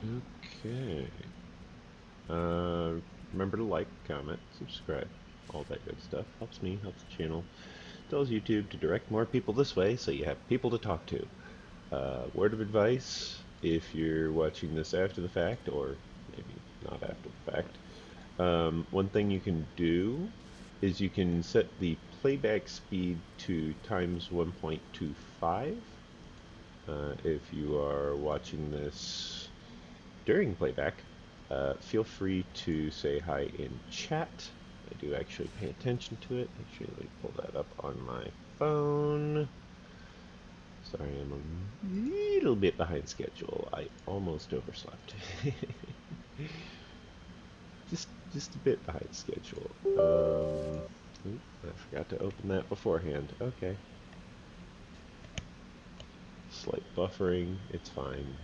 Okay. Remember to like, comment, subscribe, all that good stuff. Helps me, helps the channel. Tells YouTube to direct more people this way so you have people to talk to. Word of advice, if you're watching this after the fact, or maybe not after the fact, one thing you can do is you can set the playback speed to times 1.25. If you are watching this during playback, feel free to say hi in chat. I do actually pay attention to it. Actually, let me pull that up on my phone. Sorry, I'm a little bit behind schedule. I almost overslept. just a bit behind schedule. I forgot to open that beforehand. Okay. Slight buffering. It's fine.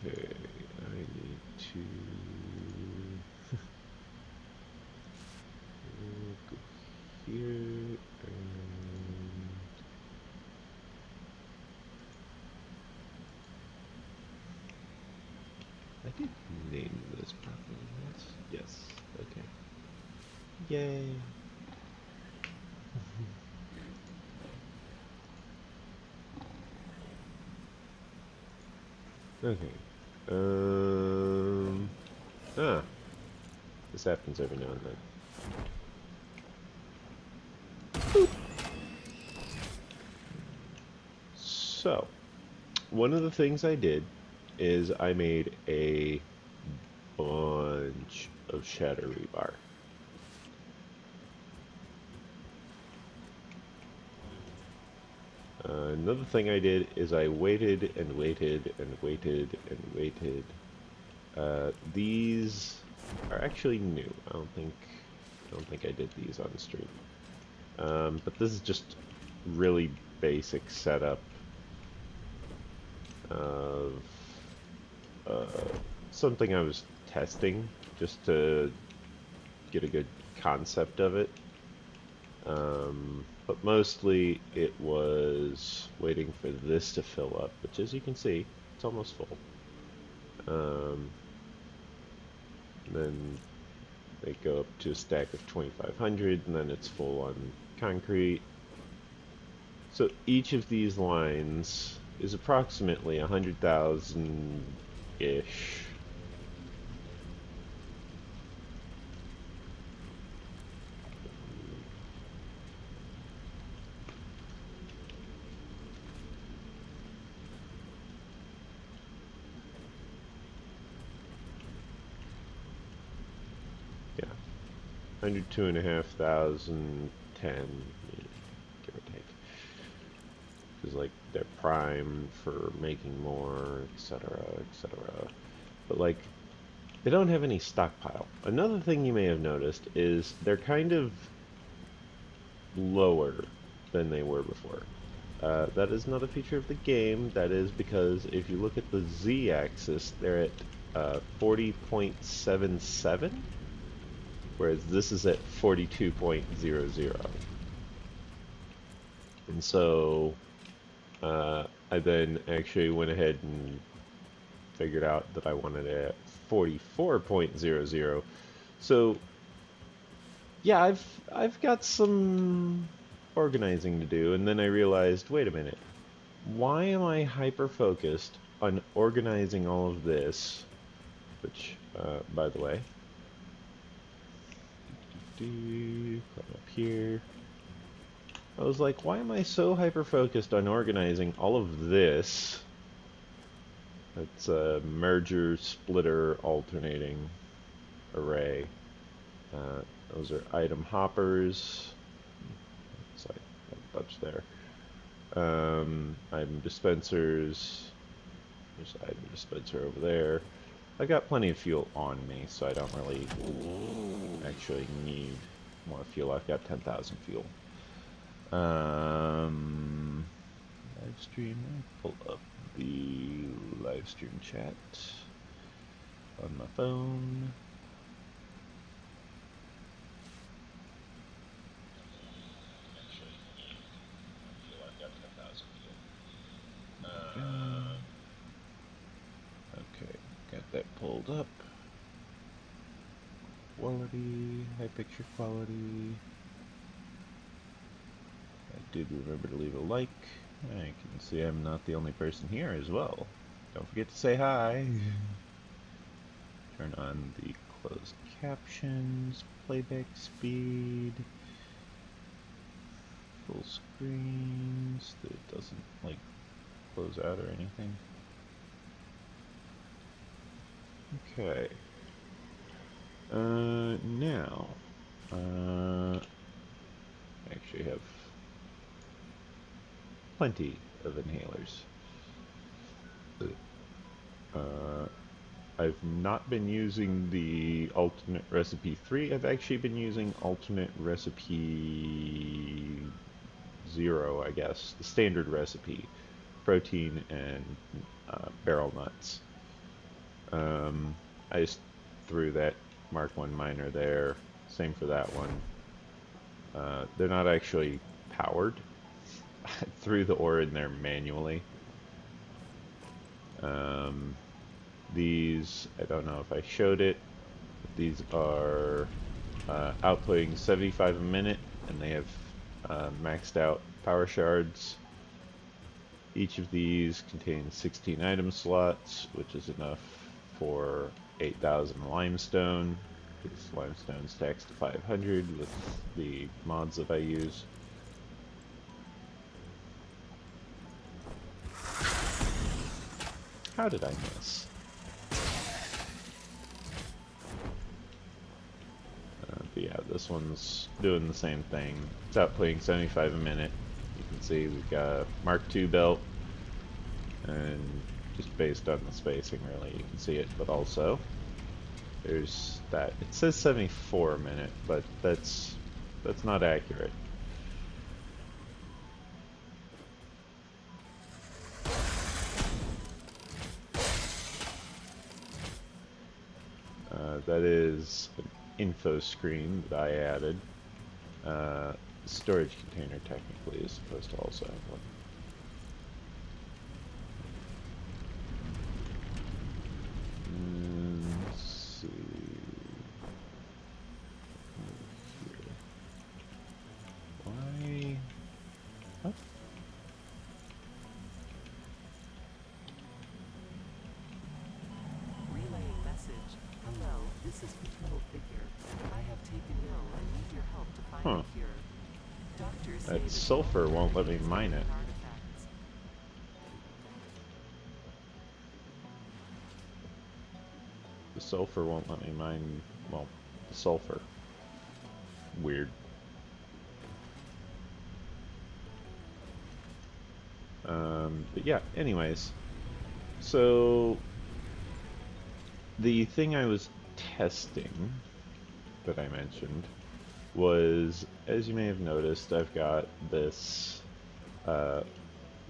Okay, I need to go here and I did name this properly, right? Yes. Okay. Yay. Okay. Ah, this happens every now and then. So, one of the things I did is I made a bunch of shatter rebar. Another thing I did is I waited and waited and waited and waited. These are actually new. I don't think I did these on stream. But this is just really basic setup of uh, something I was testing just to get a good concept of it. But mostly it was waiting for this to fill up, which as you can see, it's almost full. Then they go up to a stack of 2,500 and then it's full on concrete. So each of these lines is approximately 100,000-ish. Yeah, 102,500, 10, give or take. Because like they're primed for making more, etc., etc. But like they don't have any stockpile. Another thing you may have noticed is they're kind of lower than they were before. That is not a feature of the game. That is because if you look at the z-axis, they're at 40.77, whereas this is at 42.00. And so I then actually went ahead and figured out that I wanted it at 44.00. So yeah, I've got some organizing to do, and then I realized, wait a minute, why am I hyper focused on organizing all of this? Which, by the way, come up here. I was like, why am I so hyper focused on organizing all of this? That's a merger, splitter, alternating array. Those are item hoppers. Sorry, I touched there. Item dispensers. There's an item dispenser over there. I've got plenty of fuel on me, so I don't really actually need more fuel. I've got 10,000 fuel. Live stream. Pull up the live stream chat on my phone. Okay, got that pulled up. Quality, high picture quality. I did remember to leave a like. I can see I'm not the only person here as well. Don't forget to say hi. Turn on the closed captions, playback speed, full screen so that it doesn't like close out or anything. Okay. Now, I actually have plenty of inhalers. I've not been using the alternate recipe 3. I've actually been using alternate recipe 0, I guess, the standard recipe, protein and barrel nuts. I just threw that Mark 1 miner there. Same for that one. They're not actually powered. I threw the ore in there manually. These, I don't know if I showed it, but these are outputting 75 a minute, and they have maxed out power shards. Each of these contains 16 item slots, which is enough for 8,000 limestone. This limestone stacks to 500 with the mods that I use. How did I miss? But yeah, this one's doing the same thing. It's outputting 75 a minute. You can see we've got a Mark II belt, and just based on the spacing really you can see it, but also there's that. It says 74 a minute, but that's not accurate. That is an info screen that I added. Storage container technically is supposed to also have one. Let's see. Here. Why? What? Relaying message. Hello, this is Control Figure. I have taken ill and need your help to find a cure. Doctors say That sulfur won't let me mine it. The sulfur won't let me mine, well, the sulfur. Weird. But yeah, anyways. So, the thing I was testing that I mentioned was, as you may have noticed, I've got this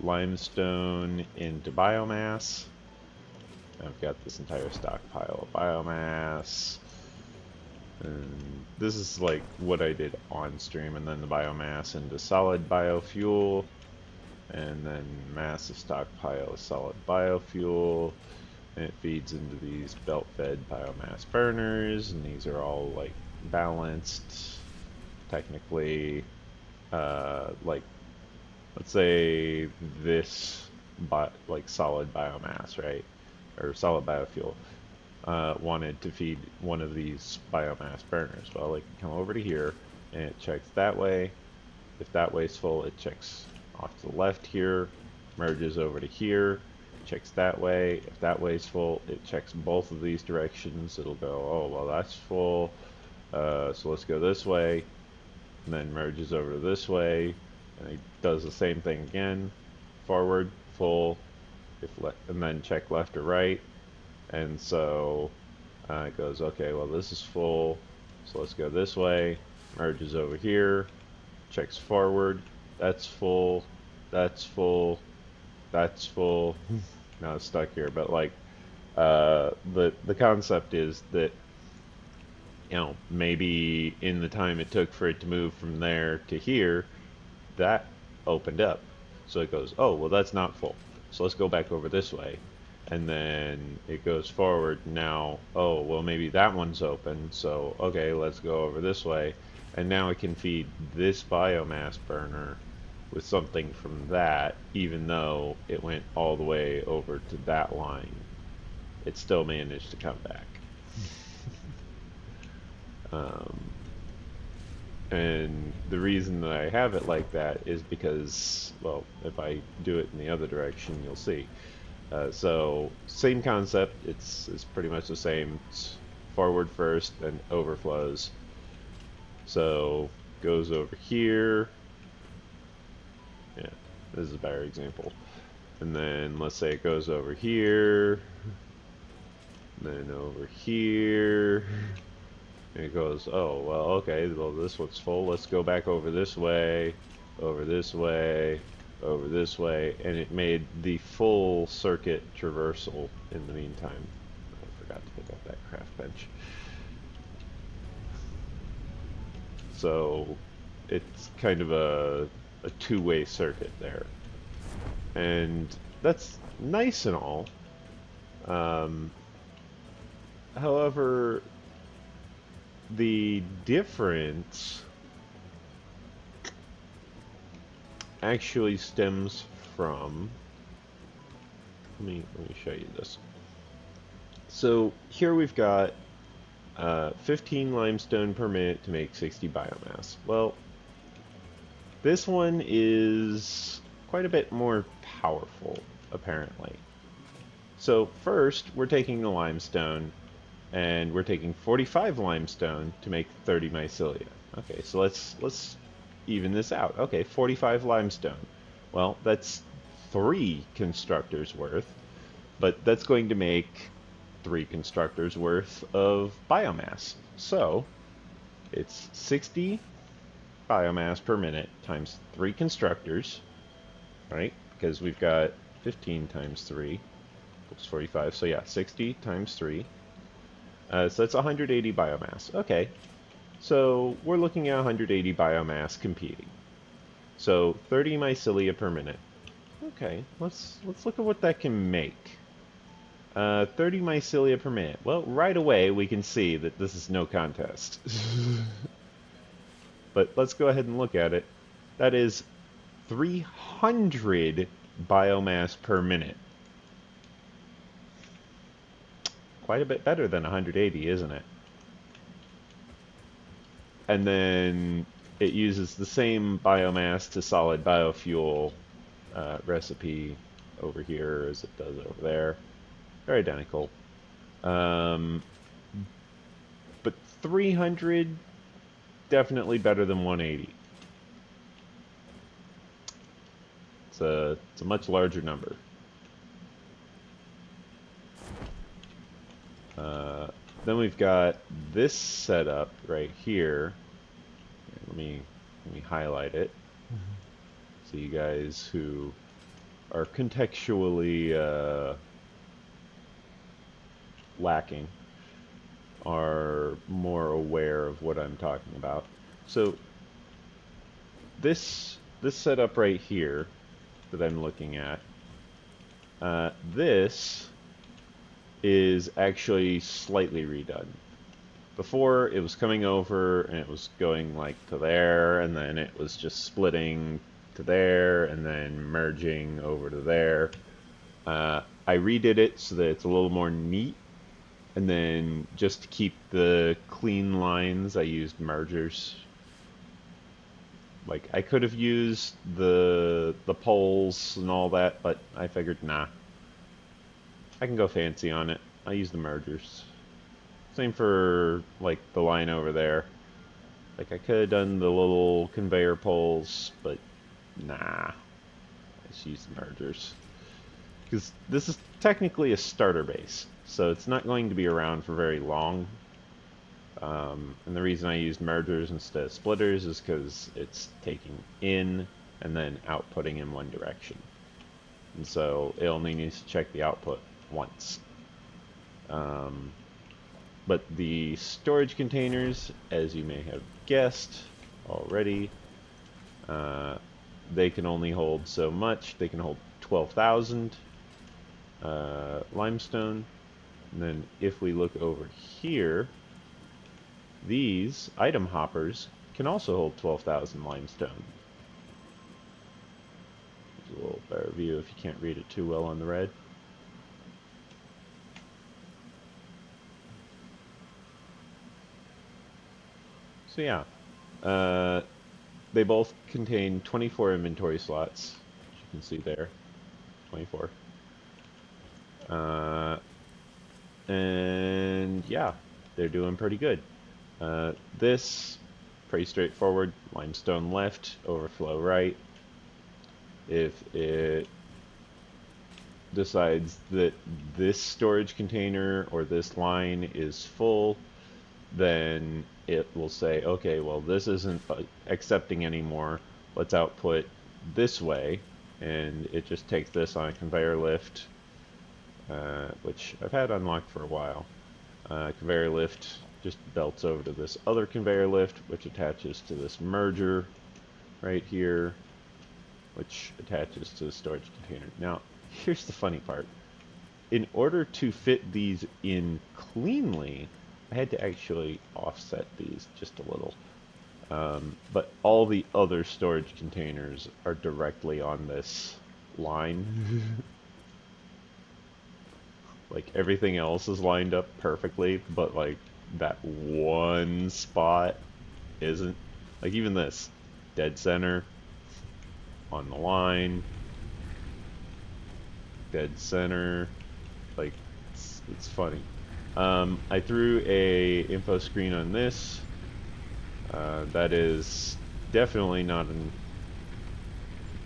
limestone into biomass. I've got this entire stockpile of biomass. And this is like what I did on stream, and then the biomass into solid biofuel, and then massive stockpile of solid biofuel, and it feeds into these belt-fed biomass burners, and these are all like balanced technically. Like, let's say this like solid biomass, right, or solid biofuel, wanted to feed one of these biomass burners. Well, it can come over to here and it checks that way. If that way's full, it checks off to the left here, merges over to here, checks that way. If that way's full, it checks both of these directions. It'll go, oh, well, that's full, so let's go this way, and then merges over to this way, and it does the same thing again, forward, full, and then check left or right. And so it goes, okay, well, this is full, so let's go this way, merges over here, checks forward, that's full, that's full. Now it's stuck here, but like the concept is that maybe in the time it took for it to move from there to here, that opened up. So it goes, oh, well, that's not full. So let's go back over this way. And then it goes forward. Now, oh, well, maybe that one's open. So, okay, let's go over this way. And now it can feed this biomass burner with something from that, even though it went all the way over to that line. It still managed to come back. Um, And the reason that I have it like that is because, well, if I do it in the other direction, you'll see. So same concept. It's pretty much the same. It's forward first, then overflows. So goes over here. Yeah, this is a better example. And then let's say it goes over here, then over here. And it goes, oh, well, okay, well, this one's full. Let's go back over this way, over this way, over this way. And it made the full circuit traversal in the meantime. I forgot to pick up that craft bench. So it's kind of a two-way circuit there. And that's nice and all. Um, However, the difference actually stems from, let me show you this. So here we've got 15 limestone per minute to make 60 biomass. Well, this one is quite a bit more powerful, apparently. So first, we're taking the limestone, and we're taking 45 limestone to make 30 mycelia. Okay, so let's even this out. Okay, 45 limestone. Well, that's 3 constructors worth, but that's going to make 3 constructors worth of biomass. So it's 60 biomass per minute times 3 constructors, right? Because we've got 15 times 3 equals 45. So yeah, 60 times 3. So that's 180 biomass. Okay, so we're looking at 180 biomass competing. So 30 mycelia per minute. Okay, let's look at what that can make. 30 mycelia per minute. Well, right away we can see that this is no contest. But let's go ahead and look at it. That is 300 biomass per minute. Quite a bit better than 180, isn't it? And then it uses the same biomass to solid biofuel recipe over here as it does over there. They're identical. But 300, definitely better than 180. It's a much larger number. Then we've got this setup right here. Let me highlight it. So you guys who are contextually lacking are more aware of what I'm talking about. So this setup right here that I'm looking at, this is actually slightly redone. Before it was coming over and it was going like to there, and then it was just splitting to there and then merging over to there. I redid it so that it's a little more neat, and then just to keep the clean lines I used mergers. Like I could have used the poles and all that, but I figured nah, I can go fancy on it. I use the mergers. Same for like the line over there. Like I could have done the little conveyor poles, but nah, I just use the mergers. Because this is technically a starter base, so it's not going to be around for very long. And the reason I used mergers instead of splitters is because it's taking in and then outputting in one direction. and so it only needs to check the output once. Um, but the storage containers, as you may have guessed already, uh, they can only hold so much. They can hold 12,000 limestone. And then if we look over here, these item hoppers can also hold 12,000 limestone. There's a little better view if you can't read it too well on the red. So yeah, they both contain 24 inventory slots, as you can see there, 24. And yeah, they're doing pretty good. This, pretty straightforward, limestone left, overflow right. If it decides that this storage container or this line is full, then it will say, okay, well, this isn't accepting anymore. Let's output this way. And it just takes this on a conveyor lift, which I've had unlocked for a while. Conveyor lift just belts over to this other conveyor lift, which attaches to this merger right here, which attaches to the storage container. Now, here's the funny part. In order to fit these in cleanly, I had to actually offset these just a little. But all the other storage containers are directly on this line. Like everything else is lined up perfectly, but like that one spot isn't. Like even this, dead center, on the line, dead center, like it's funny. I threw a info screen on this. That is definitely not an.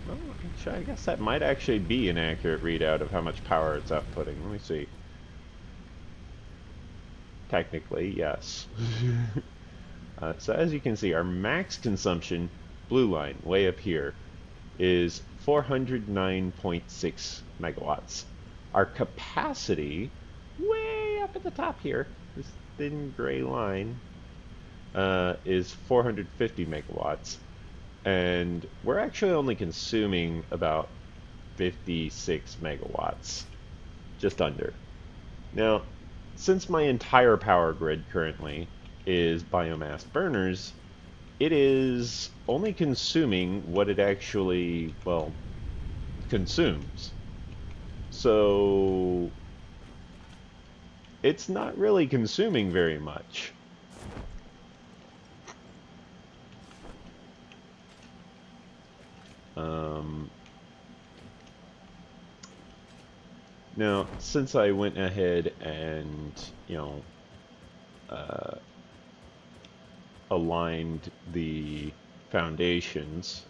Well, actually, I guess that might actually be an accurate readout of how much power it's outputting. Let me see. Technically, yes. So as you can see, our max consumption, blue line, way up here, is 409.6 megawatts. Our capacity, way up at the top here, this thin gray line, is 450 megawatts. And we're actually only consuming about 56 megawatts, just under. Now, since my entire power grid currently is biomass burners, it is only consuming what it actually, well, consumes. So it's not really consuming very much. Now, since I went ahead and, you know, aligned the foundations,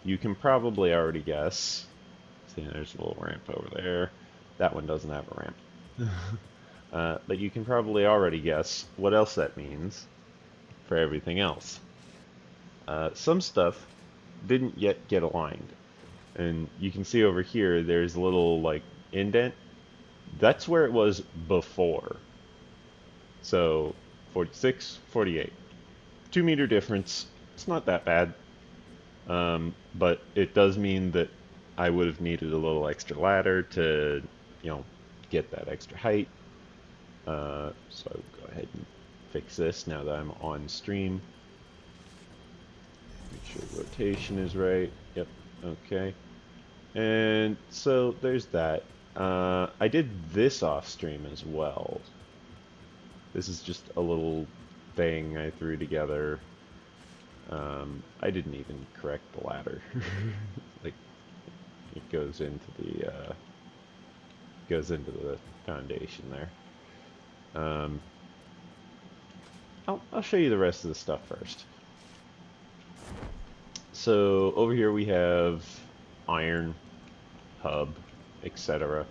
you can probably already guess. See, there's a little ramp over there. That one doesn't have a ramp. But you can probably already guess what else that means for everything else. Some stuff didn't yet get aligned. And you can see over here, there's a little, like, indent. That's where it was before. So, 46, 48. 2 meter difference. It's not that bad. But it does mean that I would have needed a little extra ladder to, you know, get that extra height. So go ahead and fix this now that I'm on stream. Make sure rotation is right. Yep, okay. And so there's that. I did this off stream as well. This is just a little thing I threw together. I didn't even correct the ladder. Like it goes into the foundation there. I'll show you the rest of the stuff first. So over here we have iron, hub, etc.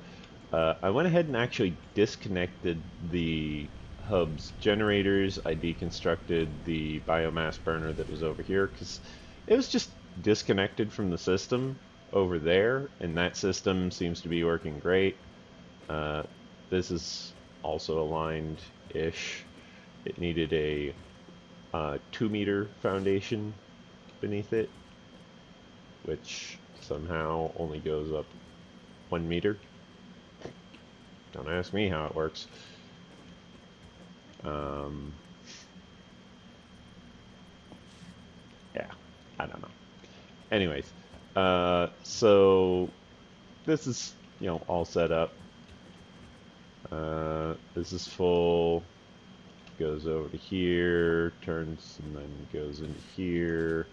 I went ahead and actually disconnected the hub's generators. I deconstructed the biomass burner that was over here because it was just disconnected from the system. over there, and that system seems to be working great. This is also aligned-ish. It needed a 2-meter foundation beneath it, which somehow only goes up 1 meter. Don't ask me how it works. Yeah, I don't know. Anyways, so this is, all set up. This is full. Goes over to here, turns, and then goes into here.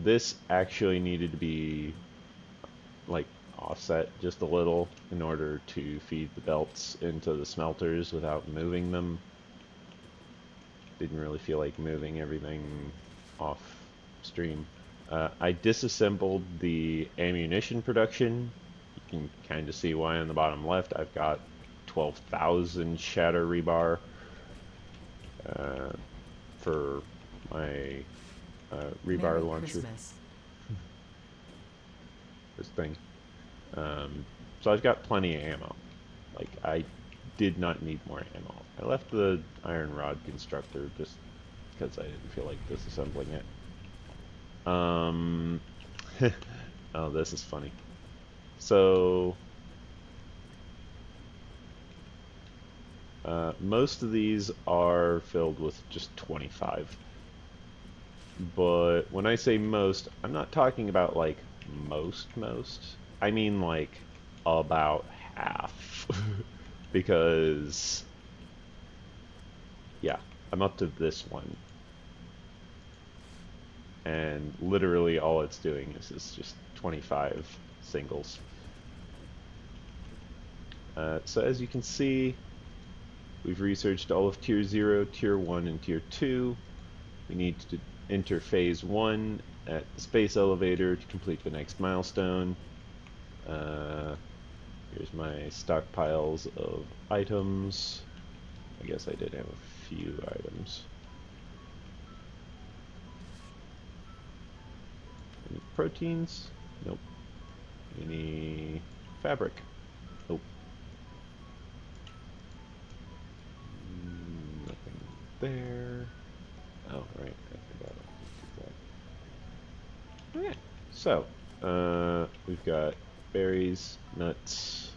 This actually needed to be like offset just a little in order to feed the belts into the smelters without moving them. Didn't really feel like moving everything off stream. I disassembled the ammunition production. You can kind of see why on the bottom left I've got 12,000 shatter rebar for my rebar Merry launcher. Christmas. This thing. So I've got plenty of ammo. Like, I did not need more ammo. I left the iron rod constructor just because I didn't feel like disassembling it. Oh, this is funny. So, most of these are filled with just 25. But when I say most, I'm not talking about like most. I mean like about half. Because, yeah, I'm up to this one. And literally all it's doing is just 25 singles. So as you can see, we've researched all of Tier 0, Tier 1, and Tier 2. We need to enter Phase 1 at the space elevator to complete the next milestone. Here's my stockpiles of items. I guess I did have a few items. Any proteins? Nope. Any fabric? Nope. Nothing there. Oh, right. I forgot. Okay. So, we've got berries, nuts,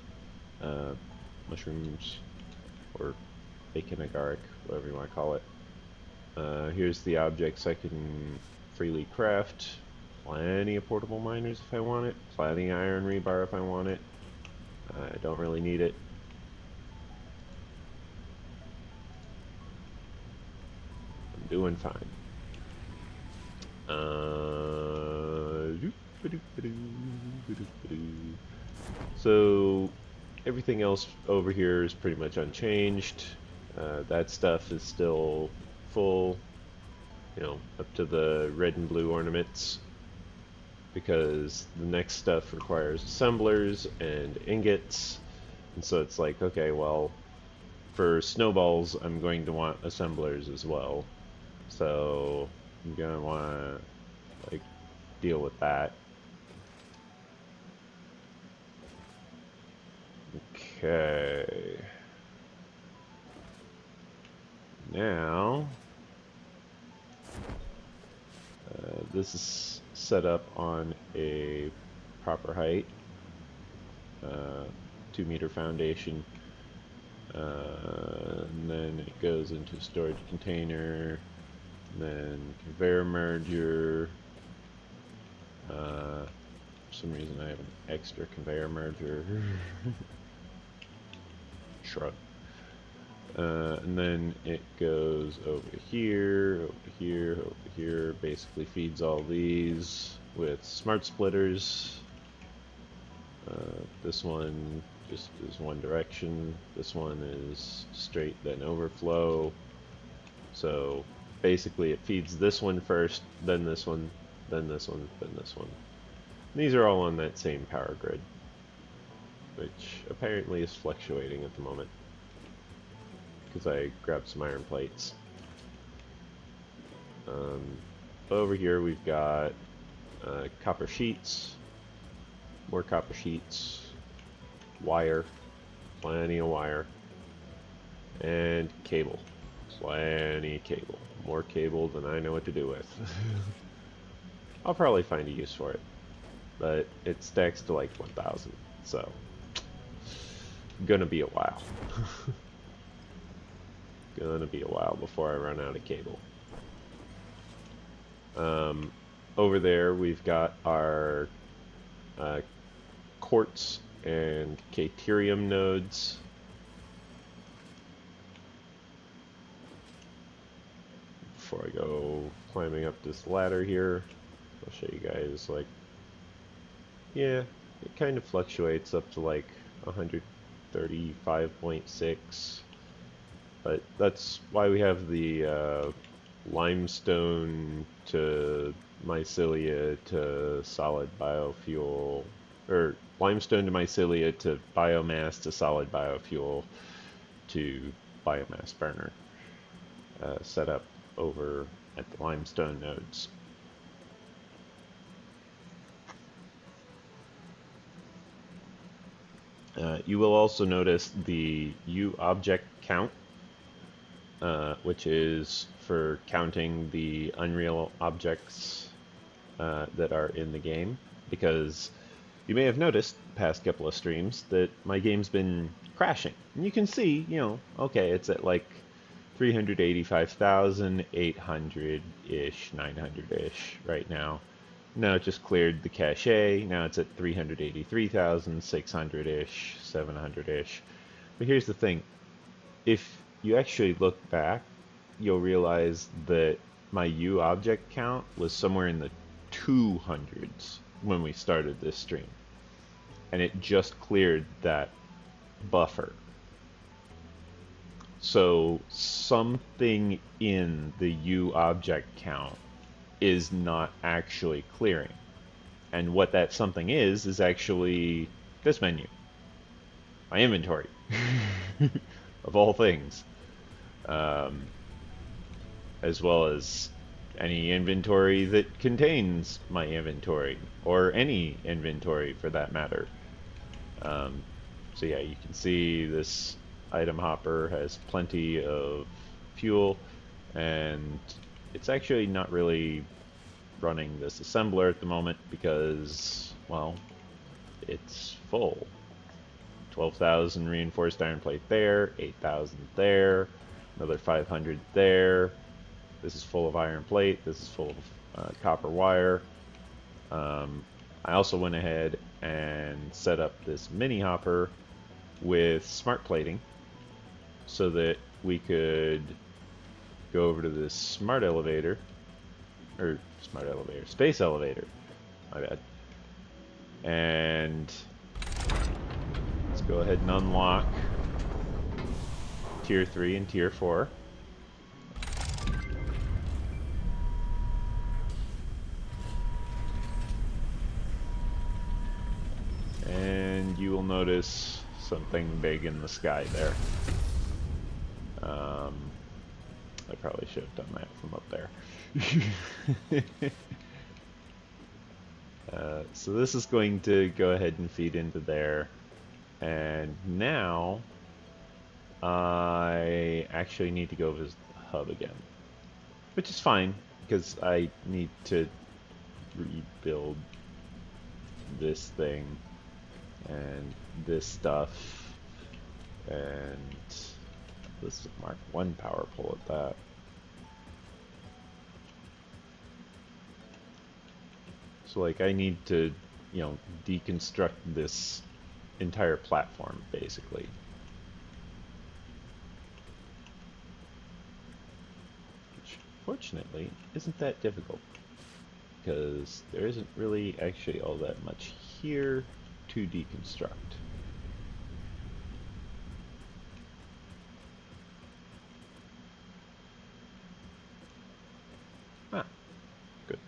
mushrooms, or bacon agaric, whatever you want to call it. Here's the objects I can freely craft. Plenty of portable miners if I want it. Plenty of iron rebar if I want it. I don't really need it. I'm doing fine. So everything else over here is pretty much unchanged. That stuff is still full, up to the red and blue ornaments, because the next stuff requires assemblers and ingots. And so it's like, okay, well, for snowballs, I'm going to want assemblers as well. So I'm gonna want to like deal with that. Okay. Now, this is set up on a proper height, 2-meter foundation, and then it goes into a storage container, and then conveyor merger. For some reason I have an extra conveyor merger. Shrug. And then it goes over here, over here, over here, basically feeds all these with smart splitters. This one just is one direction, this one is straight then overflow. So basically it feeds this one first, then this one, then this one, then this one. And these are all on that same power grid, which apparently is fluctuating at the moment, because I grabbed some iron plates. Over here we've got copper sheets, more copper sheets, wire, plenty of wire, and cable. Plenty of cable. More cable than I know what to do with. I'll probably find a use for it, but it stacks to like 1,000, so gonna be a while. Gonna be a while before I run out of cable. Over there we've got our quartz and caterium nodes. Before I go climbing up this ladder here, I'll show you guys, like, yeah, it kind of fluctuates up to like 135.6, but that's why we have the limestone to mycelia to solid biofuel, or limestone to mycelia to biomass to solid biofuel to biomass burner set up over at the limestone nodes. You will also notice the U object count, which is for counting the Unreal objects that are in the game, because you may have noticed past couple of streams that my game's been crashing. And you can see, you know, okay, it's at like 385,800-ish, 900-ish right now. Now it just cleared the cache. Now it's at 383,600-ish, 700-ish. But here's the thing. If you actually look back, you'll realize that my U object count was somewhere in the 200s when we started this stream. And it just cleared that buffer. So something in the U object count is not actually clearing. And what that something is actually this menu. My inventory. Of all things. As well as any inventory that contains my inventory, or any inventory for that matter. So yeah, you can see this item hopper has plenty of fuel, and it's actually not really running this assembler at the moment because, well, it's full. 12,000 reinforced iron plate there, 8,000 there, another 500 there. This is full of iron plate, this is full of copper wire. I also went ahead and set up this mini hopper with smart plating so that we could go over to this space elevator, my bad. And let's go ahead and unlock tier 3 and tier 4. And you will notice something big in the sky there. I probably should have done that from up there. So this is going to go ahead and feed into there. And now I actually need to go visit the hub again. Which is fine, because I need to rebuild this thing and this stuff, and this is a Mark 1 power pole at that. So like I need to, you know, deconstruct this entire platform basically. Which fortunately isn't that difficult, because there isn't really actually all that much here to deconstruct. Ah, good.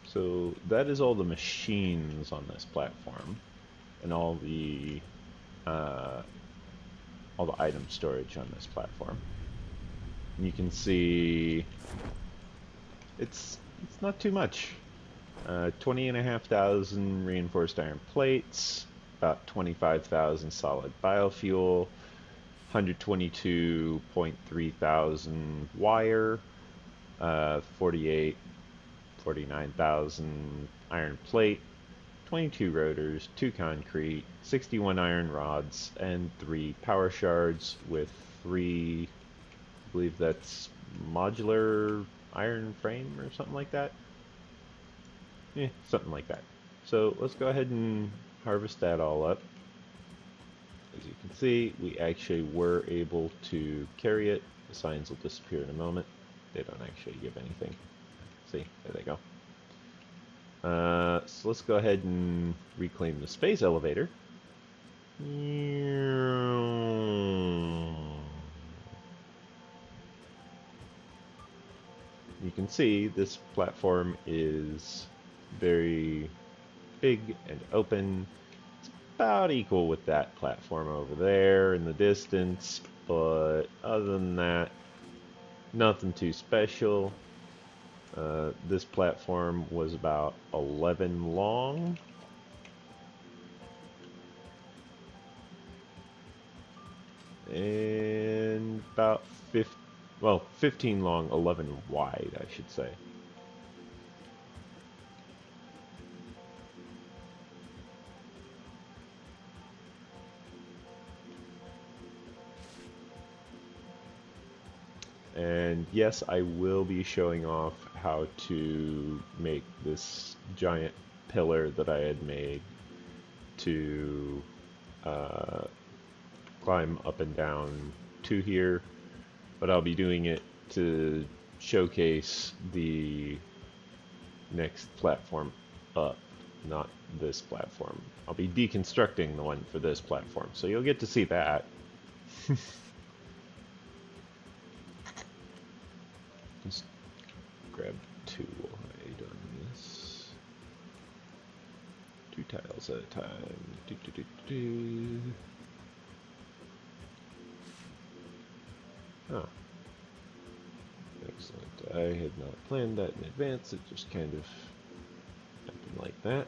So that is all the machines on this platform, and all the item storage on this platform. You can see it's not too much. 20,500 reinforced iron plates, about 25,000 solid biofuel, 122.3 thousand wire, 49,000 iron plate, 22 rotors, 2 concrete, 61 iron rods, and 3 power shards with 3, I believe that's modular iron frame or something like that. Something like that. So let's go ahead and harvest that all up. As you can see, we actually were able to carry it. The signs will disappear in a moment. They don't actually give anything. See, there they go. So let's go ahead and reclaim the space elevator. You can see this platform is very big and open. It's about equal with that platform over there in the distance, but other than that, nothing too special. This platform was about 11 long. And about 15 long, 11 wide, I should say. And yes, I will be showing off how to make this giant pillar that I had made to climb up and down to here, but I'll be doing it to showcase the next platform up, not this platform. I'll be deconstructing the one for this platform, so you'll get to see that. Just grab 2 while I'm doing this. 2 tiles at a time. Oh. Excellent. I had not planned that in advance, it just kind of happened like that.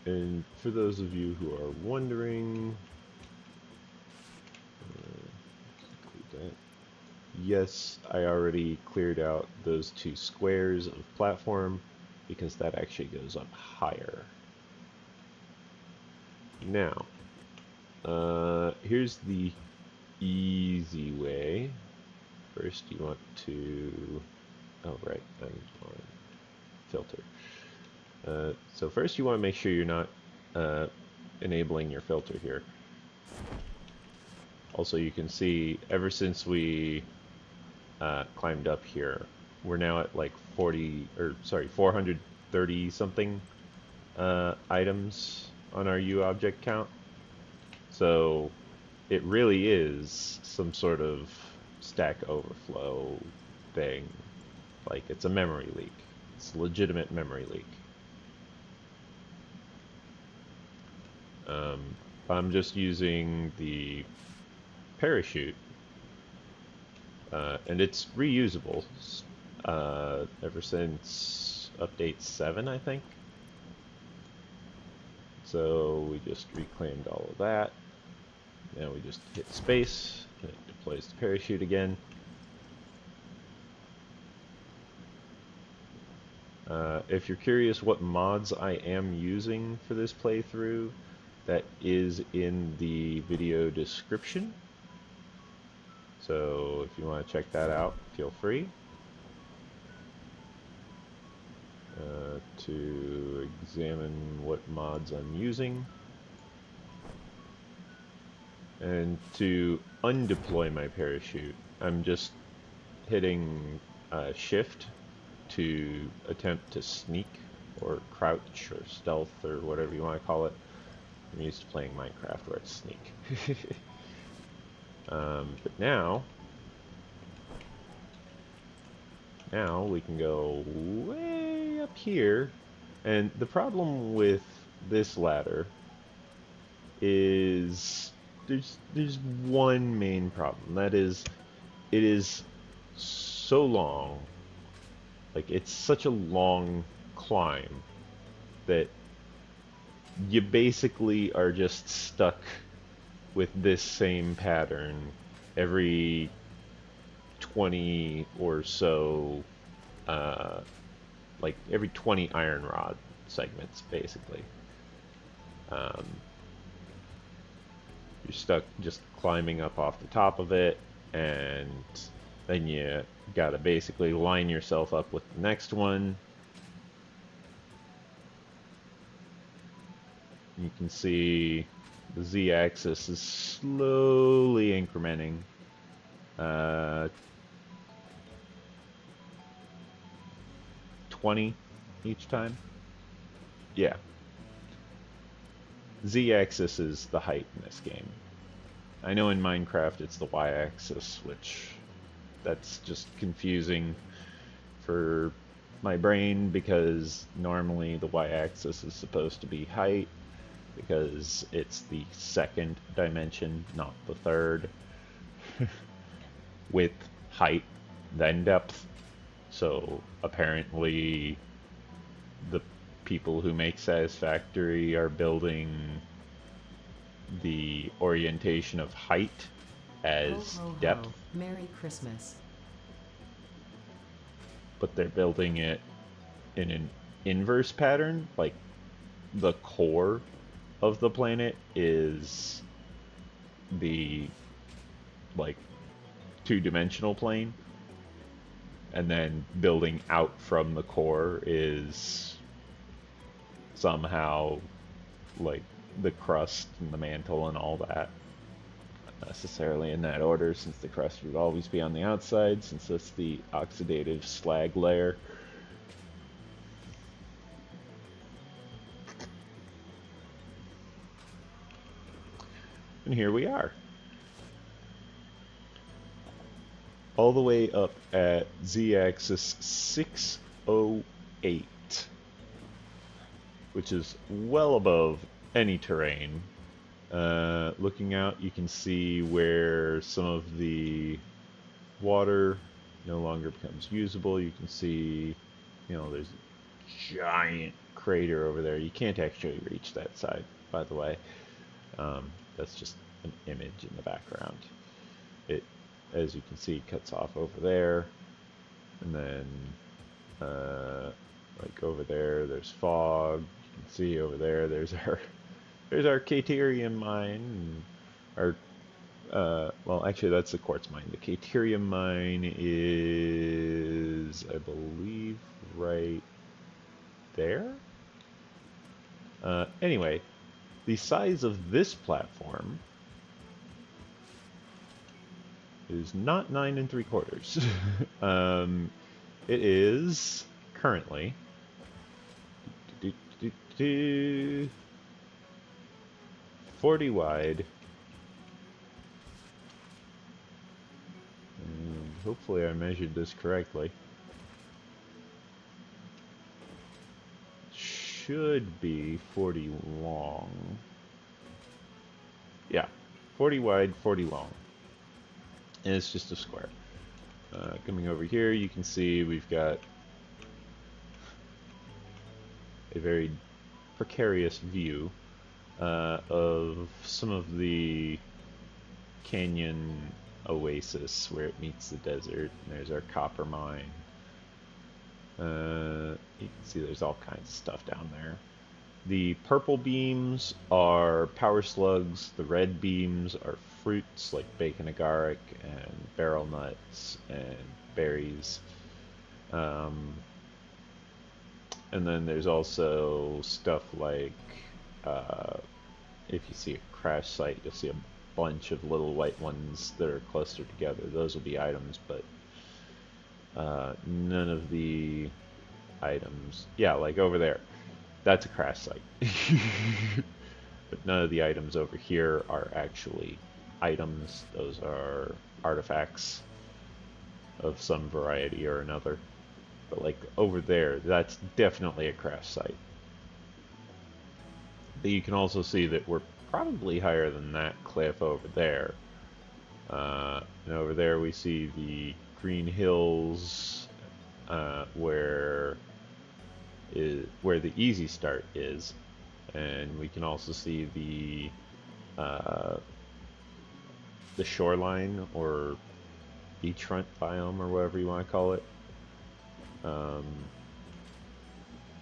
And for those of you who are wondering, include that. Yes, I already cleared out those 2 squares of platform because that actually goes up higher. Now, here's the easy way. First you want to, oh right, I'm on filter. So first you want to make sure you're not enabling your filter here. Also, you can see ever since we climbed up here, we're now at like 430 something items on our U object count. So it really is some sort of Stack Overflow thing. Like, it's a memory leak. It's a legitimate memory leak. I'm just using the parachute, and it's reusable ever since update 7, I think. So we just reclaimed all of that. Now we just hit space, and it deploys the parachute again. If you're curious what mods I am using for this playthrough, that is in the video description. So if you want to check that out, feel free to examine what mods I'm using. And to undeploy my parachute, I'm just hitting shift to attempt to sneak or crouch or stealth or whatever you want to call it. I'm used to playing Minecraft where it's sneak. But now now we can go way up here. And the problem with this ladder is there's one main problem. That is, it is so long. Like, it's such a long climb that you basically are just stuck with this same pattern every 20 or so, uh, like every 20 iron rod segments, basically. Um, you're stuck just climbing up off the top of it, and then you gotta basically line yourself up with the next one. You can see the z-axis is slowly incrementing. 20 each time. Yeah. Z-axis is the height in this game. I know in Minecraft it's the y-axis, which that's just confusing for my brain because normally the y-axis is supposed to be height because it's the second dimension, not the third. With height, then depth. So apparently the people who make Satisfactory are building the orientation of height as Ho, ho, depth, ho. Merry Christmas. but they're building it in an inverse pattern. Like, the core of the planet is the, like, two-dimensional plane, and then building out from the core is somehow like the crust and the mantle and all that. Not necessarily in that order, since the crust would always be on the outside, since that's the oxidative slag layer. And here we are. All the way up at z-axis 608, which is well above any terrain. Looking out, you can see where some of the water no longer becomes usable. You can see, there's a giant crater over there. You can't actually reach that side, by the way. That's just an image in the background. It, as you can see, cuts off over there, and then like over there, there's fog. You can see over there, there's our Caterium mine. And our well, actually, that's the quartz mine. The Caterium mine is, I believe, right there. Anyway, the size of this platform is not 9 3/4. It is currently 40 wide. And hopefully I measured this correctly. Should be 40 long. Yeah, 40 wide, 40 long. And it's just a square. Coming over here, you can see we've got a very precarious view of some of the canyon oasis where it meets the desert. And there's our copper mine. You can see there's all kinds of stuff down there. The purple beams are power slugs. The red beams are fruits like bacon agaric and barrel nuts and berries. And then there's also stuff like, if you see a crash site, you'll see a bunch of little white ones that are clustered together. Those will be items, but none of the items. Yeah, like over there. That's a crash site. But none of the items over here are actually items. Those are artifacts of some variety or another. but like over there, that's definitely a crash site. But you can also see that we're probably higher than that cliff over there. And over there we see the green hills where the easy start is, and we can also see the shoreline or beachfront biome or whatever you want to call it. Um,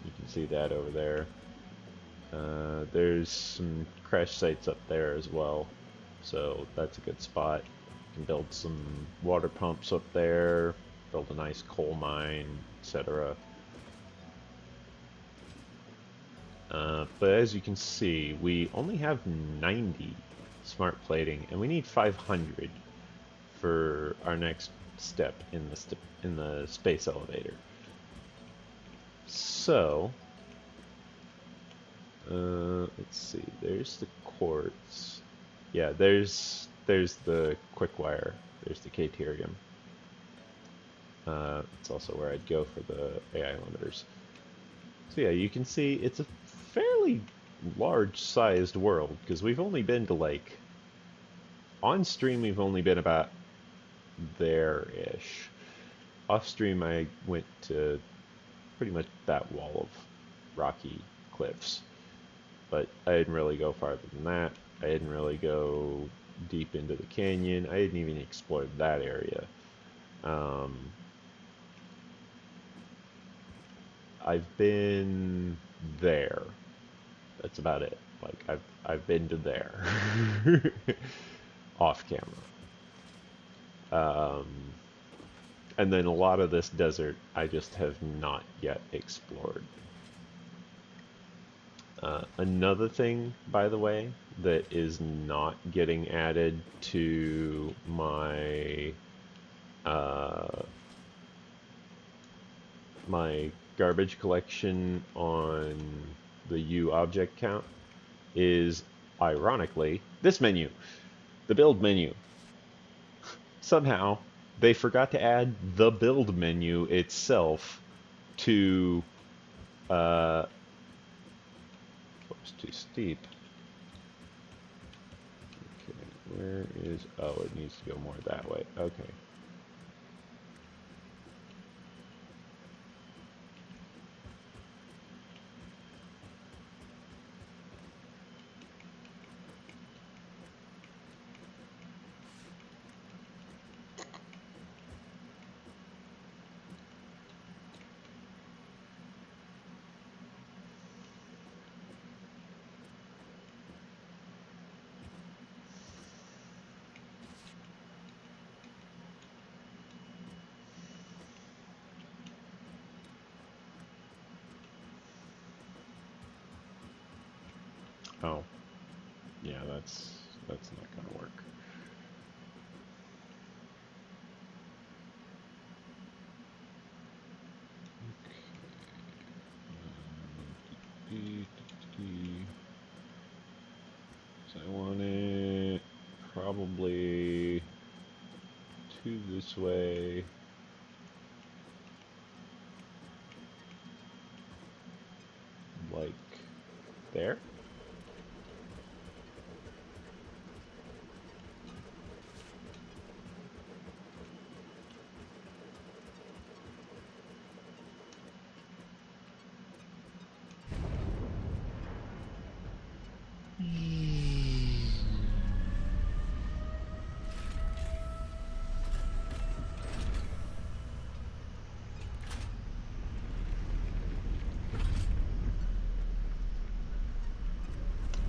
you can see that over there. There's some crash sites up there as well, so that's a good spot. You can build some water pumps up there, build a nice coal mine, etc. But as you can see, we only have 90 smart plating, and we need 500 for our next step in the space elevator. So, let's see. There's the quartz. Yeah, there's the quick wire. There's the Caterium. It's also where I'd go for the AI limiters. So yeah, you can see it's a fairly large-sized world, because we've only been to like, on stream we've only been about there-ish. Off stream I went to pretty much that wall of rocky cliffs, but I didn't really go farther than that. I didn't really go deep into the canyon. I didn't even explore that area. I've been there. That's about it. Like I've been to there off camera. And then a lot of this desert I just have not yet explored. Another thing, by the way, that is not getting added to my my garbage collection on the U object count is, ironically, this menu, the build menu. Somehow they forgot to add the build menu itself to oops, too steep. Okay, where is, oh, it needs to go more that way. Okay. Oh, yeah, that's not gonna work. Okay. So I want it probably two this way. Like there.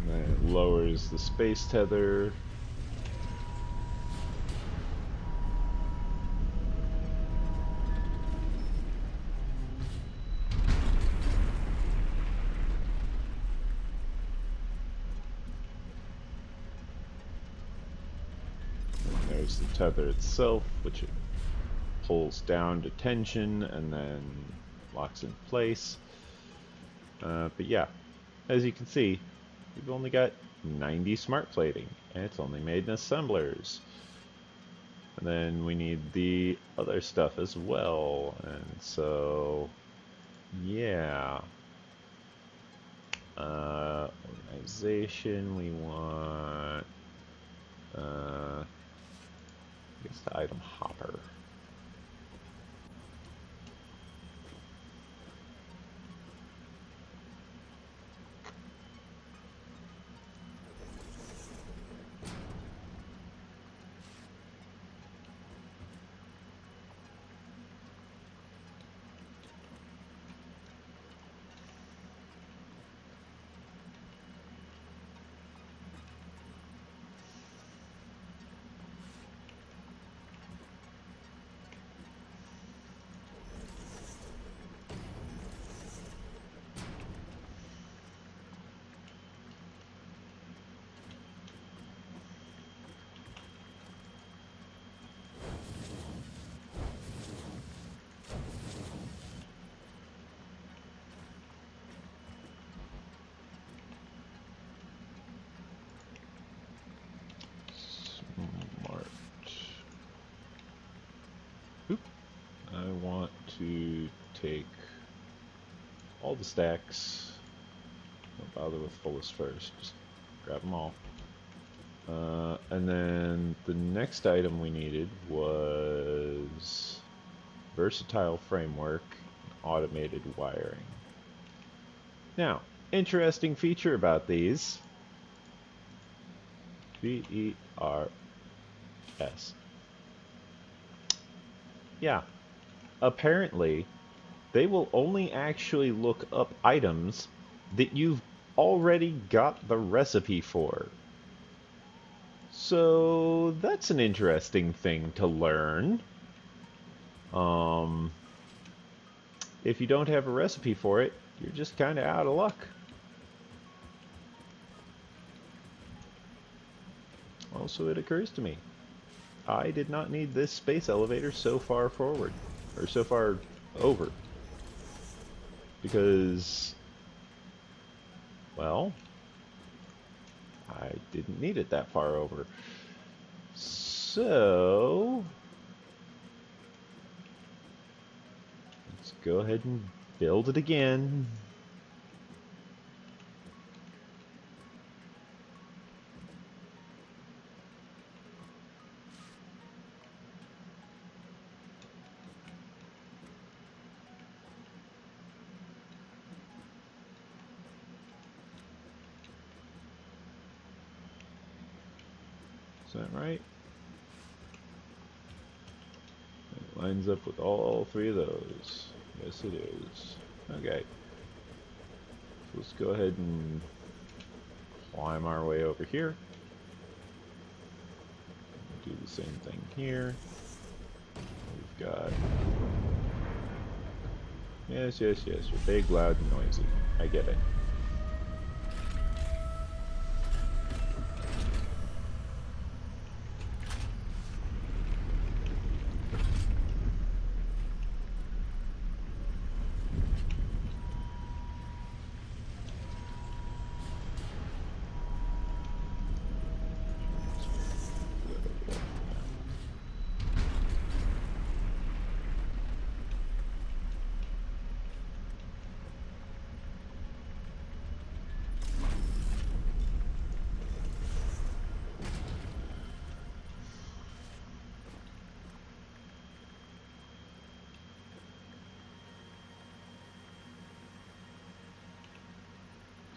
And then it lowers the space tether. There's the tether itself, which it pulls down to tension and then locks in place. But yeah, as you can see, we've only got 90 smart plating, and it's only made in assemblers. And then we need the other stuff as well. And so, yeah. Organization, we want, I guess the item hopper. Smart. Oop. I want to take all the stacks. Don't bother with fullest first. Just grab them all. And then the next item we needed was versatile framework, automated wiring. Now, interesting feature about these. VERS. Yeah. Apparently, they will only actually look up items that you've already got the recipe for. So that's an interesting thing to learn. If you don't have a recipe for it, you're just kind of out of luck. Also, it occurs to me, I did not need this space elevator so far forward, or so far over. Because, well, I didn't need it that far over. So, let's go ahead and build it again. Is that right? It lines up with all three of those. Yes, it is. Okay. So let's go ahead and climb our way over here. Do the same thing here. We've got... Yes, yes, yes. You're big, loud, and noisy. I get it.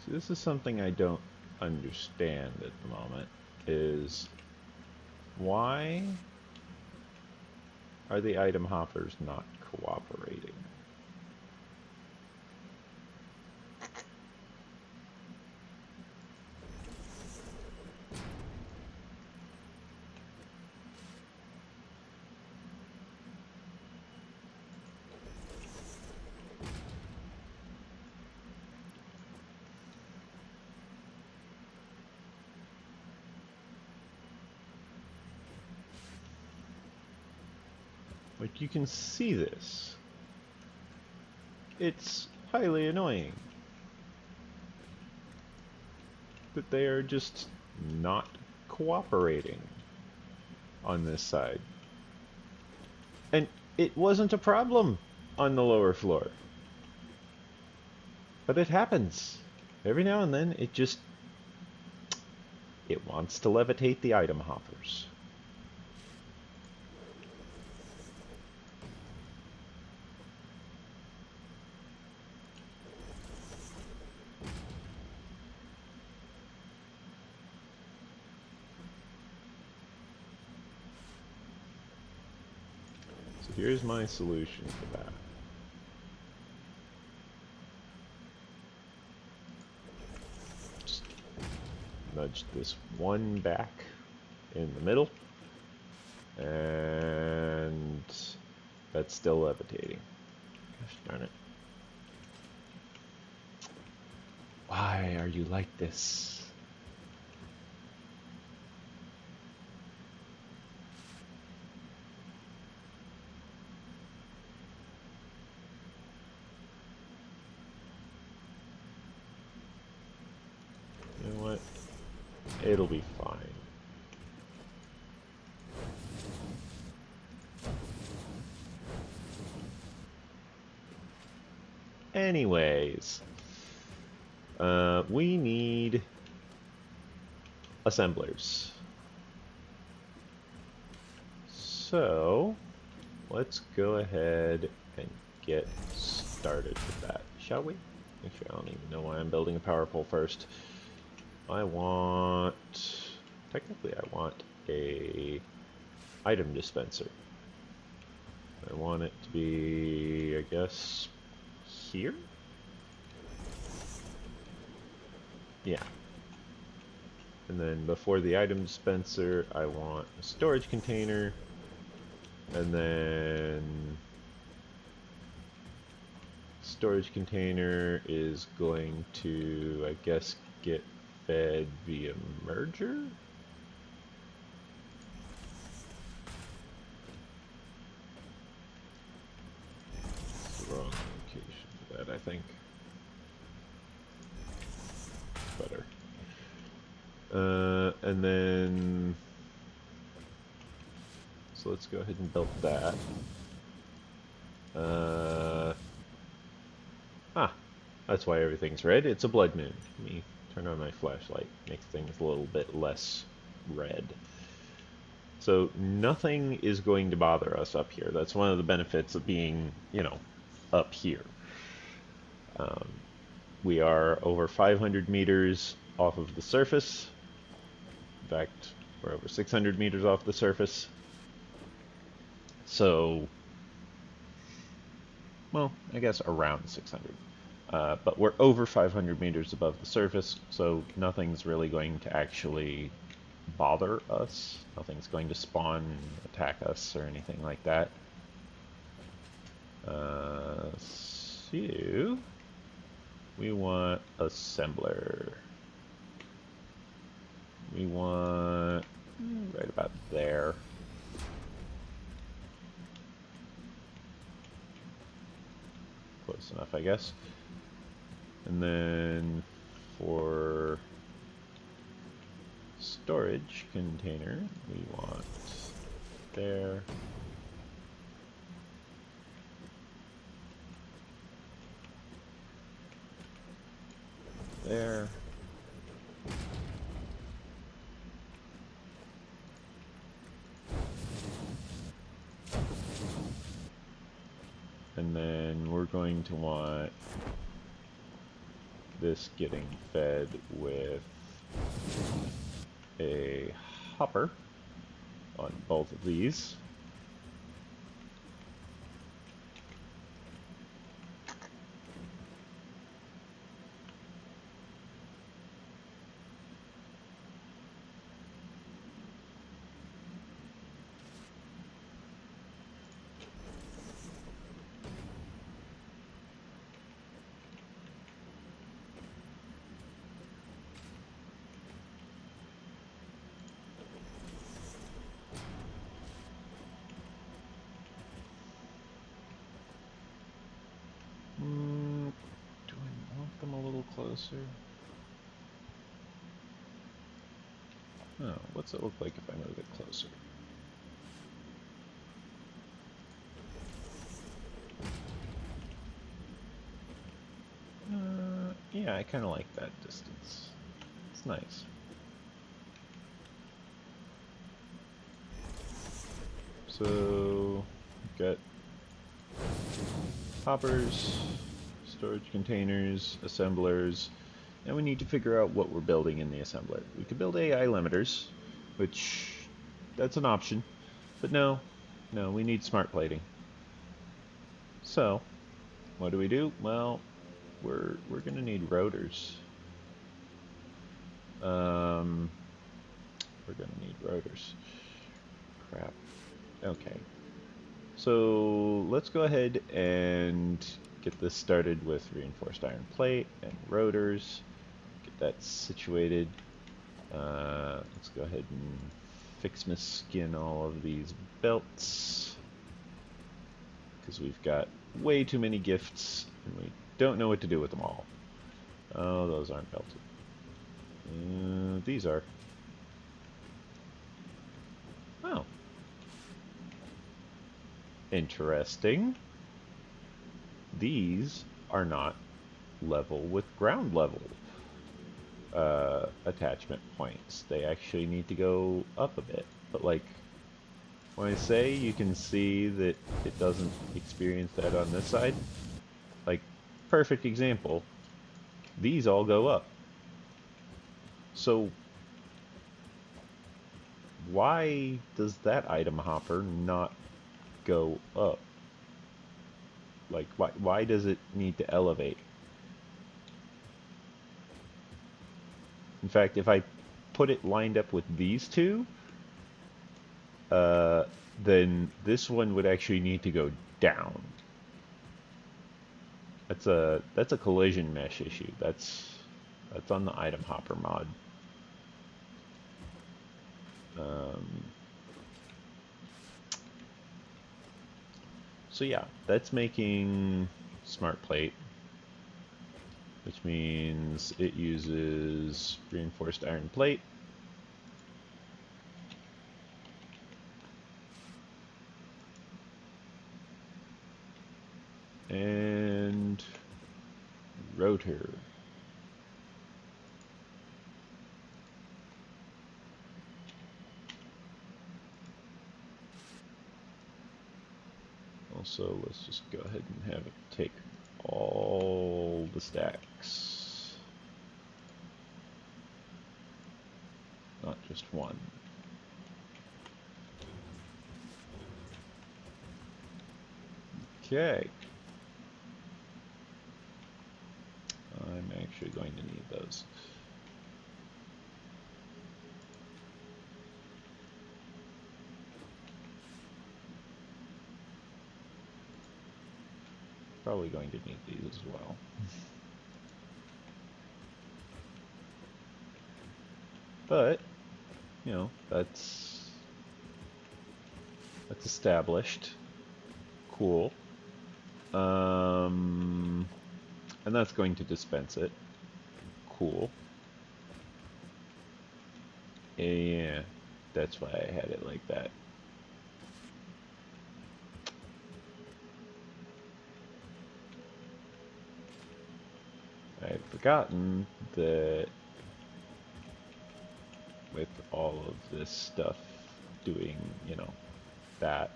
See, this is something I don't understand at the moment, is why are the item hoppers not cooperating? Like, you can see this. It's highly annoying that they are just not cooperating on this side. And it wasn't a problem on the lower floor. But it happens. Every now and then it wants to levitate the item hoppers. So here's my solution for that. Just nudge this one back in the middle, and that's still levitating. Gosh darn it. Why are you like this? You know what? It'll be fine. Anyways, we need assemblers. So, let's go ahead and get started with that, shall we? Actually, I don't even know why I'm building a power pole first. Technically I want a item dispenser. I want it to be, I guess, here? Yeah. And then before the item dispenser, I want a storage container. And then storage container is going to, I guess, get fed via merger? It's the wrong location for that, I think. Better. And then, so let's go ahead and build that. That's why everything's red. It's a blood moon. Let me turn on my flashlight. Makes things a little bit less red. So nothing is going to bother us up here. That's one of the benefits of being, you know, up here. We are over 500 meters off of the surface. In fact, we're over 600 meters off the surface. So, well, I guess around 600. But we're over 500 meters above the surface, so nothing's really going to actually bother us. Nothing's going to spawn, attack us, or anything like that. So, we want assembler. We want right about there. Close enough, I guess. And then for storage container, we want there. There. And then we're going to want this getting fed with a hopper on both of these. Do I want them a little closer? Oh, what's it look like if I move it closer? Yeah, I kind of like that distance. It's nice. So, got hoppers, storage containers, assemblers, and we need to figure out what we're building in the assembler. We could build AI limiters, which, that's an option, but no, we need smart plating. So, what do? Well, we're gonna need rotors. Um, we're gonna need rotors. Crap. Okay. So let's go ahead and get this started with reinforced iron plate and rotors. Get that situated. Let's go ahead and fix my skin all of these belts because we've got way too many gifts and we don't know what to do with them all. Oh, those aren't belted. These are. Oh. Interesting. These are not level with ground level attachment points. They actually need to go up a bit. But like, when I say you can see that it doesn't experience that on this side, like, perfect example, these all go up. So why does that item hopper not go up? Like, why does it need to elevate? In fact, if I put it lined up with these two, then this one would actually need to go down. That's a collision mesh issue. That's on the item hopper mod. So yeah, that's making smart plate, which means it uses reinforced iron plate. And rotor. Also, let's just go ahead and have it take all the stacks. Not just one. Okay. I'm actually going to need those. Probably going to need these as well. But, you know, that's established. Cool. And that's going to dispense it. Cool. Yeah, that's why I had it like that. I had forgotten that with all of this stuff doing, you know, that,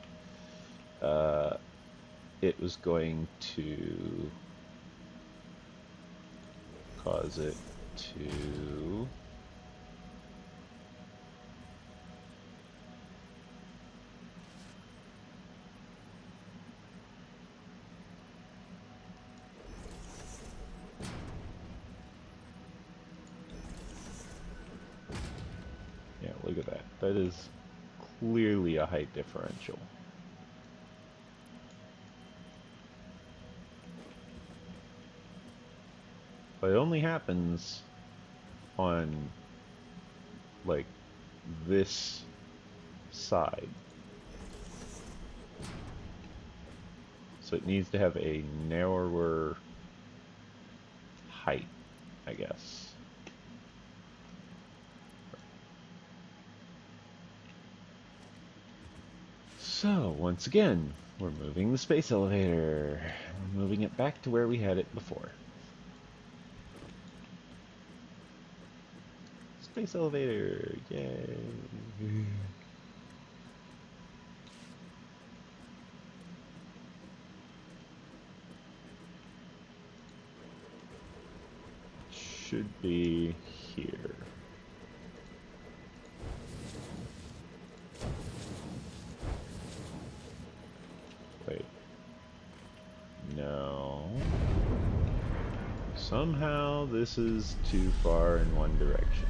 it was going to cause it to yeah, look at that. That is clearly a height differential. But it only happens on, like, this side. So it needs to have a narrower height, I guess. So, once again, we're moving the space elevator. We're moving it back to where we had it before. Space elevator! Yay! Should be here. Wait. No. Somehow this is too far in one direction.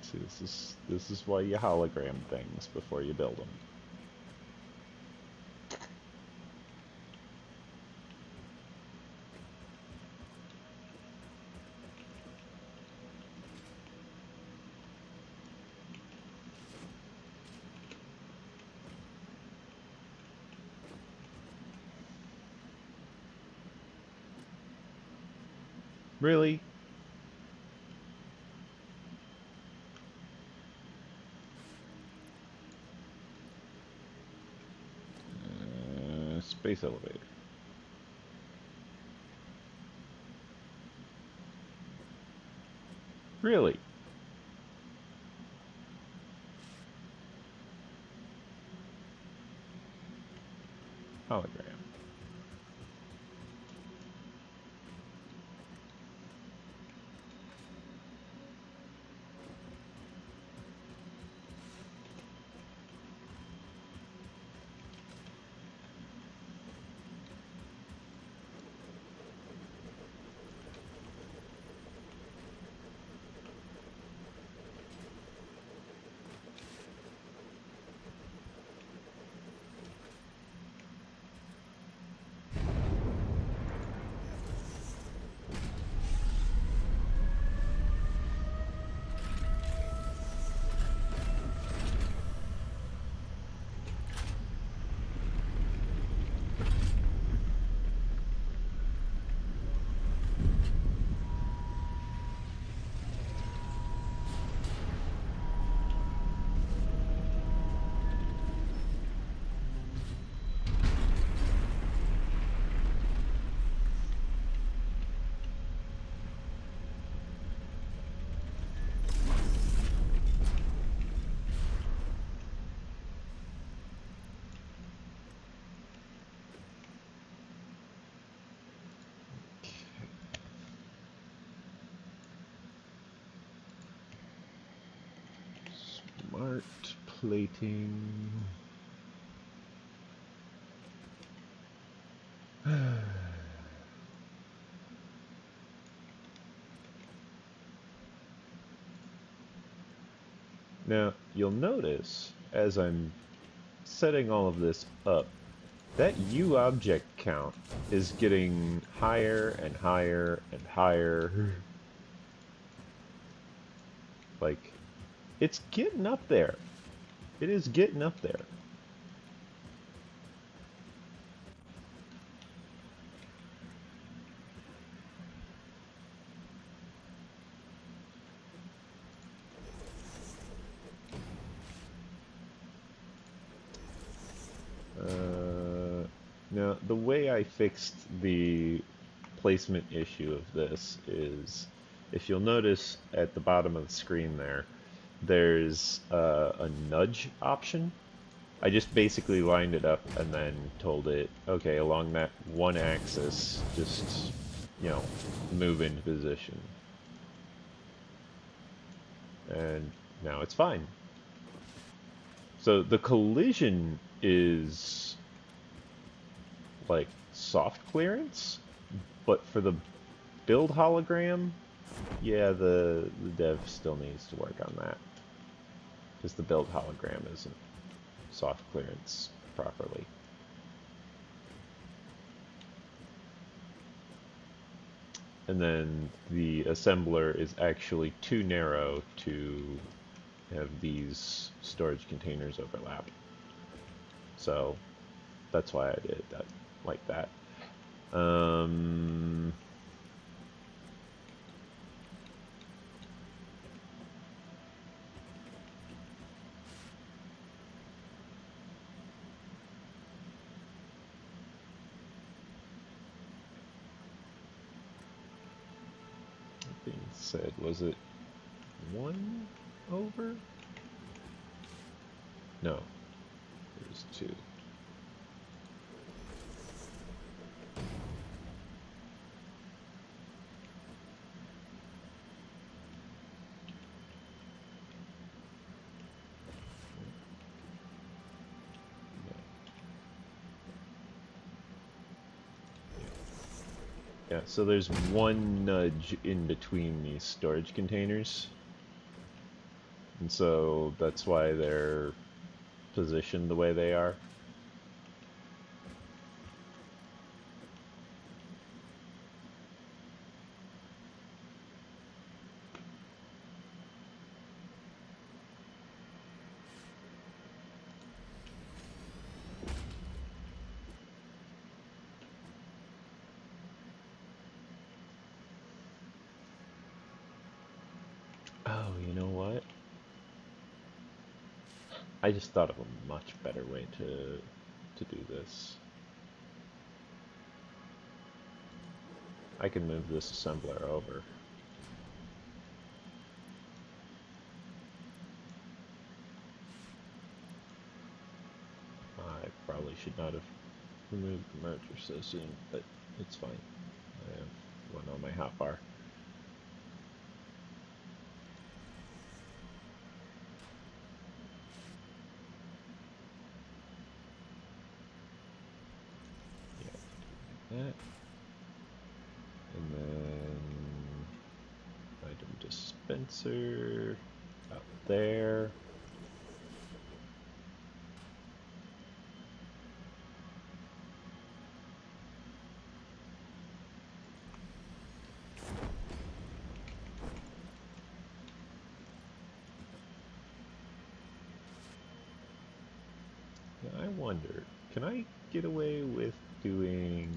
See, this is why you hologram things before you build them. Really? Space elevator. Really? Hologram. Smart plating. Now, you'll notice as I'm setting all of this up, that U object count is getting higher and higher and higher. Like, it's getting up there. It is getting up there. Now, the way I fixed the placement issue of this is, if you'll notice at the bottom of the screen there, there's a nudge option. I just basically lined it up and then told it, okay, along that one axis, just, you know, move into position. And now it's fine. So the collision is like soft clearance, but for the build hologram, yeah, the dev still needs to work on that, because the build hologram isn't soft clearance properly. And then the assembler is actually too narrow to have these storage containers overlap. So that's why I did that like that. said, was it 1 over? No, there's 2. Yeah, so there's 1 nudge in between these storage containers. And so that's why they're positioned the way they are. Oh, you know what? I just thought of a much better way to do this. I can move this assembler over. I probably should not have removed the merger so soon, but it's fine. I have one on my hotbar. Yeah, like that. And then item dispenser out there. I wonder, can I get away with doing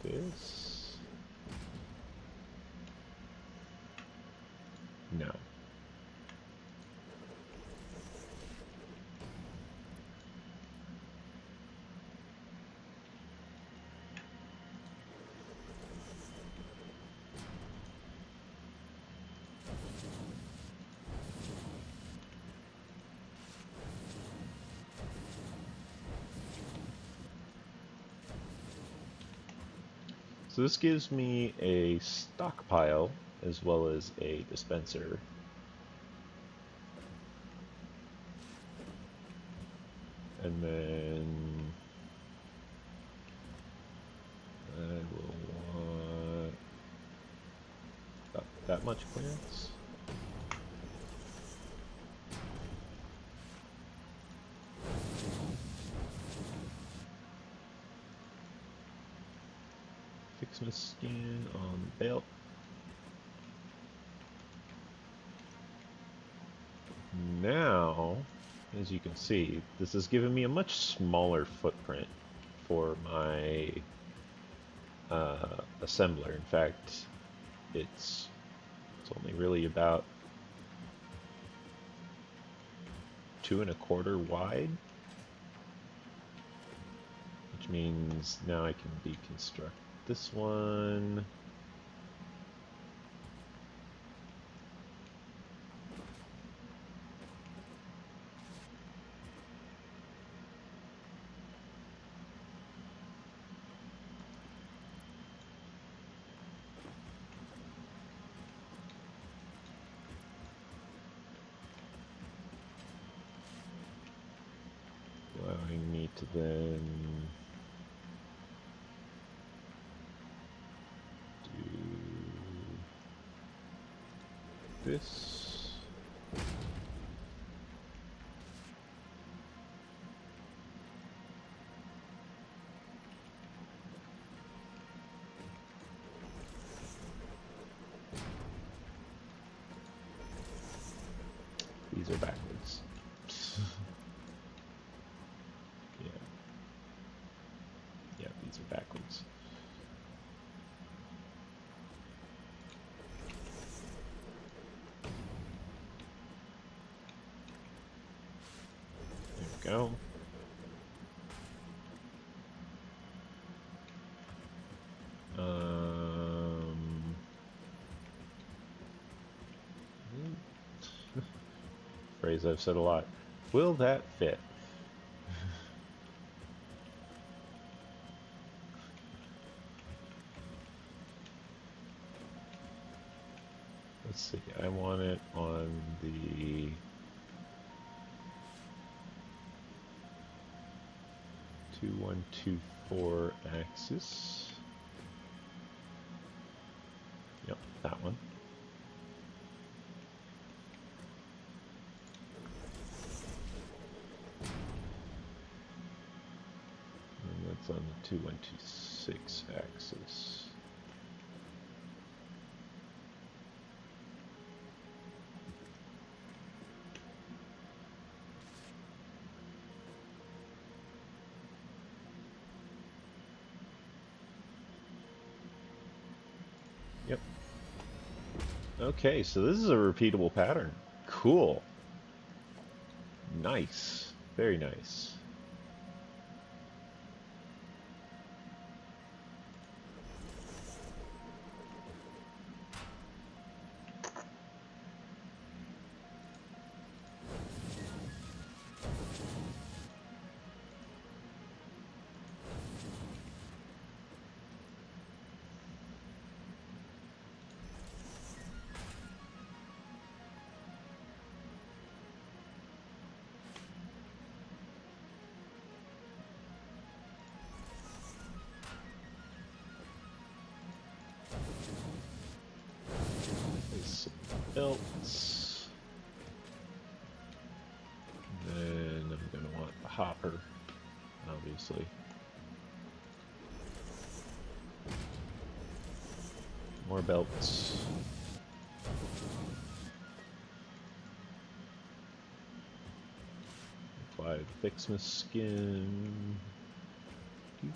this? No. So this gives me a stockpile as well as a dispenser. And then I will want about that much clearance. Fix my skin on the belt. Now, as you can see, this has given me a much smaller footprint for my assembler. In fact, it's only really about 2¼ wide, which means now I can deconstruct this one. Allowing me to then do this. These are backwards. Yeah, these are backwards. There we go. Phrase I've said a lot. Will that fit? Let's see, I want it on the 2124 axis. Yep, that one. And that's on the 2126 axis. Yep. Okay, so this is a repeatable pattern. Cool. Nice. Very nice. Some belts. Then I'm going to want the hopper, obviously. More belts. Apply the Fixmas skin. Make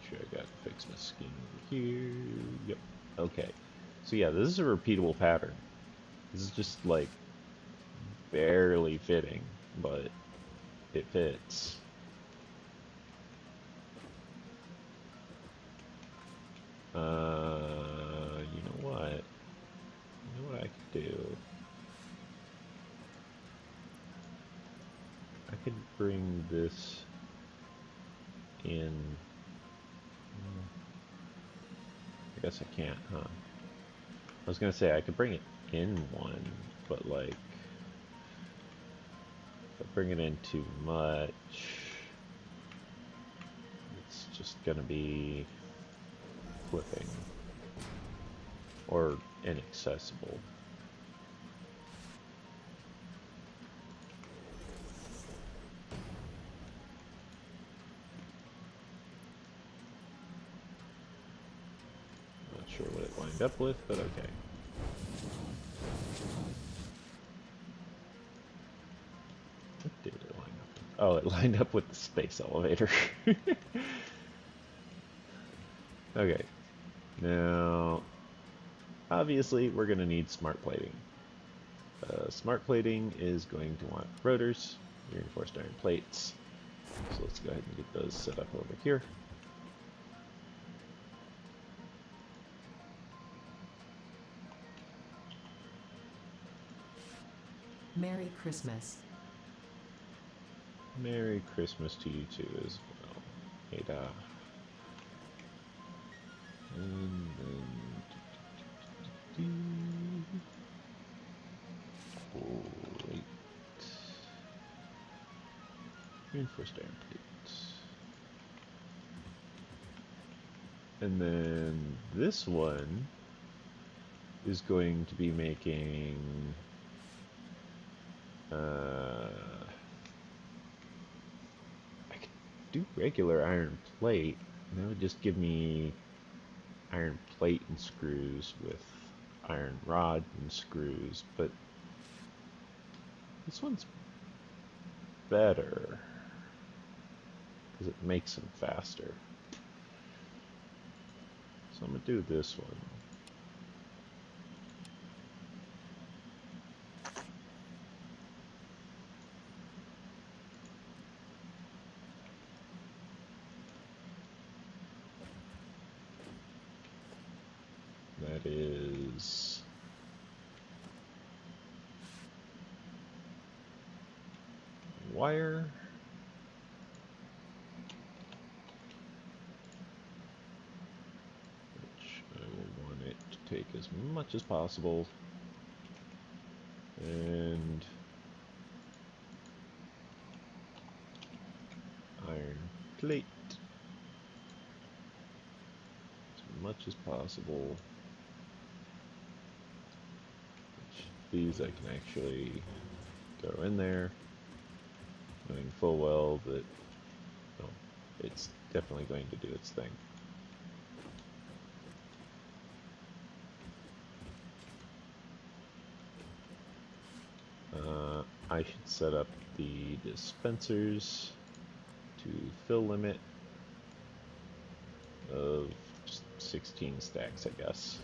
sure I got the Fixmas skin over here. Yep. Okay. So yeah, this is a repeatable pattern. This is just like barely fitting, but it fits. You know what? You know what I could do? I could bring this in. I guess I can't, huh? I was gonna say I could bring it in one, but like, if I bring it in too much, it's just gonna be flipping or inaccessible. Not sure what it lined up with, but okay. What did it line up with? Oh, it lined up with the space elevator. Okay. Now, obviously, we're going to need smart plating. Smart plating is going to want rotors, reinforced iron plates. So let's go ahead and get those set up over here. Merry Christmas. Merry Christmas to you too as well. Ada. And then... Plate. Reinforced iron plates. And then this one is going to be making I could do regular iron plate, and that would just give me iron plate and screws with iron rod and screws, but this one's better because it makes them faster. So I'm going to do this one. That is wire. Which I will want it to take as much as possible. And iron plate. As much as possible. These I can actually go in there, knowing full well that it's definitely going to do its thing. I should set up the dispensers to fill limit of just 16 stacks, I guess.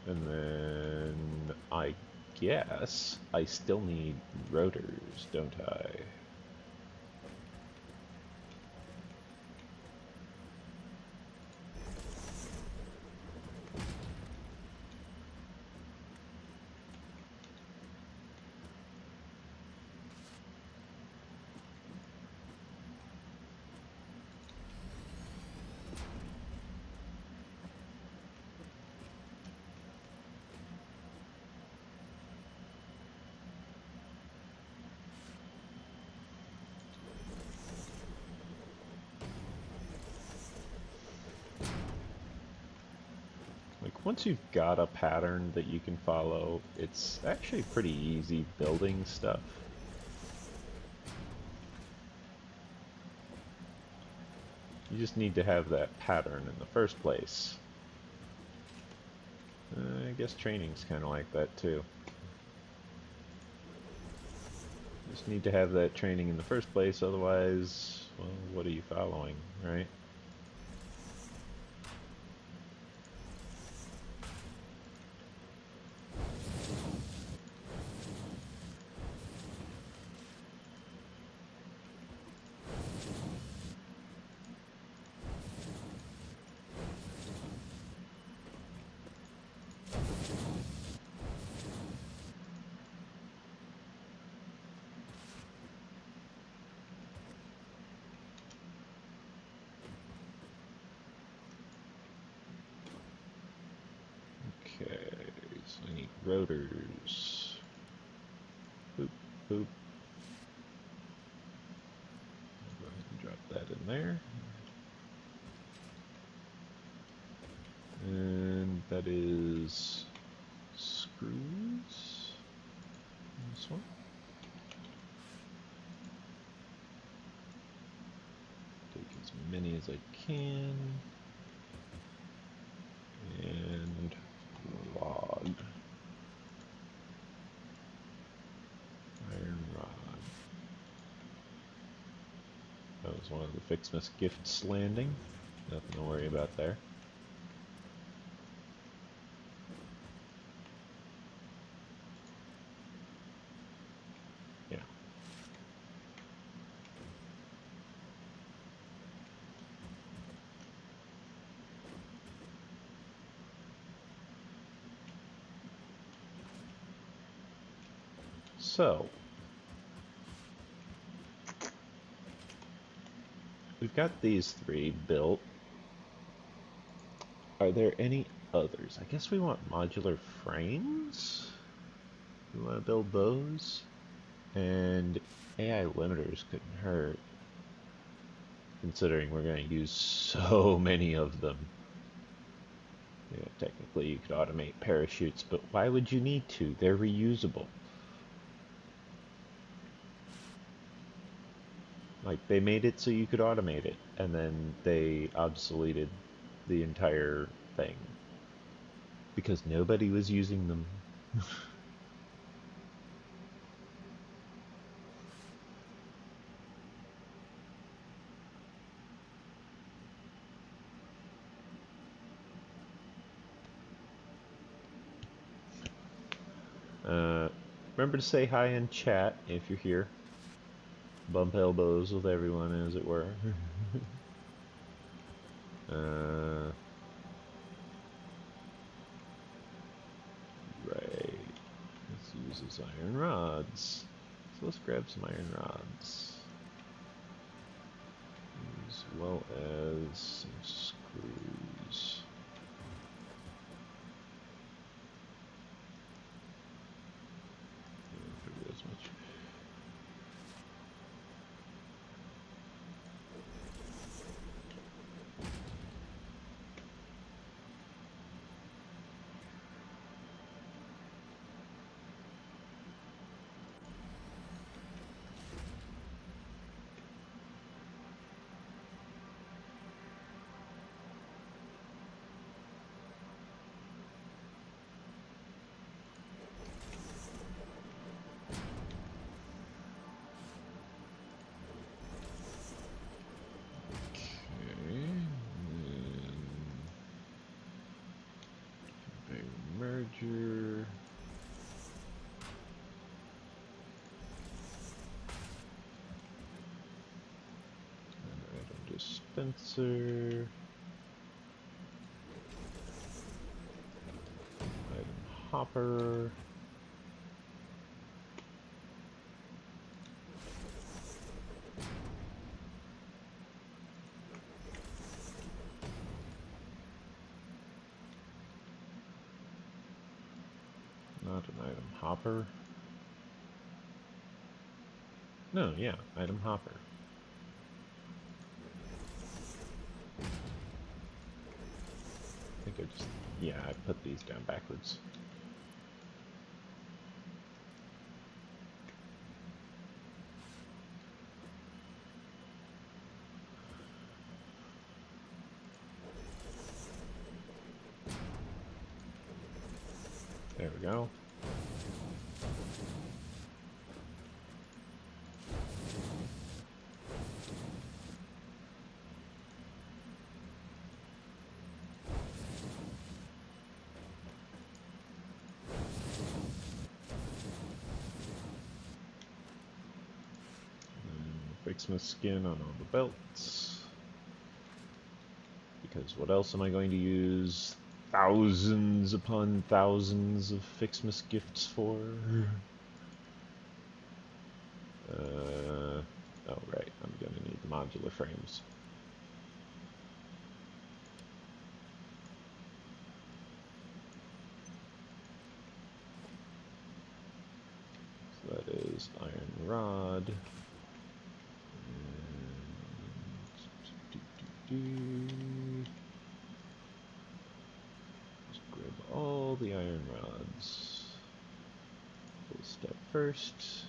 And then I guess I still need rotors, don't I? Once you've got a pattern that you can follow, it's actually pretty easy building stuff. You just need to have that pattern in the first place. I guess training's kind of like that too. You just need to have that training in the first place, otherwise, well, what are you following, right? Okay, so I need rotors. Boop, boop. Go ahead and drop that in there. And that is screws. This one. Take as many as I can. And log. Iron rod. That was one of the Fixmas gifts landing. Nothing to worry about there. Yeah. So, we've got these three built. Are there any others? I guess we want modular frames. We want to build those. And AI limiters couldn't hurt, considering we're going to use so many of them. Yeah, technically you could automate parachutes, but why would you need to? They're reusable. Like, they made it so you could automate it, and then they obsoleted the entire thing. Because nobody was using them. Remember to say hi in chat if you're here. bump elbows with everyone, as it were. Right. This uses iron rods. So let's grab some iron rods. As well as some screws. Don't figure as much. Merger. Item dispenser. Item hopper. Not an item hopper. No, yeah, item hopper. I think I just, yeah, I put these down backwards. There we go. Fix my skin on all the belts. Because what else am I going to use thousands upon thousands of Fixmas gifts for? Oh right, I'm gonna need the modular frames. So that is iron rod. Just grab all the iron rods. Full step first.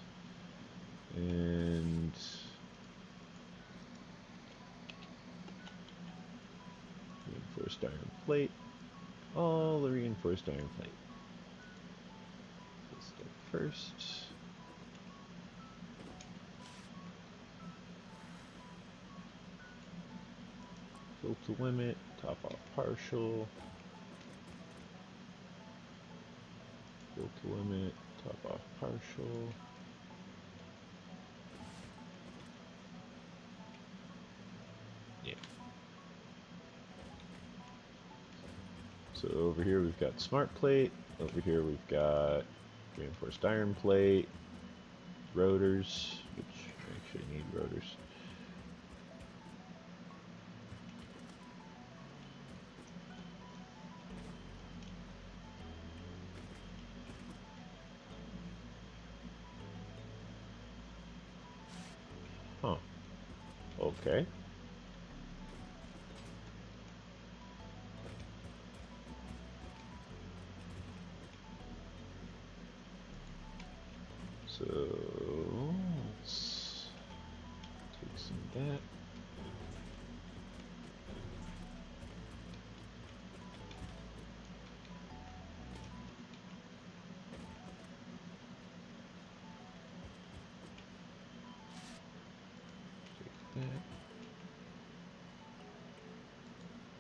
And reinforced iron plate. All the reinforced iron plate. Full step first. Fill to limit, top off partial. Fill to limit, top off partial. Yeah. So over here we've got smart plate. Over here we've got reinforced iron plate, rotors, which I actually need rotors. Huh. Okay. So let's take some of that. Take that.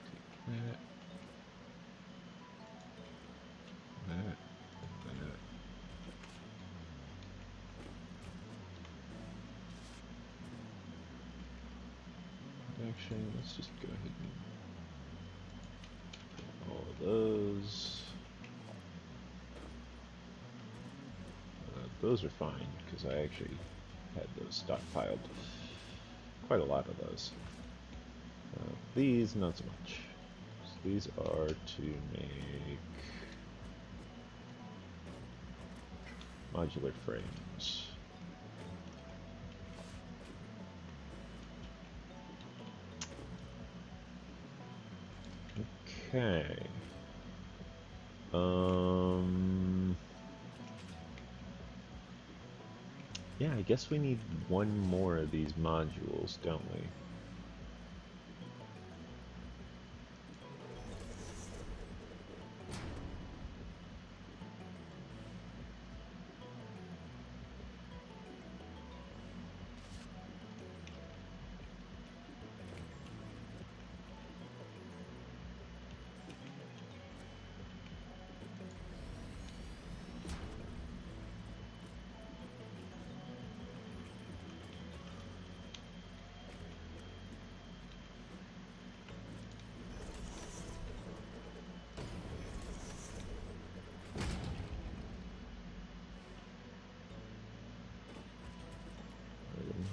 Take that. That. That. Actually, let's just go ahead and put all of those. Those are fine, because I actually had those stockpiled. Quite a lot of those. These, not so much. So these are to make modular frames. Okay. Yeah, I guess we need one more of these modules, don't we?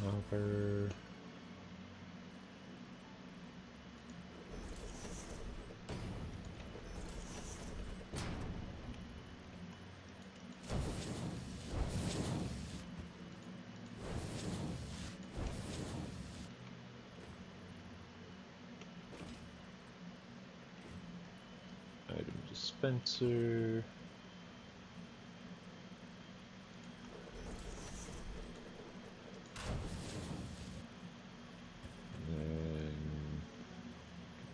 Hopper. Item dispenser. And then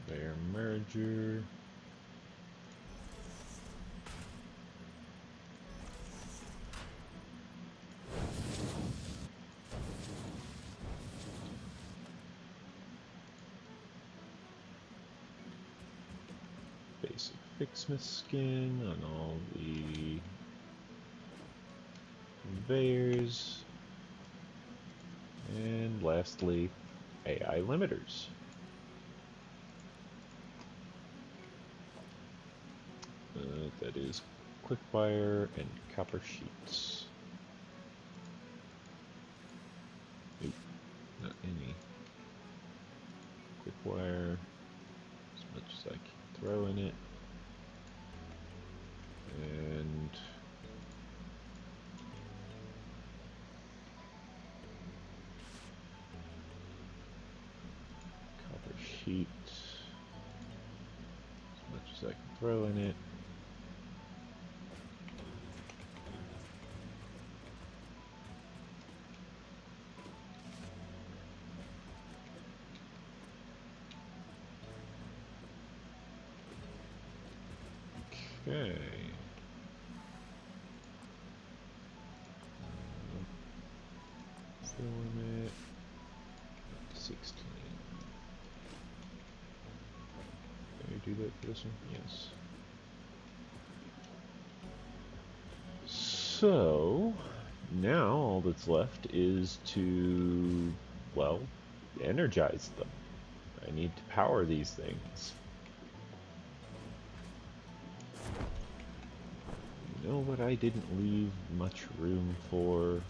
conveyor merger. Basic fixsmith skin on all the conveyors. And lastly, AI limiters. That is quick wire and copper sheets. Oop, not any. Quick wire, as much as I can throw in it. And copper sheet, as much as I can throw in it. Okay. Filament 16. Can I do that for this one? Yes. So now all that's left is to, well, energize them. I need to power these things. You know what? I didn't leave much room for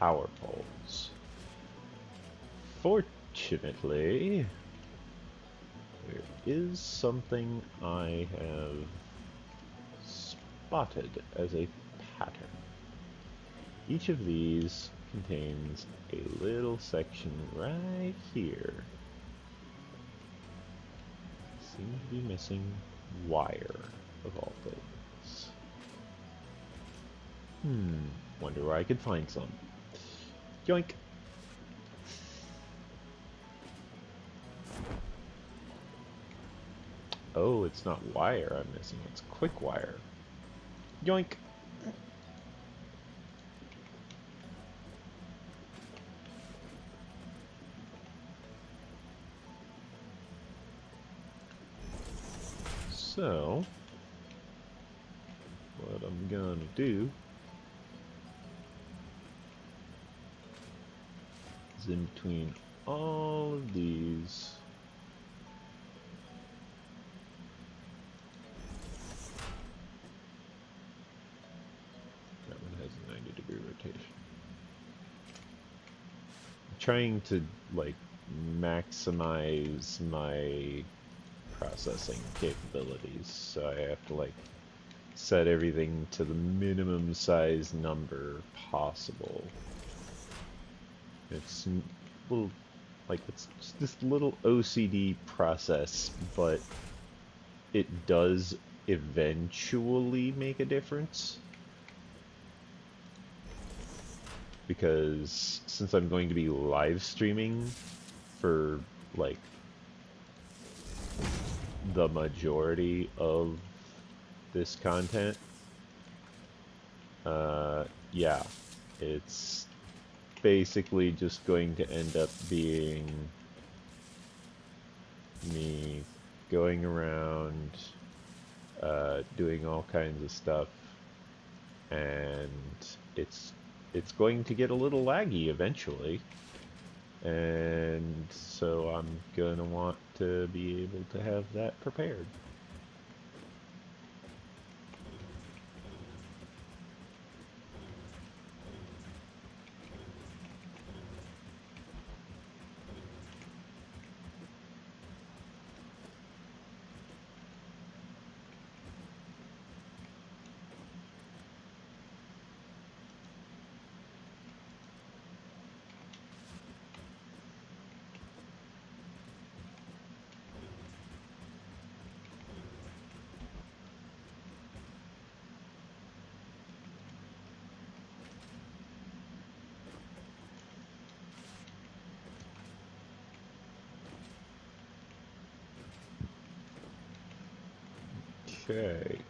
power poles. Fortunately, there is something I have spotted as a pattern. Each of these contains a little section right here. Seem to be missing wire, of all things. Wonder where I could find some. Yoink! Oh, it's not wire I'm missing, it's quick wire. Yoink! So, what I'm gonna do is in between all of these. That one has a 90-degree rotation. I'm trying to like maximize my processing capabilities, so I have to like set everything to the minimum size number possible. It's little, like it's just this little OCD process, but it does eventually make a difference. Because since I'm going to be live streaming for like the majority of this content, yeah, it's basically just going to end up being me going around doing all kinds of stuff, and it's going to get a little laggy eventually, and so I'm gonna want to be able to have that prepared. Okay.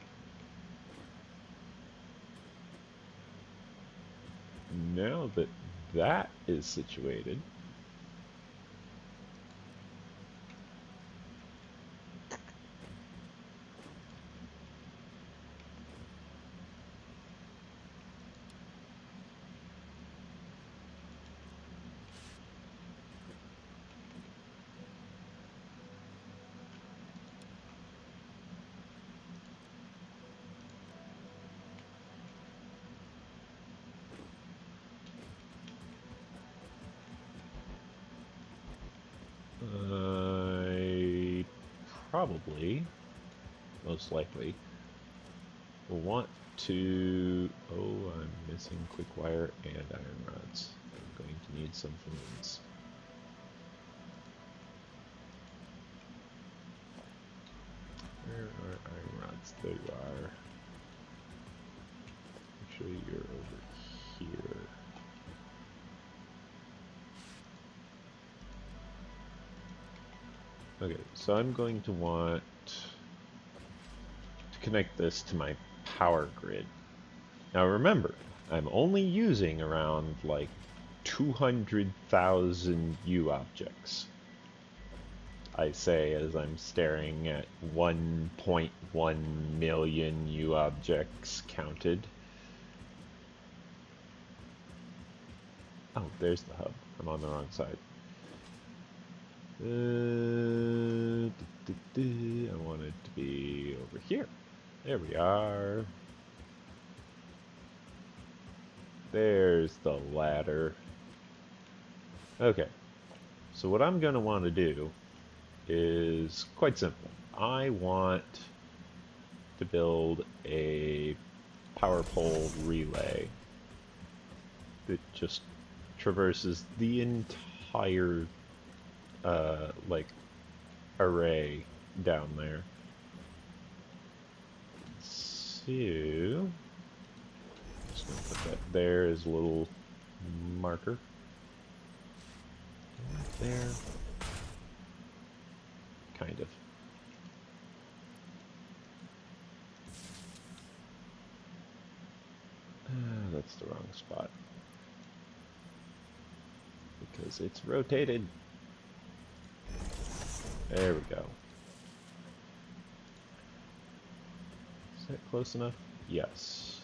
Now that that is situated, I probably, most likely, will want to... Oh, I'm missing quick wire and iron rods. I'm going to need some for these. Where are iron rods? There you are. Actually, you're over here. Okay, so I'm going to want to connect this to my power grid. Now remember, I'm only using around like 200,000 U objects. I say as I'm staring at 1.1 million U objects counted. Oh, there's the hub. I'm on the wrong side. I want it to be over here. There we are. There's the ladder. Okay. So what I'm going to want to do is quite simple. I want to build a power pole relay that just traverses the entire like array down there. So just gonna put that there as a little marker. Right there. Kind of. That's the wrong spot. Because it's rotated. There we go. Is that close enough? Yes.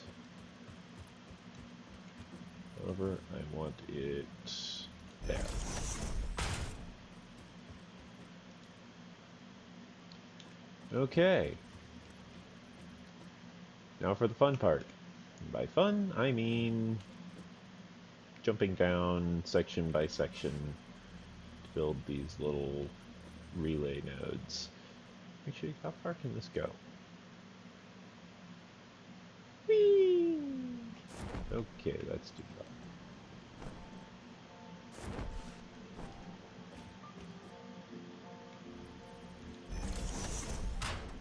However, I want it there. Okay. Now for the fun part. And by fun, I mean jumping down section by section to build these little relay nodes. Actually, how far can this go? Whee! Okay, that's too far.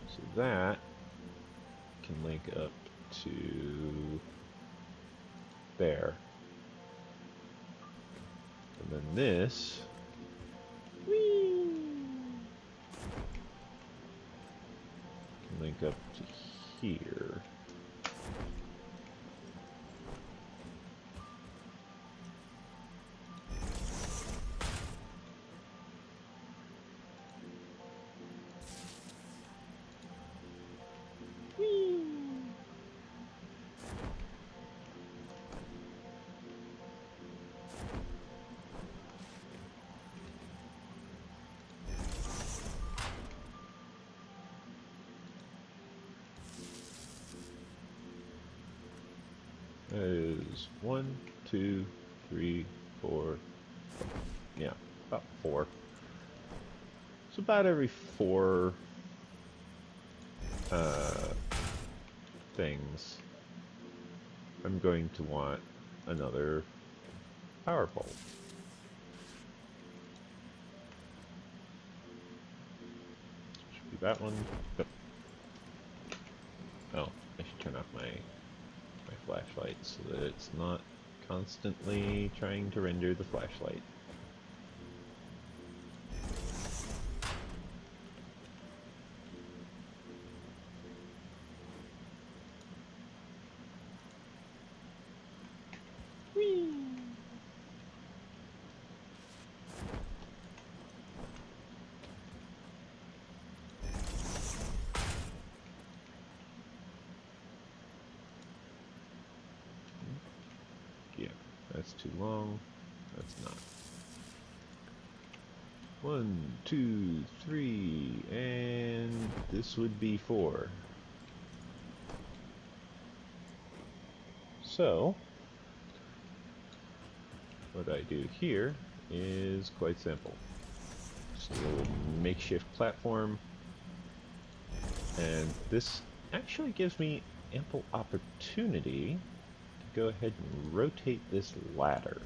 So that can link up to there. And then this whee, can link up to here. That is 1, 2, 3, 4, yeah, about 4. So about every 4 things, I'm going to want another power pole. Should be that one. Oh, I should turn off my flashlight so that it's not constantly trying to render the flashlight. Whee! Yeah, that's too long. That's not. 1, 2, 3, and this would be 4. So, what I do here is quite simple. Just a little makeshift platform, and this actually gives me ample opportunity to go ahead and rotate this ladder.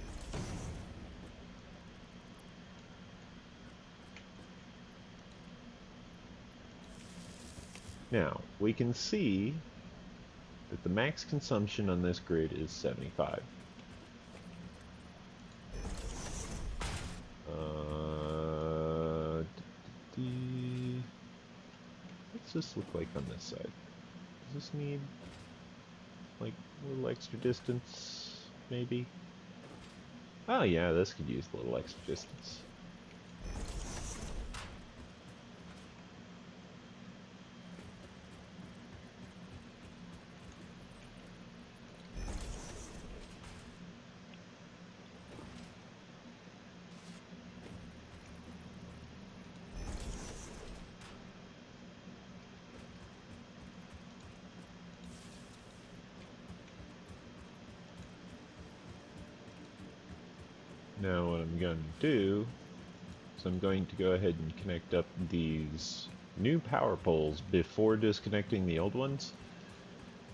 Now, we can see that the max consumption on this grid is 75. What's this look like on this side? Does this need like a little extra distance, maybe? Oh yeah, this could use a little extra distance. Now what I'm going to do is I'm going to go ahead and connect up these new power poles before disconnecting the old ones,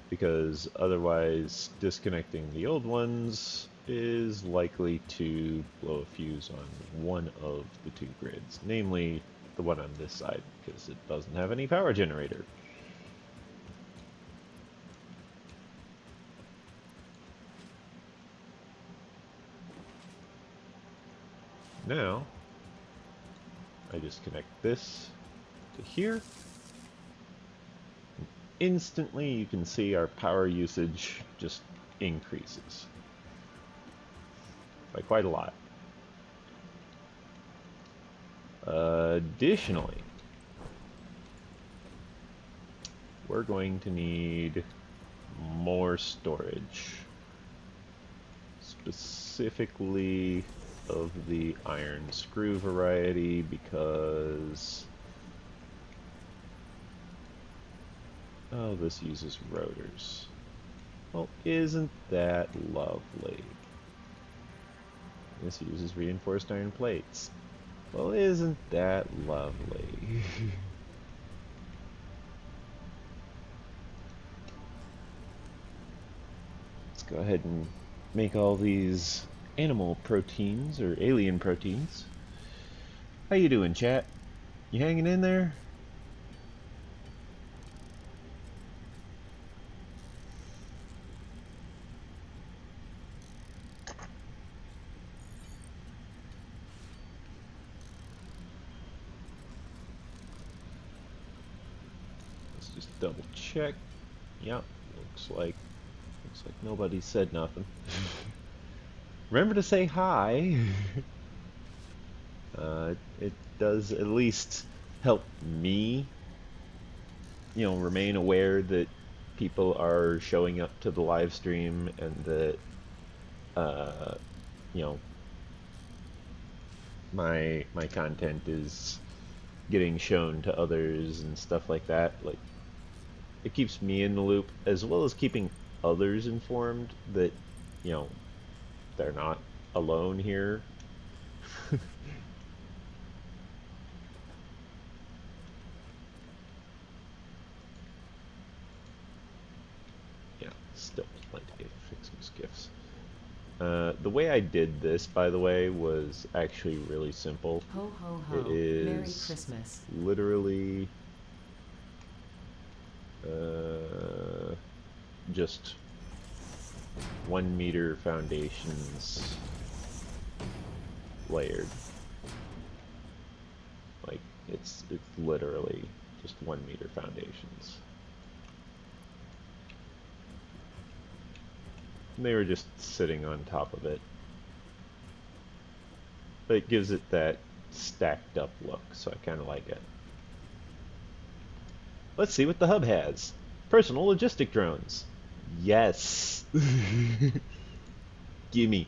because otherwise disconnecting the old ones is likely to blow a fuse on one of the two grids, namely the one on this side, because it doesn't have any power generator. Now, I just connect this to here. Instantly, you can see our power usage just increases by quite a lot. Additionally, we're going to need more storage, specifically of the iron screw variety, because Oh, this uses rotors. Well, isn't that lovely? This uses reinforced iron plates. Well, isn't that lovely? Let's go ahead and make all these animal proteins or alien proteins. How you doing, chat? You hanging in there? Let's just double check. Yep, looks like nobody said nothing. Remember to say hi. It does at least help me, remain aware that people are showing up to the live stream and that, uh, you know, my content is getting shown to others and stuff like that. Like, it keeps me in the loop as well as keeping others informed that, you know, they're not alone here. Yeah, still plenty of fixing skiffs. The way I did this, by the way, was actually really simple. Ho ho It ho. Merry is Christmas. literally just 1 meter foundations layered. Like, it's literally just 1 meter foundations. And they were just sitting on top of it. But it gives it that stacked up look, so I kind of like it. Let's see what the hub has. Personal logistic drones. Yes. Gimme.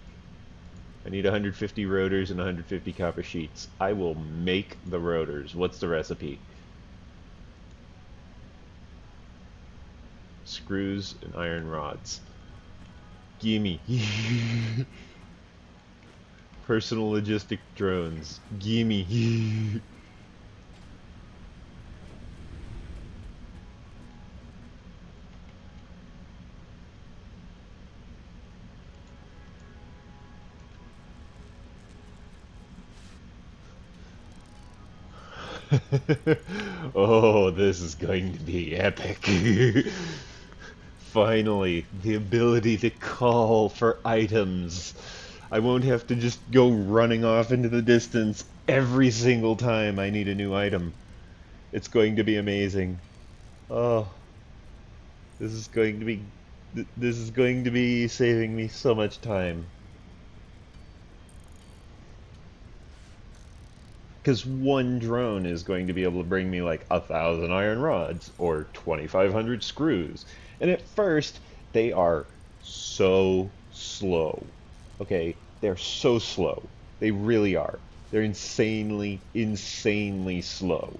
I need 150 rotors and 150 copper sheets. I will make the rotors. What's the recipe? Screws and iron rods. Gimme. Personal logistic drones. Gimme. Oh, this is going to be epic. Finally, the ability to call for items. I won't have to just go running off into the distance every single time I need a new item. It's going to be amazing. Oh, this is going to be this is going to be saving me so much time. Because one drone is going to be able to bring me like 1,000 iron rods or 2,500 screws. And at first, they are so slow. Okay? They're so slow. They really are. They're insanely, insanely slow.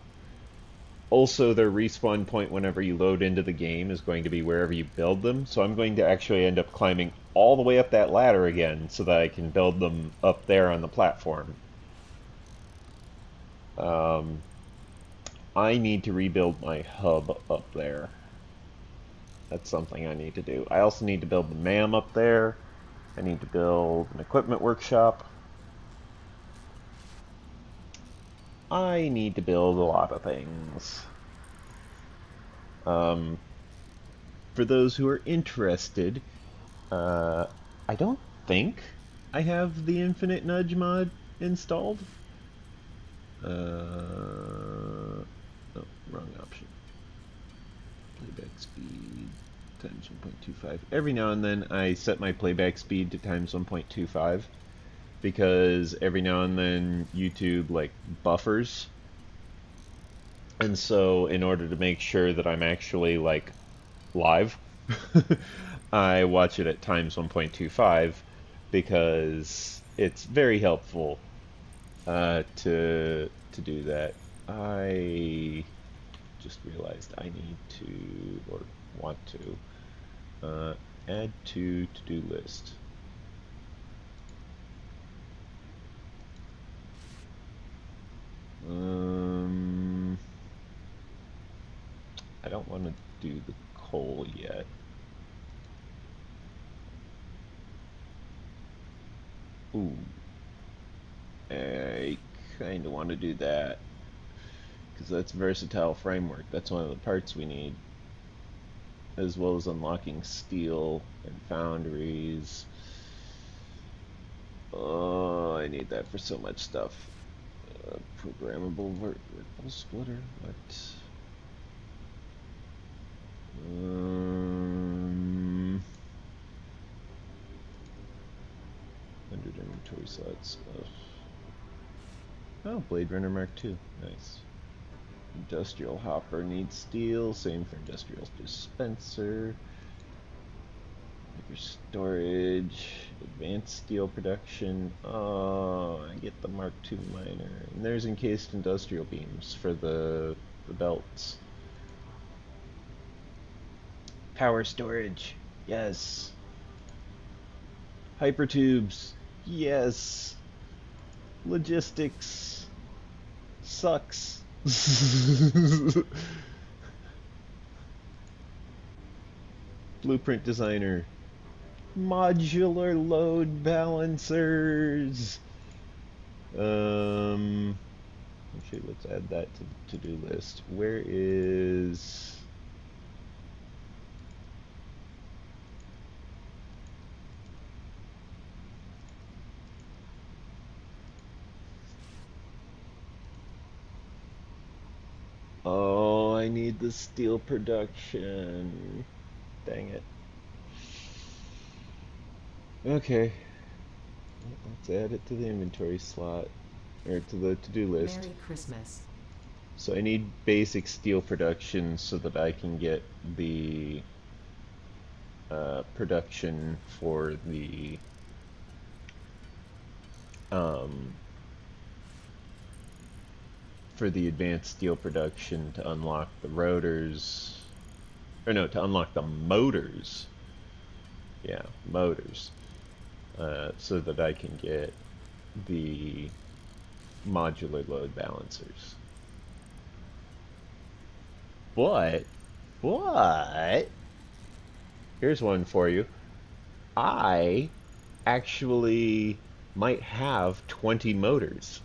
Also, their respawn point whenever you load into the game is going to be wherever you build them. So I'm going to actually end up climbing all the way up that ladder again so that I can build them up there on the platform. I need to rebuild my hub up there. That's something I need to do. I also need to build the MAM up there. I need to build an equipment workshop. I need to build a lot of things. For those who are interested, I don't think I have the Infinite Nudge mod installed. Oh, wrong option. Playback speed times 1.25. Every now and then I set my playback speed to times 1.25 because every now and then YouTube like buffers. And so in order to make sure that I'm actually like live, I watch it at times 1.25 because it's very helpful to do that. I just realized I need to, or want to, add to to-do list. I don't want to do the coal yet. Ooh. I kind of want to do that because that's versatile framework. That's one of the parts we need, as well as unlocking steel and foundries. Oh, I need that for so much stuff. Programmable vertical splitter. What? Um, 100 inventory slots. Oh, Blade Runner Mark II. Nice. Industrial hopper needs steel. Same for industrial dispenser. Bigger storage. Advanced steel production. Oh, I get the Mark II miner. And there's encased industrial beams for the belts. Power storage. Yes. Hypertubes. Yes. Logistics. Sucks. Blueprint designer. Modular load balancers. Actually, let's add that to the to-do list. Where is... Oh, I need the steel production. Dang it. Okay. Let's add it to the inventory slot, or to the to-do list. Merry Christmas. So I need basic steel production so that I can get the production for the um, advanced steel production to unlock the rotors, or no, to unlock the motors. Yeah, motors. So that I can get the modular load balancers. But, here's one for you. I actually might have 20 motors.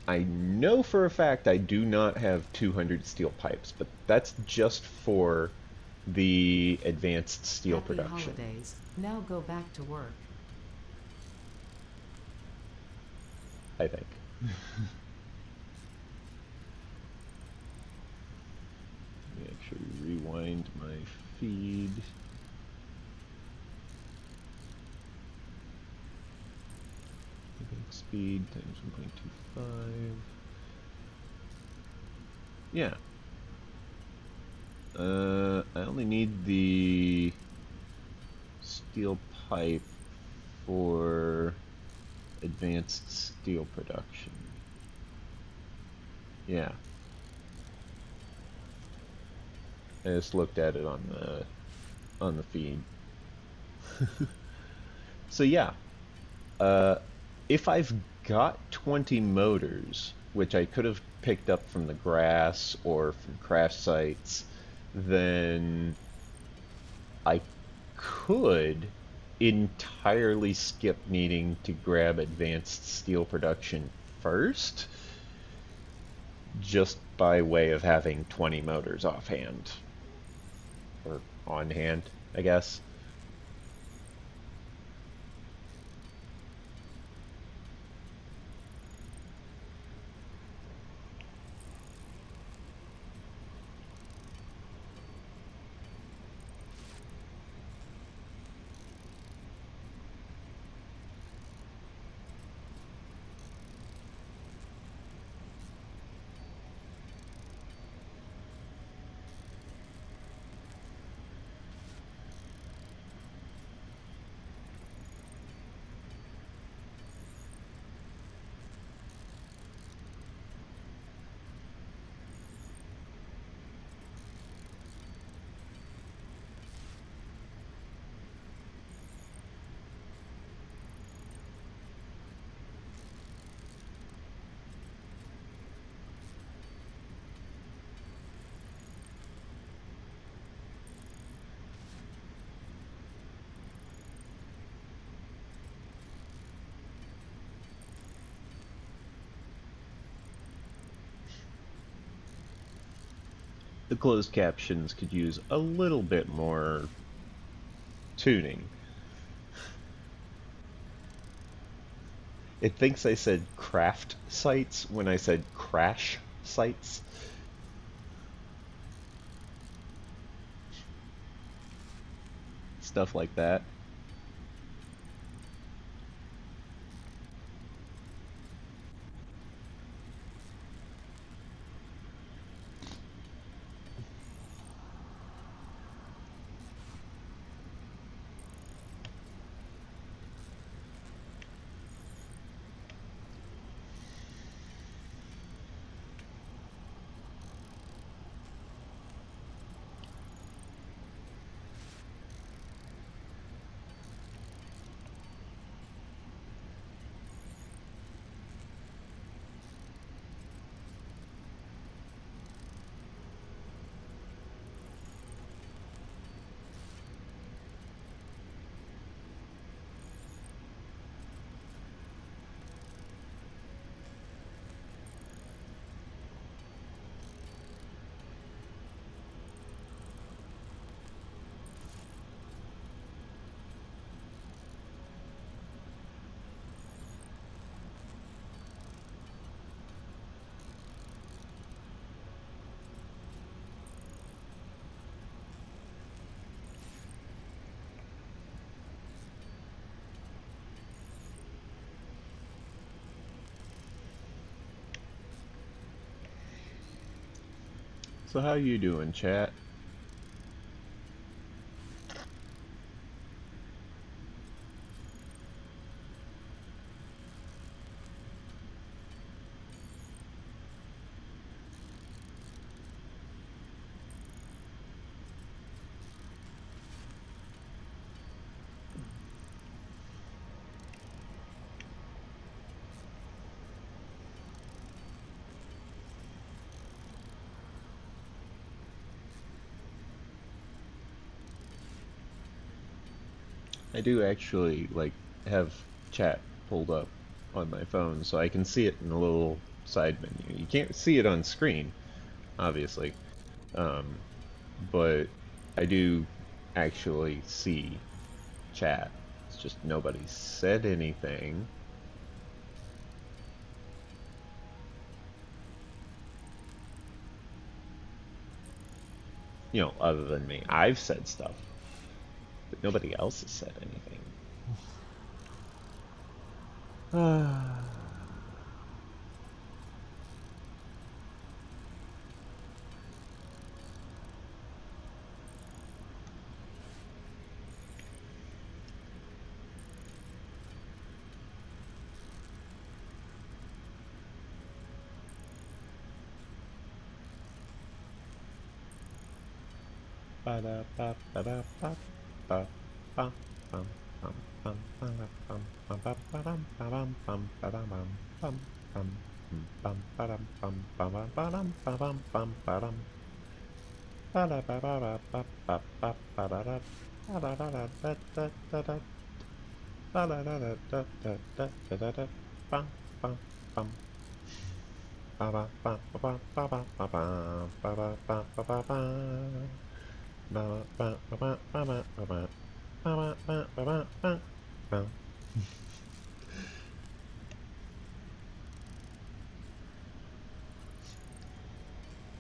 I know for a fact I do not have 200 steel pipes, but that's just for the advanced steel Happy production. holidays. Now go back to work. I think. Let me actually rewind my feed. Speed times 1.25. Yeah. I only need the steel pipe for advanced steel production. Yeah. I just looked at it on the feed. So yeah. If I've got 20 motors, which I could have picked up from the grass or from crash sites, then I could entirely skip needing to grab advanced steel production first, just by way of having 20 motors offhand. Or on hand, I guess. the closed captions could use a little bit more tuning. It thinks I said craft sites when I said crash sites. Stuff like that. So how you doing, chat? I do actually like have chat pulled up on my phone so I can see it in a little side menu. You can't see it on screen, obviously, um, but I do actually see chat. It's just nobody said anything. You know, other than me. I've said stuff, but nobody else has said anything.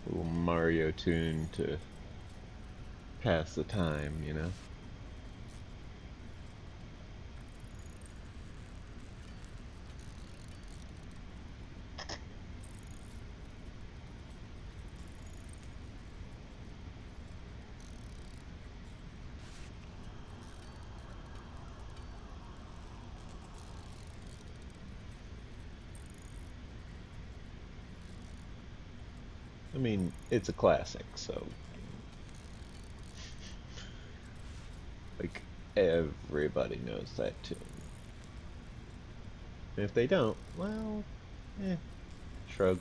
Little Mario tune to pass the time, you know? I mean, it's a classic, so like everybody knows that tune. And if they don't, well, shrug.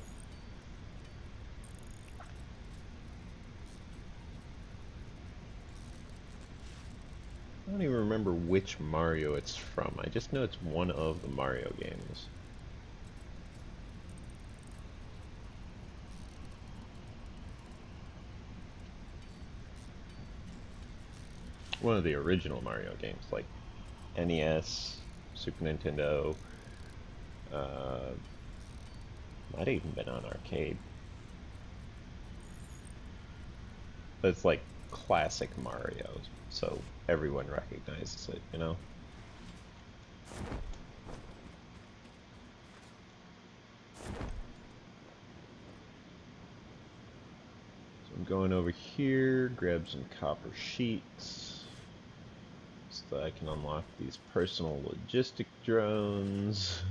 I don't even remember which Mario it's from. I just know it's one of the Mario games. one of the original Mario games, like NES, Super Nintendo. Might have even been on arcade. But it's like classic Mario, so everyone recognizes it, you know? So I'm going over here, grab some copper sheets so that I can unlock these personal logistic drones.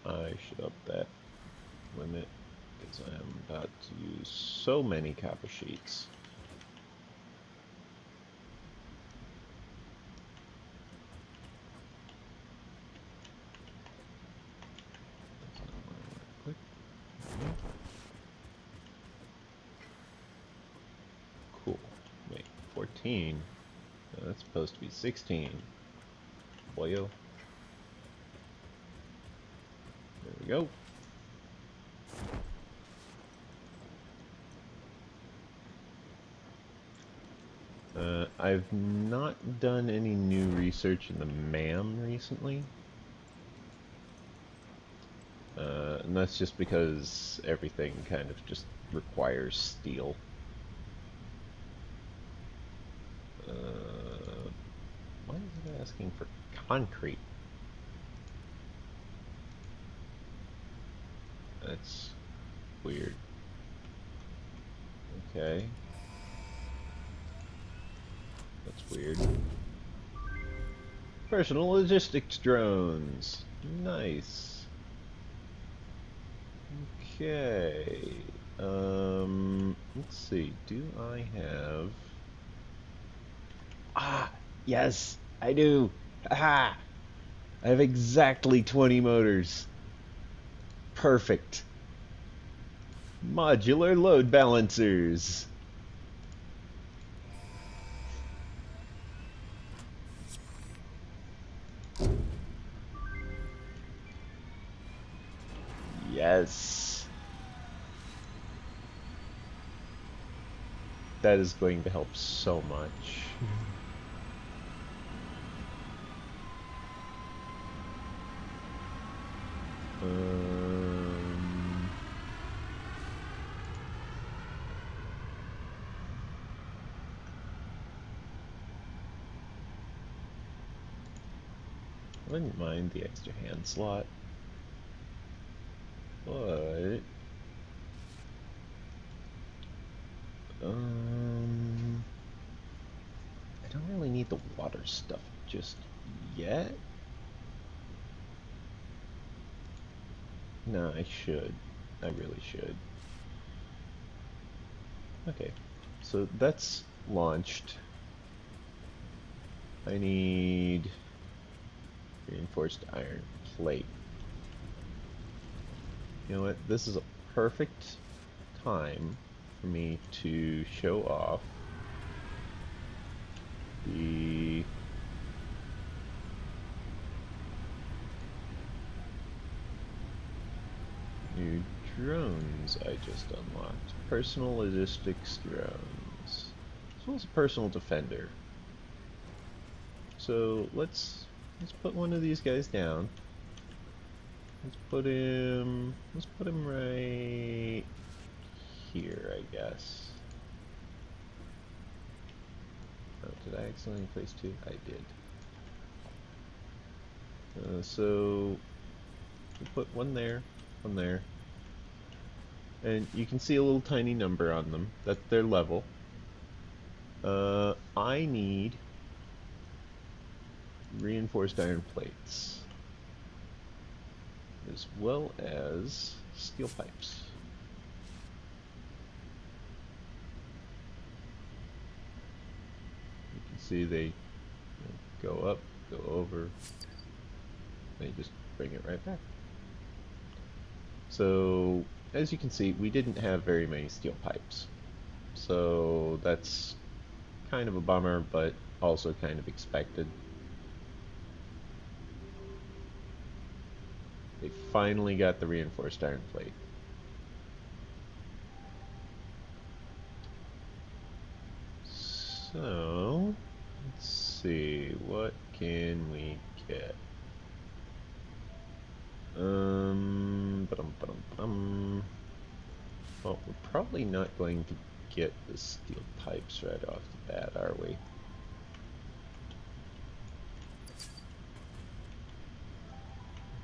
I should up that limit because I am about to use so many copper sheets. Cool. Wait, 14? No, that's supposed to be 16. Boyo. There we go. I've not done any new research in the MAM recently. And that's just because everything kind of just requires steel. Why is it asking for concrete? That's weird. Okay. That's weird. Personal logistics drones. Nice. Okay. Let's see. Do I have... Ah, yes, I do. Ah, I have exactly 20 motors. Perfect. Modular load balancers. Yes. That is going to help so much. Um, I wouldn't mind the extra hand slot, but I don't really need the water stuff just yet. No, I should. I really should. Okay, so that's launched. I need reinforced iron plate. You know what? This is a perfect time for me to show off the new drones I just unlocked. Personal logistics drones. As well as a personal defender. So let's put one of these guys down. Let's put him right here, I guess. Oh, did I accidentally place two? I did. So we'll put one there, and you can see a little tiny number on them. That's their level. I need reinforced iron plates, as well as steel pipes. You can see they go up, go over, they just bring it right back. So, as you can see, we didn't have very many steel pipes. So that's kind of a bummer, but also kind of expected. They finally got the reinforced iron plate. So, let's see, what can we get? Well, we're probably not going to get the steel pipes right off the bat, are we?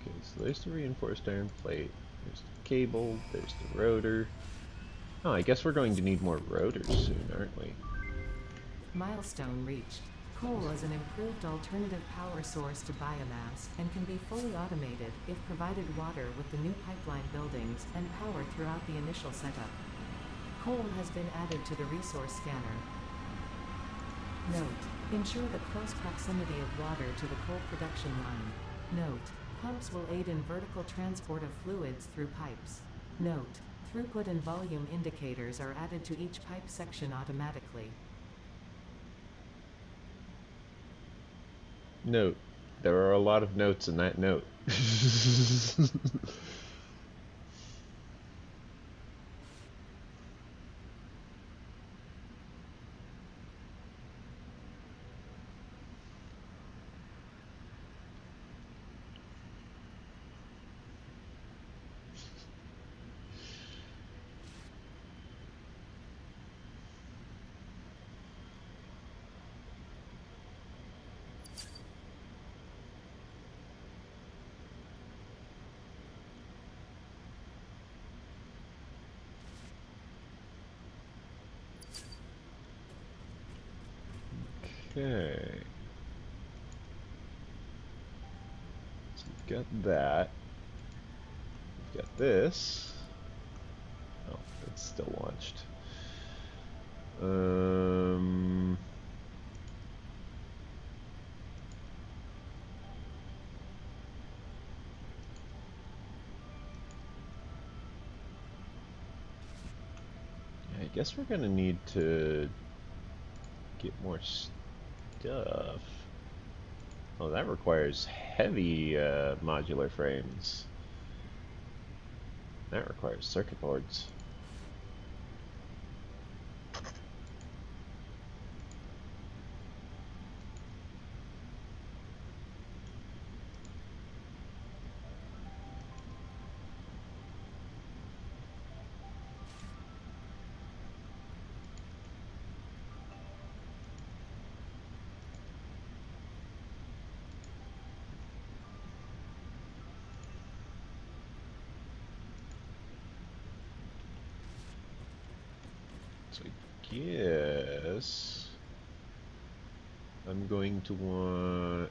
Okay, so there's the reinforced iron plate, there's the cable, there's the rotor. Oh, I guess we're going to need more rotors soon, aren't we? Milestone reached. Coal is an improved alternative power source to biomass and can be fully automated if provided water with the new pipeline buildings and power throughout the initial setup. Coal has been added to the resource scanner. Note: ensure the close proximity of water to the coal production line. Note: pumps will aid in vertical transport of fluids through pipes. Note: throughput and volume indicators are added to each pipe section automatically. Note. There are a lot of notes in that note. Okay. So we've got that. We've got this. Oh, it's still launched. I guess we're gonna need to get more stuff. Oh, that requires heavy modular frames. That requires circuit boards. So I guess I'm going to want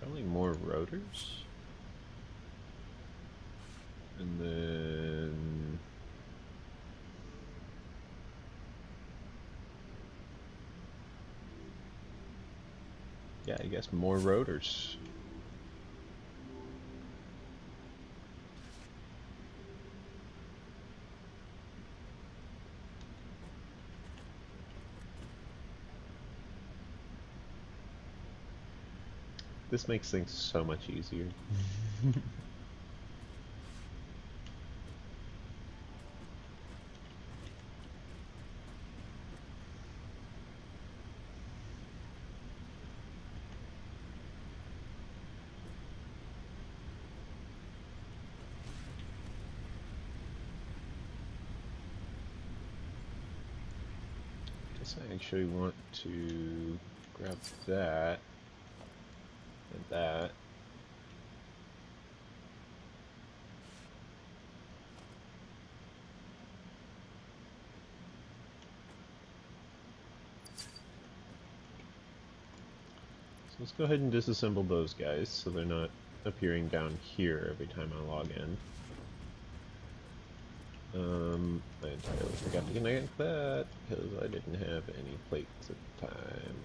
probably more rotors. And then yeah, I guess more rotors. This makes things so much easier. Guess I actually want to grab that and that. So let's go ahead and disassemble those guys so they're not appearing down here every time I log in. I entirely forgot to connect that because I didn't have any plates at the time.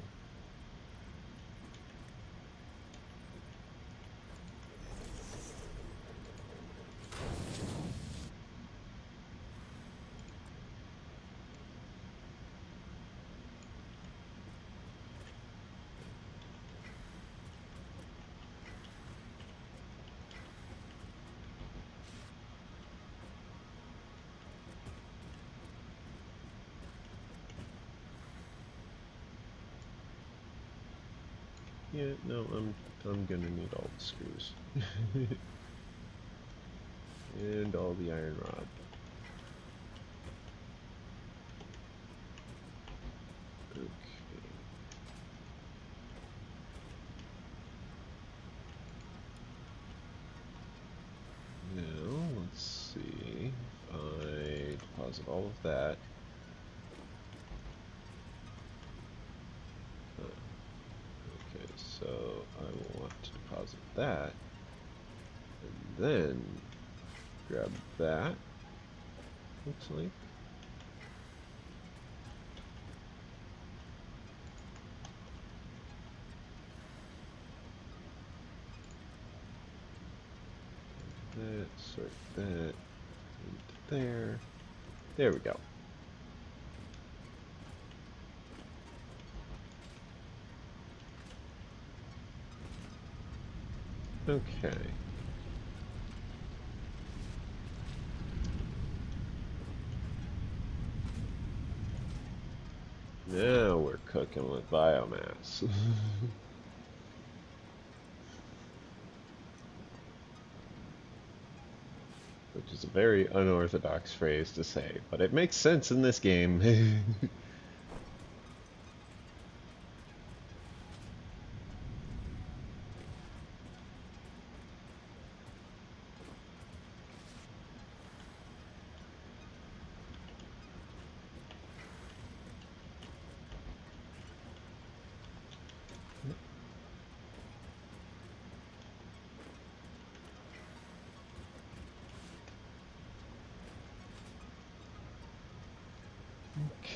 Yeah, no, I'm gonna need all the screws. And all the iron rod. Okay. Now, let's see if I deposit all of that. Okay, so I will want to deposit that, and then grab that, looks like. That, sort that, into there. There we go. Okay. Now we're cooking with biomass. Which is a very unorthodox phrase to say, but it makes sense in this game.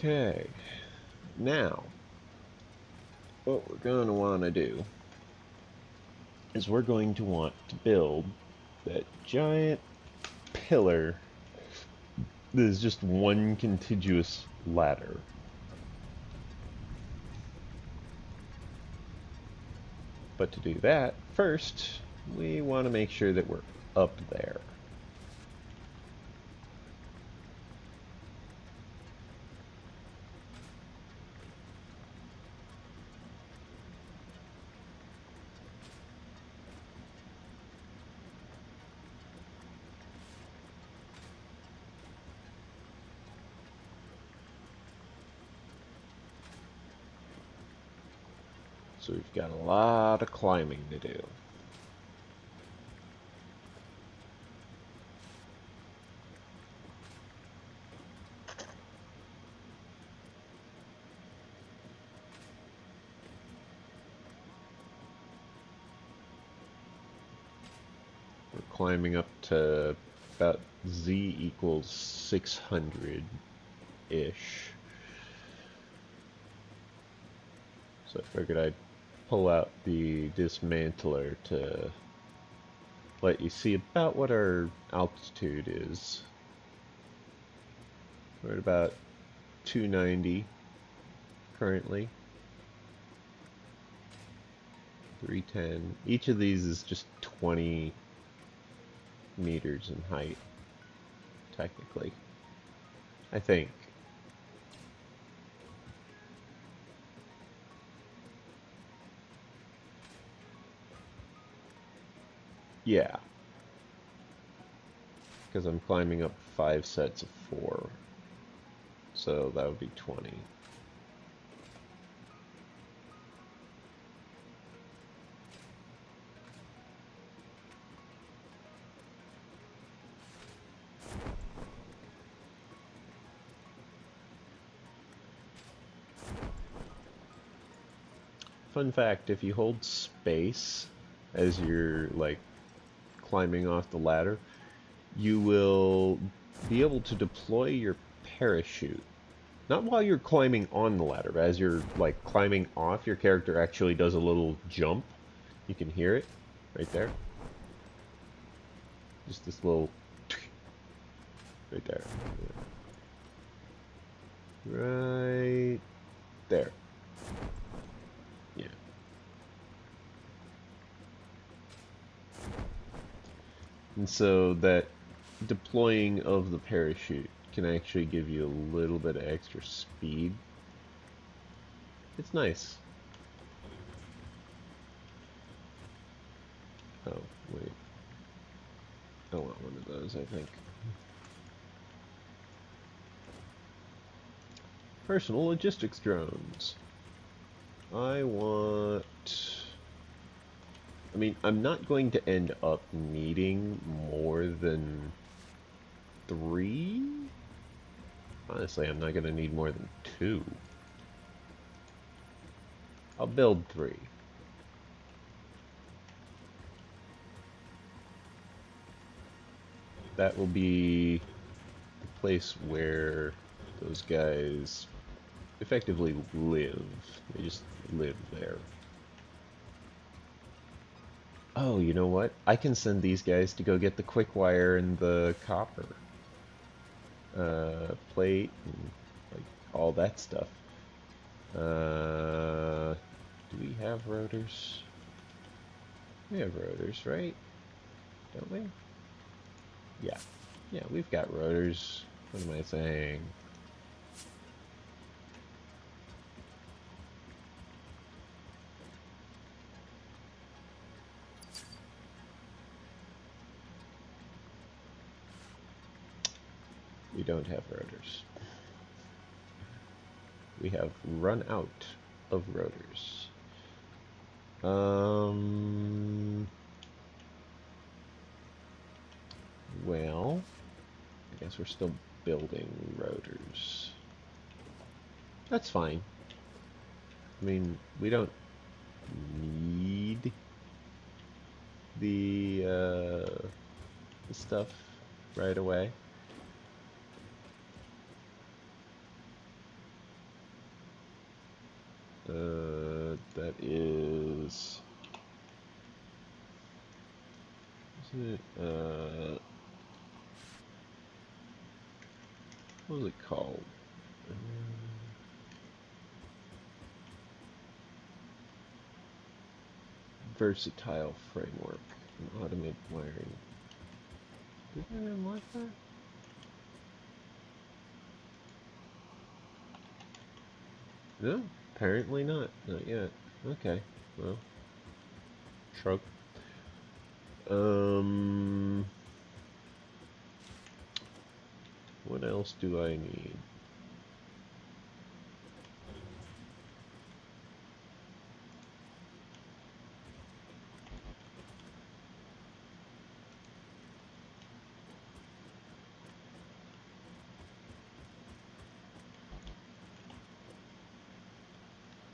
Okay, now what we're going to want to do is we're going to want to build that giant pillar that is just one contiguous ladder. But to do that, first we want to make sure that we're up there. So we've got a lot of climbing to do. We're climbing up to about Z equals 600-ish. So I figured I'd pull out the dismantler to let you see about what our altitude is. We're at about 290 currently. 310. Each of these is just 20 meters in height, technically. I think. Yeah. Because I'm climbing up 5 sets of 4. So that would be 20. Fun fact, if you hold space as you're like climbing off the ladder, you will be able to deploy your parachute. Not while you're climbing on the ladder, but as you're like climbing off, your character actually does a little jump. You can hear it right there. Just this little right there. Right there. Yeah. And so that deploying of the parachute can actually give you a little bit of extra speed. It's nice. Oh, wait. I want one of those, I think. Personal logistics drones. I want... I mean, I'm not going to end up needing more than 3? Honestly, I'm not going to need more than 2. I'll build 3. That will be the place where those guys effectively live. They just live there. Oh, you know what? I can send these guys to go get the quick wire and the copper plate and like all that stuff. Do we have rotors? We have rotors, right? Don't we? Yeah. Yeah, we've got rotors. What am I saying? We don't have rotors. We have run out of rotors. Well, I guess we're still building rotors. That's fine. I mean, we don't need the stuff right away. That is it, what was it called? Versatile framework and automated wiring. Did I unlock that? No, apparently not. Not yet. Okay, well, shrug. What else do I need?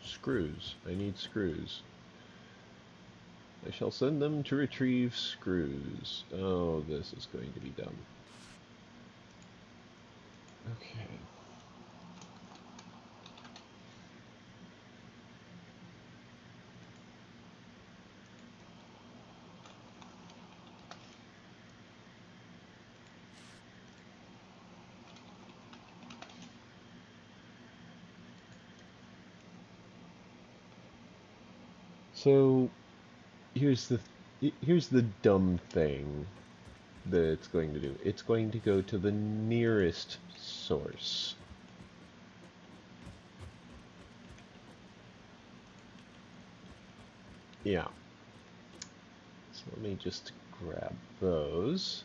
Screws. I need screws. I shall send them to retrieve screws. Oh, this is going to be dumb. Okay. So here's the dumb thing that it's going to do. It's going to go to the nearest source. Yeah. So let me just grab those.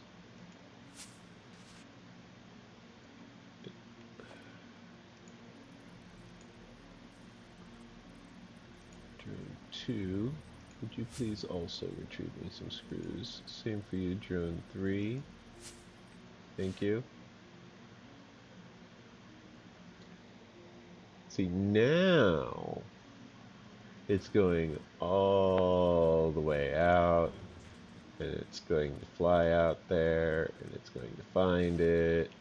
Drone 2, would you please also retrieve me some screws? Same for you, Drone 3. Thank you. See, now it's going all the way out, and it's going to fly out there, and it's going to find it,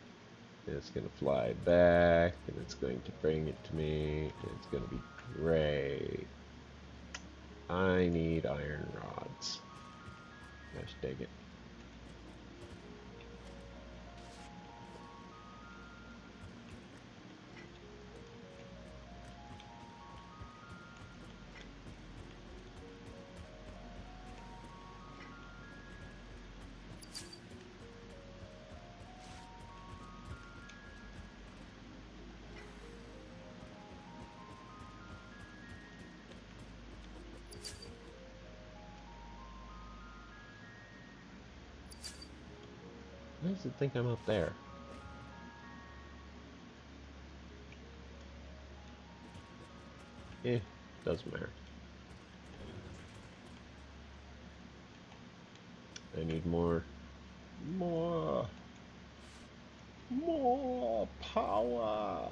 and it's going to fly back, and it's going to bring it to me, and it's going to be great. I need iron rods. Gosh dang it. Why does it think I'm up there? Doesn't matter. I need more power.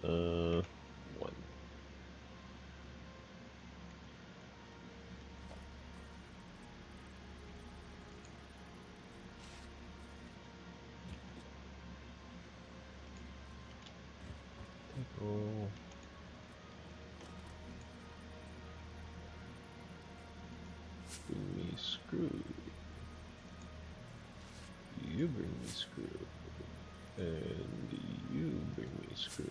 1. Oh. Bring me screw. You bring me screw. And you bring me screw.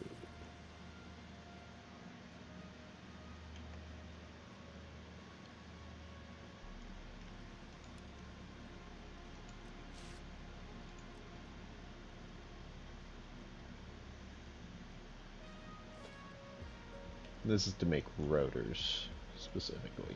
This is to make rotors, specifically.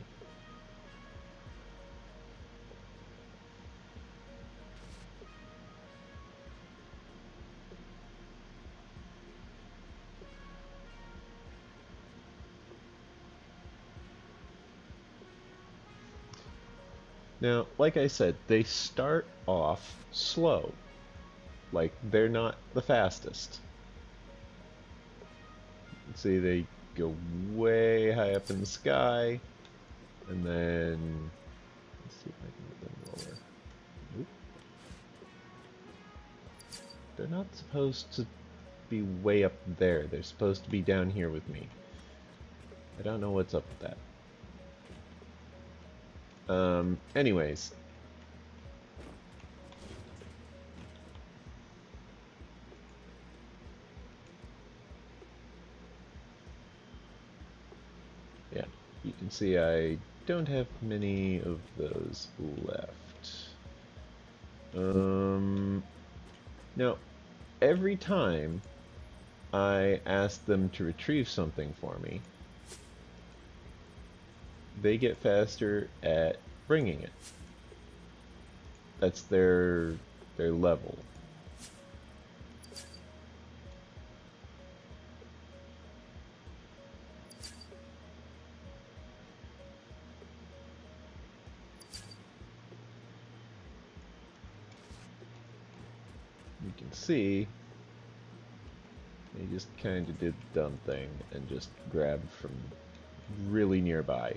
Now, like I said, they start off slow. Like, they're not the fastest. See, they go way high up in the sky, and then let's see if I can get them lower. Nope. They're not supposed to be way up there. They're supposed to be down here with me. I don't know what's up with that. Anyways. Yeah, you can see I don't have many of those left. Now, every time I ask them to retrieve something for me, they get faster at bringing it. That's their level. You can see they just kind of did the dumb thing and just grabbed from really nearby,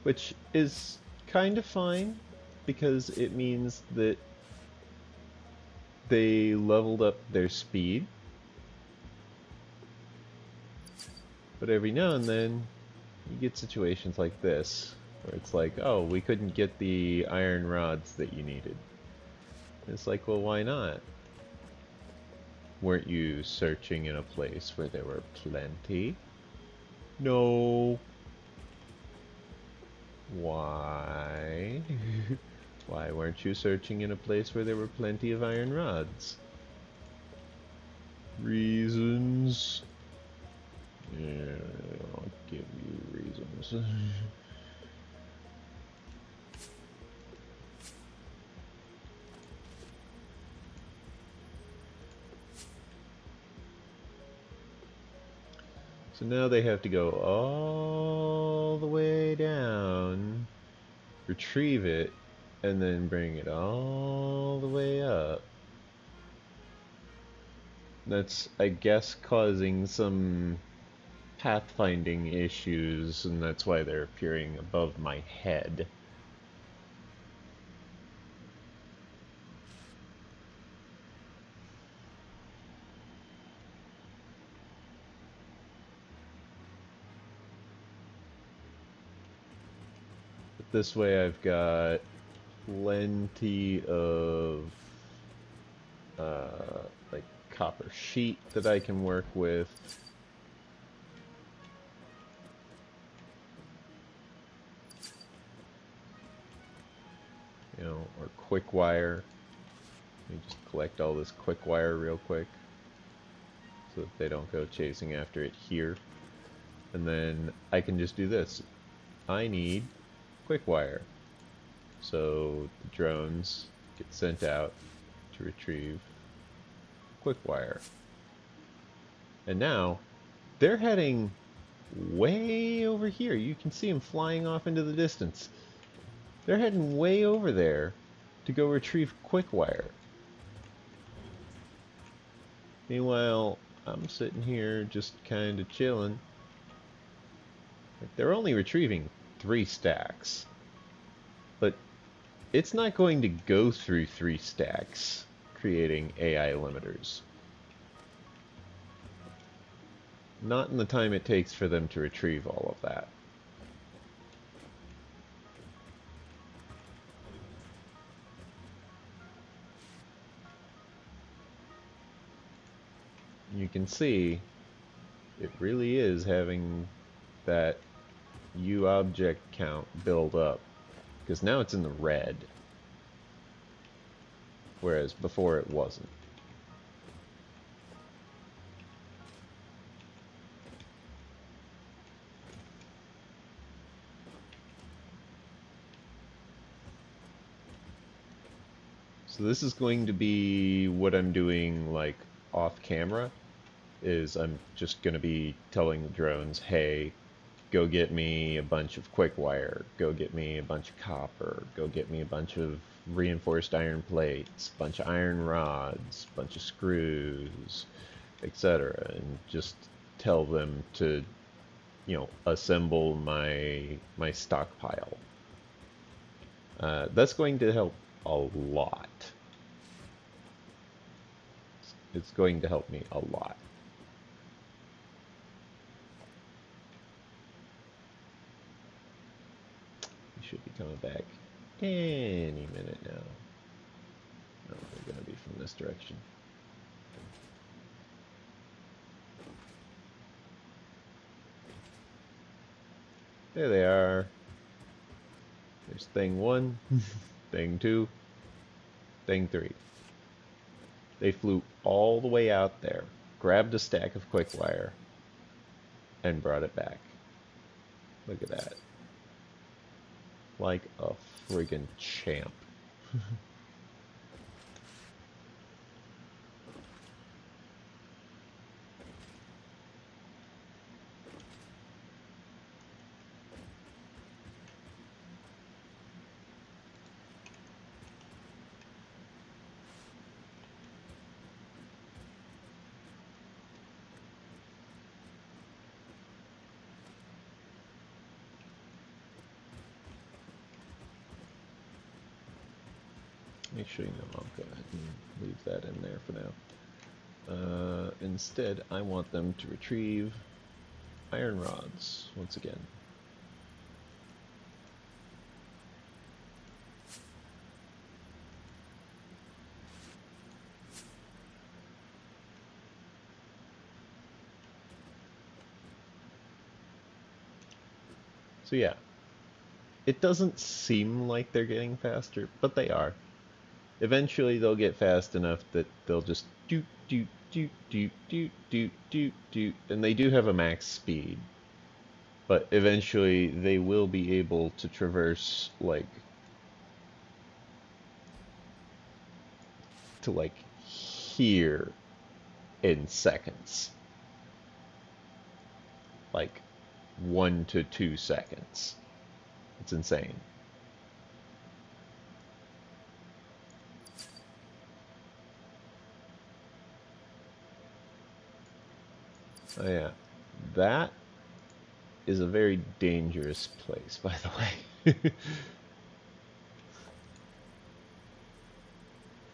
which is kind of fine because it means that they leveled up their speed. But every now and then you get situations like this where it's like, oh, we couldn't get the iron rods that you needed. And it's like, well, why not? Weren't you searching in a place where there were plenty? No. Why? Why weren't you searching in a place where there were plenty of iron rods? Reasons. Yeah, I'll give you reasons. So now they have to go all the way down, retrieve it, and then bring it all the way up. That's, I guess, causing some pathfinding issues, and that's why they're appearing above my head. But this way I've got plenty of like copper sheet that I can work with. You know, or quick wire. Let me just collect all this quick wire real quick so that they don't go chasing after it here. And then I can just do this. I need quick wire. So the drones get sent out to retrieve quick wire. And now they're heading way over here. You can see them flying off into the distance. They're heading way over there to go retrieve quick wire. Meanwhile, I'm sitting here just kind of chilling. They're only retrieving 3 stacks. But it's not going to go through 3 stacks, creating AI limiters. Not in the time it takes for them to retrieve all of that. You can see it really is having that U object count build up, because now it's in the red, whereas before it wasn't. So this is going to be what I'm doing like off camera, is I'm just going to be telling the drones, hey, go get me a bunch of quick wire, go get me a bunch of copper, go get me a bunch of reinforced iron plates, a bunch of iron rods, a bunch of screws, etc. And just tell them to, you know, assemble my stockpile. That's going to help a lot. It's going to help me a lot. We should be coming back any minute now. No, they're going to be from this direction. There they are. There's thing 1, thing 2, thing 3. They flew all the way out there, grabbed a stack of quick wire, and brought it back. Look at that. Like a friggin' champ. Actually, no, I'll go ahead and leave that in there for now. Instead, I want them to retrieve iron rods once again. So yeah, it doesn't seem like they're getting faster, but they are. Eventually they'll get fast enough that they'll just doot doot doot doot doot doot doot doot, and they do have a max speed. But eventually they will be able to traverse like to like here in seconds. Like 1 to 2 seconds. It's insane. Oh yeah, that is a very dangerous place, by the way.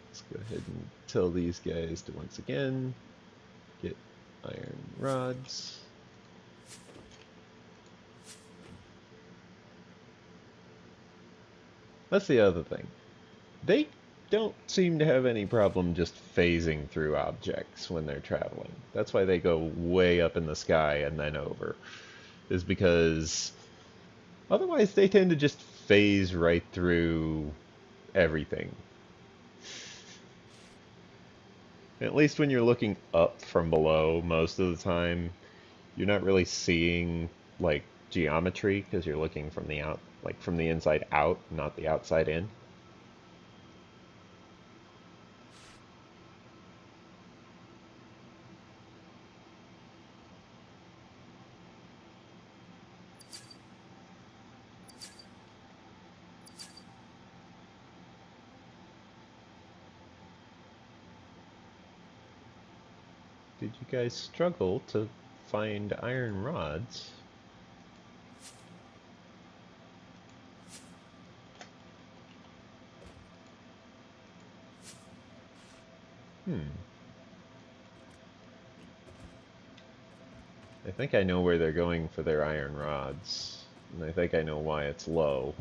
Let's go ahead and tell these guys to once again get iron rods. That's the other thing. They don't seem to have any problem just phasing through objects when they're traveling. That's why they go way up in the sky and then over. Is because otherwise they tend to just phase right through everything. At least when you're looking up from below, most of the time, you're not really seeing like geometry because you're looking from the Like from the inside out, not the outside in. Did you guys struggle to find iron rods? Hmm. I think I know where they're going for their iron rods. And I think I know why it's low.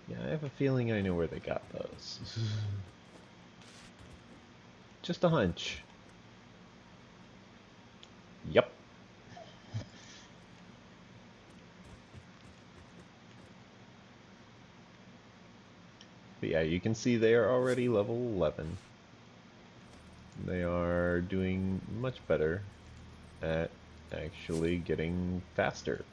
Yeah, I have a feeling I know where they got those. Just a hunch. Yep. But yeah, you can see they are already level 11. They are doing much better at actually getting faster.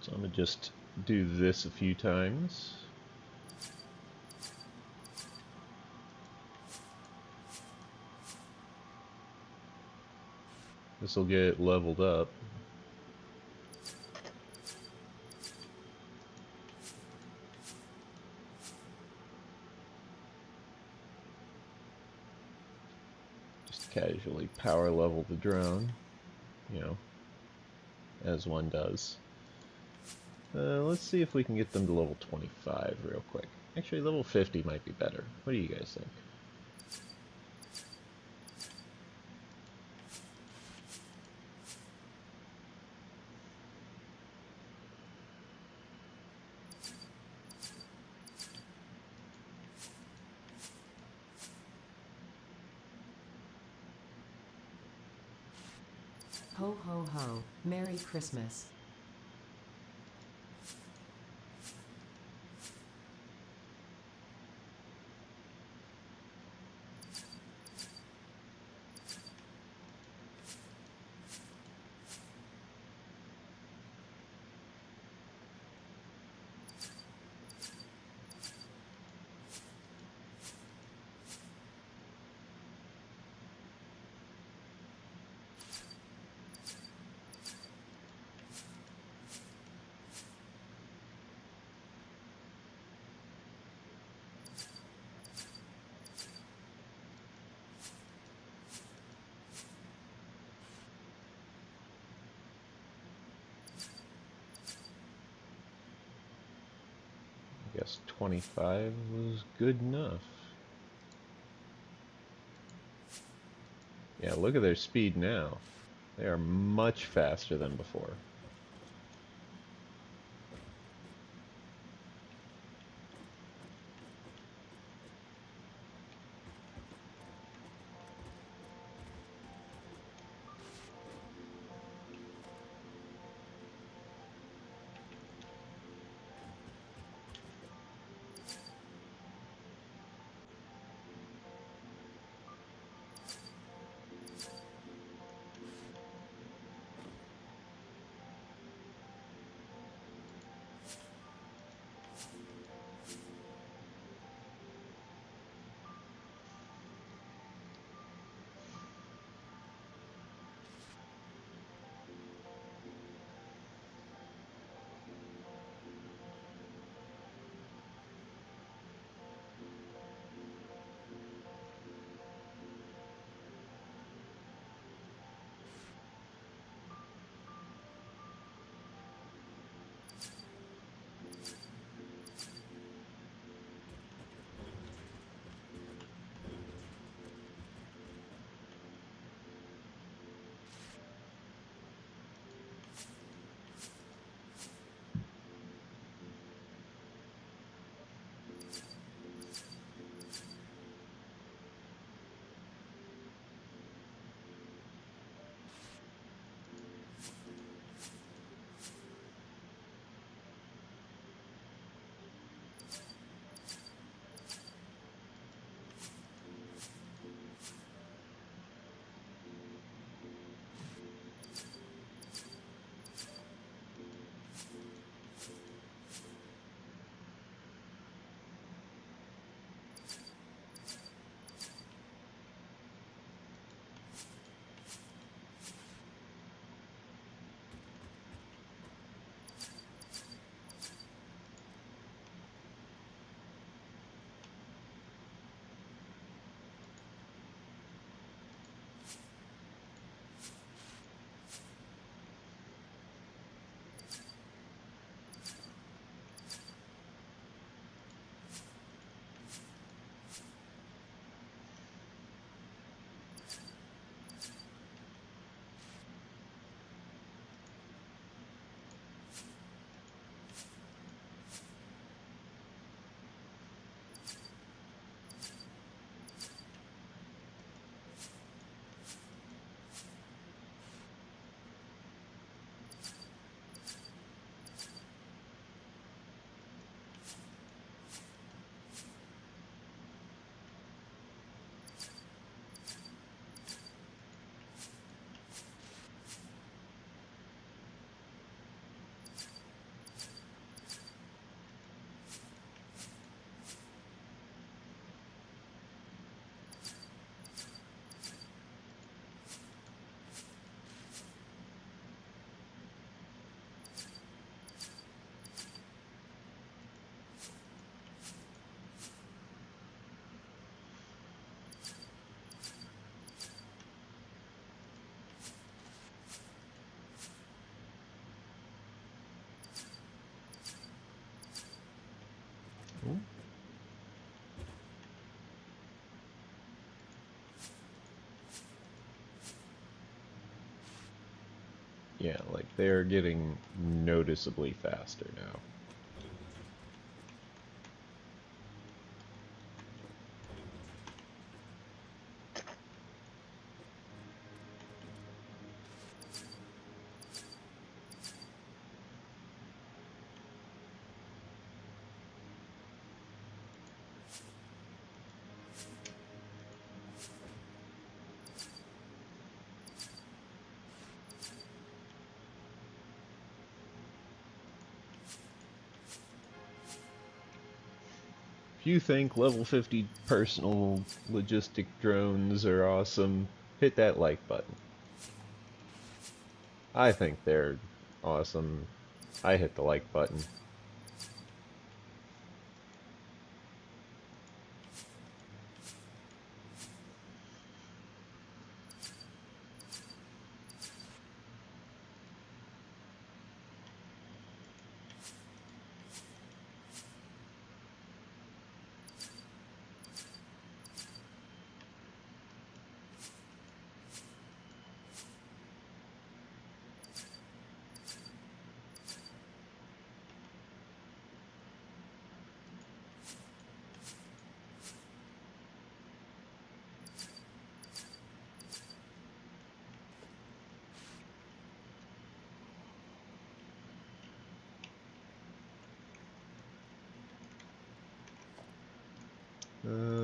So I'm going to just do this a few times. This will get leveled up. Just casually power level the drone, you know, as one does. Let's see if we can get them to level 25 real quick. Actually, level 50 might be better. What do you guys think? Ho ho ho, Merry Christmas. I guess 25 was good enough. Yeah, look at their speed now. They are much faster than before. Ooh. Yeah, like they're getting noticeably faster now. If you think level 50 personal logistic drones are awesome, hit that like button. I think they're awesome. I hit the like button.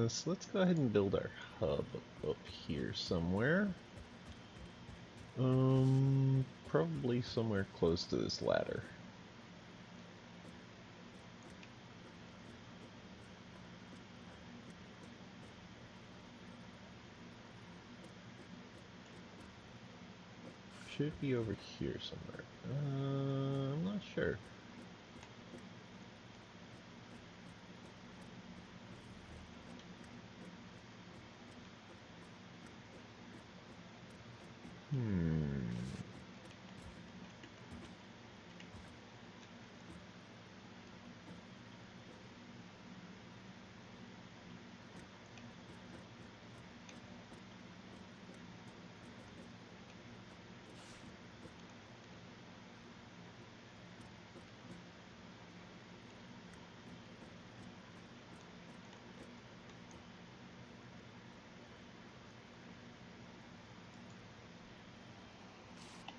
So let's go ahead and build our hub up here somewhere. Probably somewhere close to this ladder. Should be over here somewhere. I'm not sure.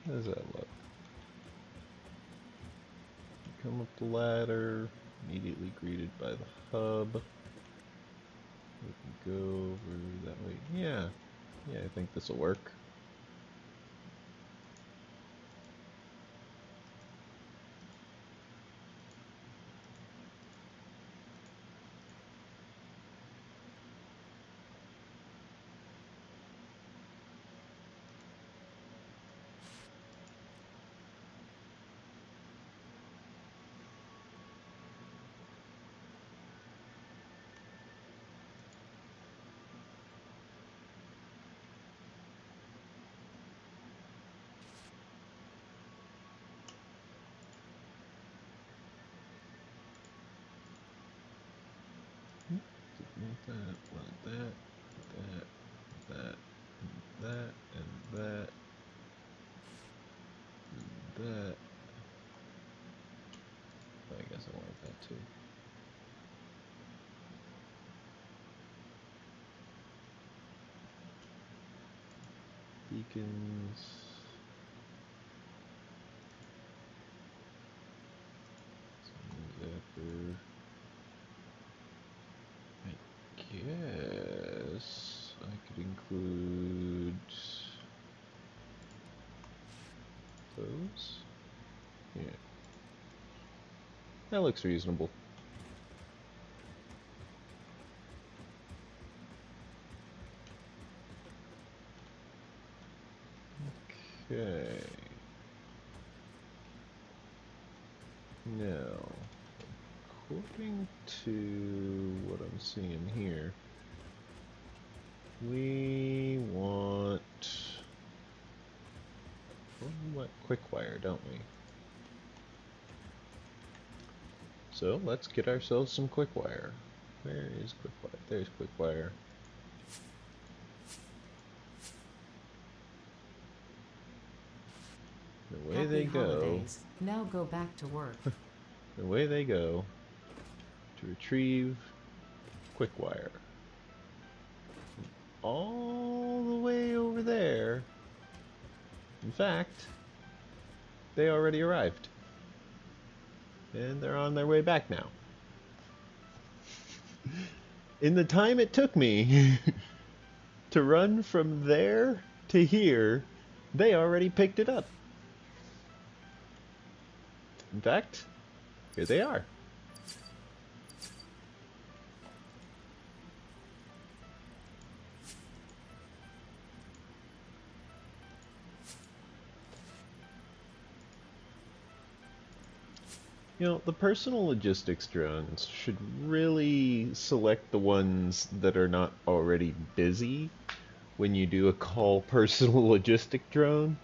How does that look? Come up the ladder, immediately greeted by the hub. We can go over that way. Yeah, I think this will work. Want that, and that. I guess I want that too. Beacons. Zapper. I guess I could include those. Yeah. That looks reasonable. Okay. Now, according to what I'm seeing here, we want quick wire, don't we? So let's get ourselves some quick wire. Where is quick wire? There's quick wire. Away Happy they go. holidays. Now go back to work. Away they go to retrieve quick wire. All the way over there. In fact, they already arrived. And they're on their way back now. In the time it took me to run from there to here, they already picked it up. In fact, here they are. You know, the personal logistics drones should really select the ones that are not already busy when you do a call personal logistic drone.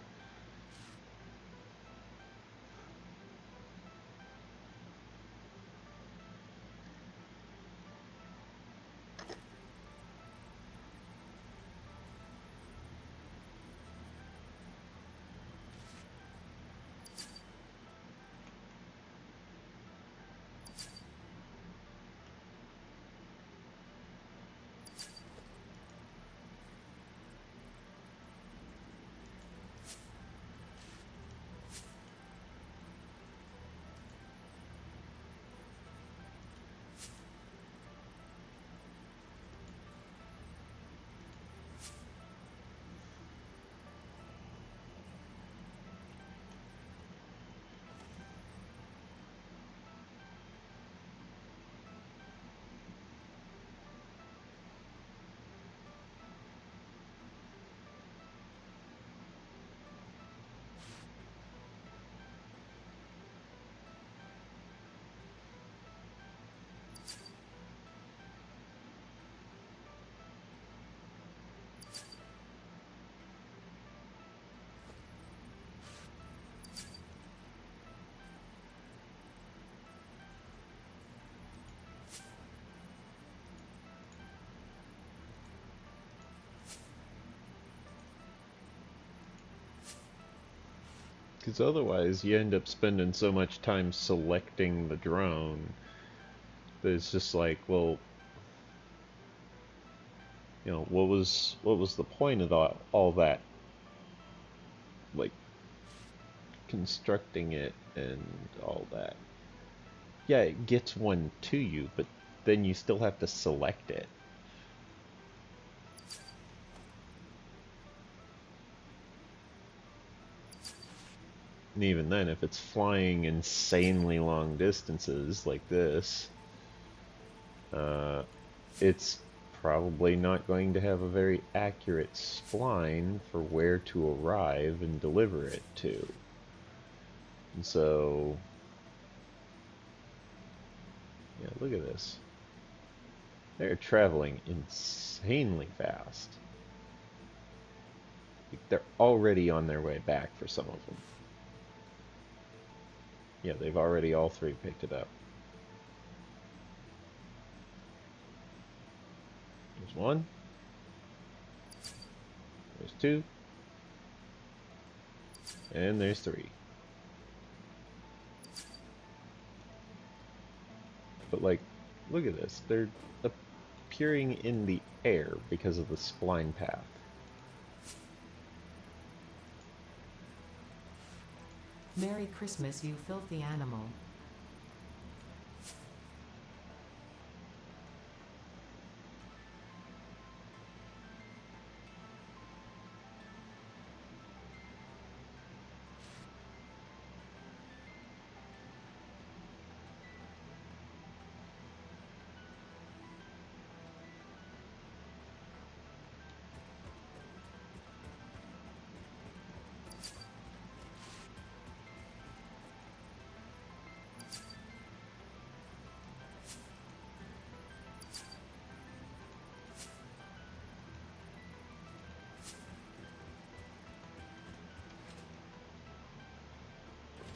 Because otherwise, you end up spending so much time selecting the drone that it's just like, well, you know, what was the point of all that, like constructing it and all that? Yeah, it gets one to you, but then you still have to select it. And even then, if it's flying insanely long distances like this, uh, it's probably not going to have a very accurate spline for where to arrive and deliver it to. And so, yeah, look at this. They're traveling insanely fast. They're already on their way back for some of them. Yeah, they've already all three picked it up. There's one. There's two. And there's three. But like, look at this. They're appearing in the air because of the spline path. Merry Christmas, you filthy animal.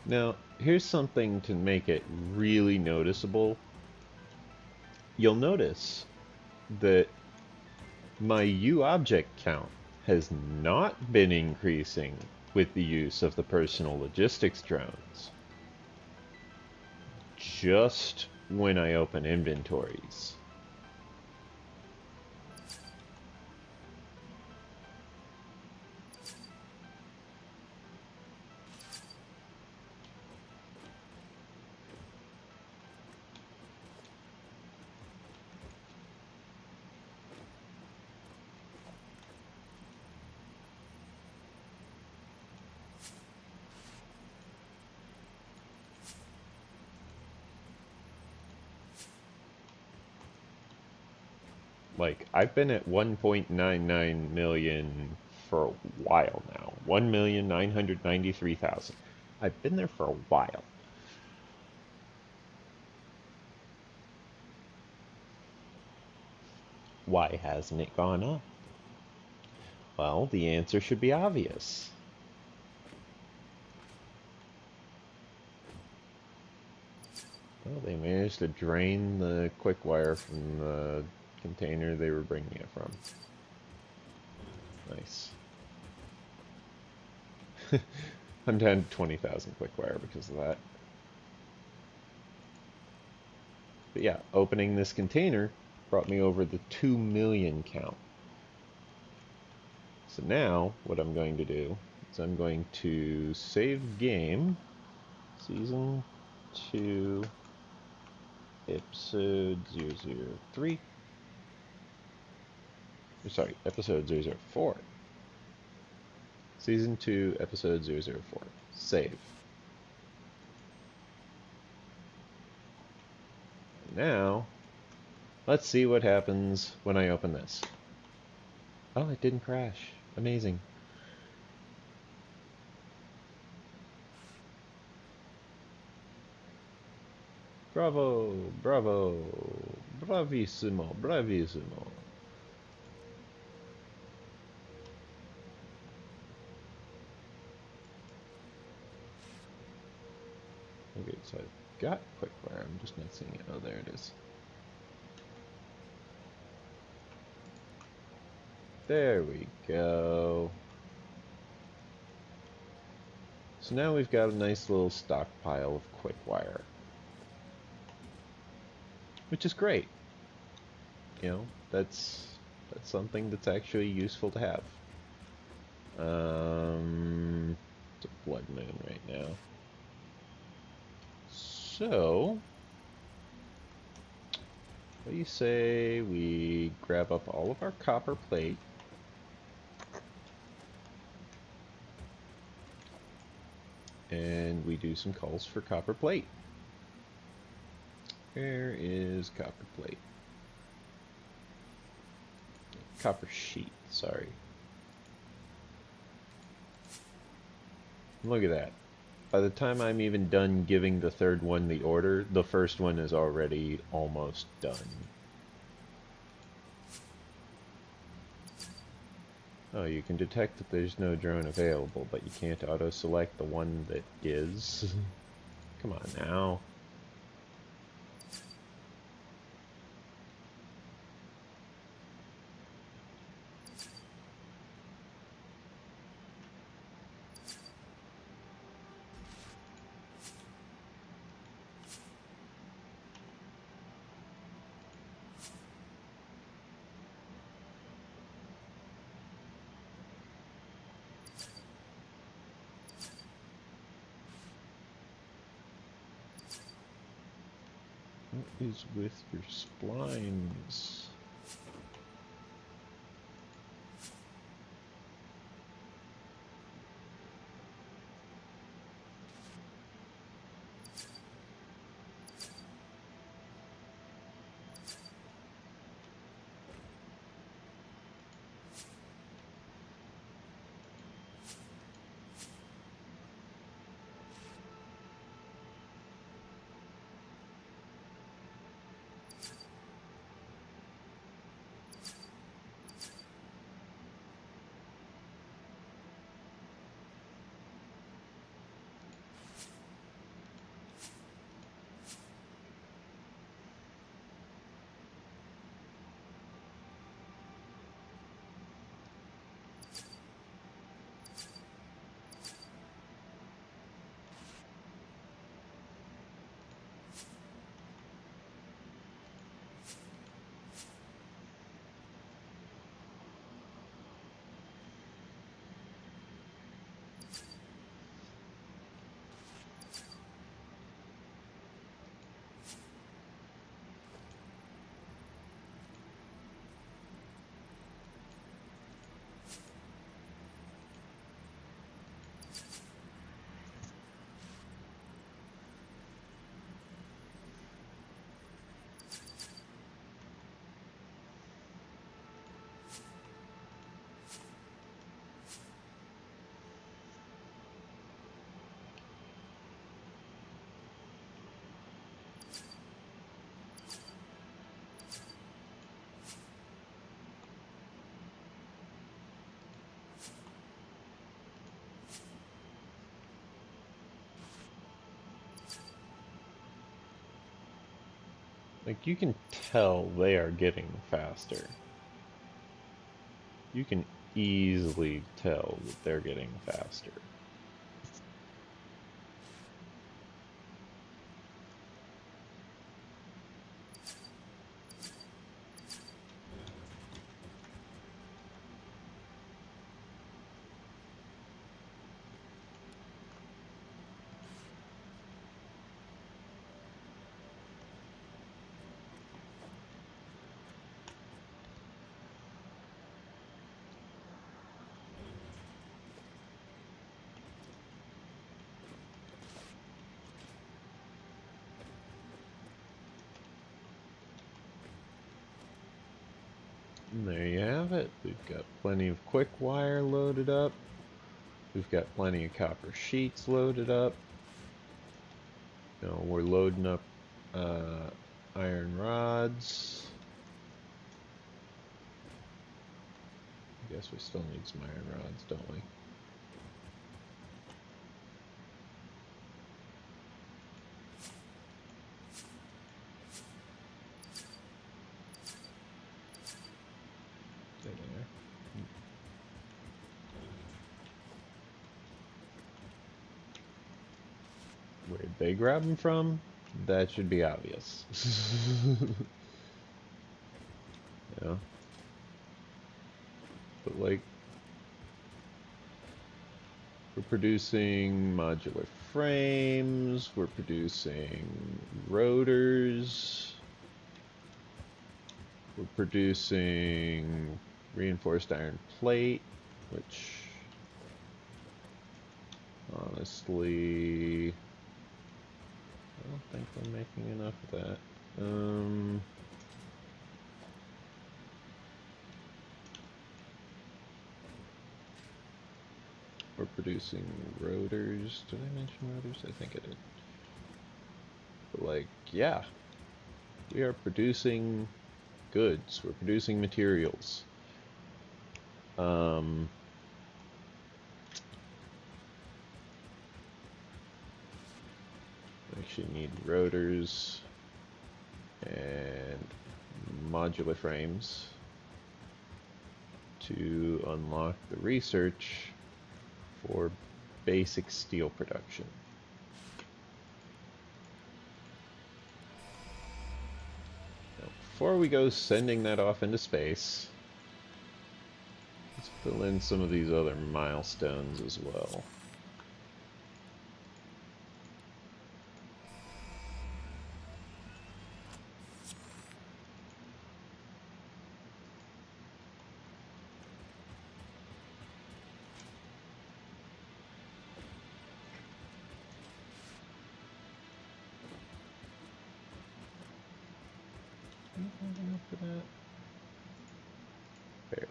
Now, here's something to make it really noticeable. You'll notice that my U-object count has not been increasing with the use of the personal logistics drones. Just when I open inventories. Like, I've been at 1.99 million for a while now. 1,993,000. I've been there for a while. Why hasn't it gone up? Well, the answer should be obvious. Well, they managed to drain the quick wire from the container they were bringing it from. Nice. I'm down to 20,000 quick wire because of that. But yeah, opening this container brought me over the 2 million count. So now, what I'm going to do is I'm going to save game, Season 2, Episode 003. Sorry, Episode 004. Season 2, Episode 004. Save. Now, let's see what happens when I open this. Oh, it didn't crash. Amazing. Bravo, bravo, bravissimo, bravissimo. Okay, so I've got quickfire, I'm just not seeing it. Oh, there it is. There we go. So now we've got a nice little stockpile of quick wire, which is great. You know, that's something that's actually useful to have. It's a blood moon right now. So, what do you say we grab up all of our copper plate? And we do some calls for copper plate. Where is copper plate? Copper sheet, sorry. Look at that. By the time I'm even done giving the third one the order, the first one is already almost done. Oh, you can detect that there's no drone available, but you can't auto-select the one that is. Come on now. What is with your splines? Like, you can tell they are getting faster. You can easily tell that they're getting faster. And there you have it. We've got plenty of quick wire loaded up. We've got plenty of copper sheets loaded up. You know, we're loading up iron rods. I guess we still need some iron rods, don't we? There. Where'd they grab them from? That should be obvious. Yeah. But like, we're producing modular frames, we're producing rotors, we're producing reinforced iron plate, which honestly, I don't think we're making enough of that. We're producing rotors. Did I mention rotors? I think I did. But like, yeah, we are producing goods. We're producing materials. Actually need rotors and modular frames to unlock the research for basic steel production. Now, before we go sending that off into space, let's fill in some of these other milestones as well. For that? Barely.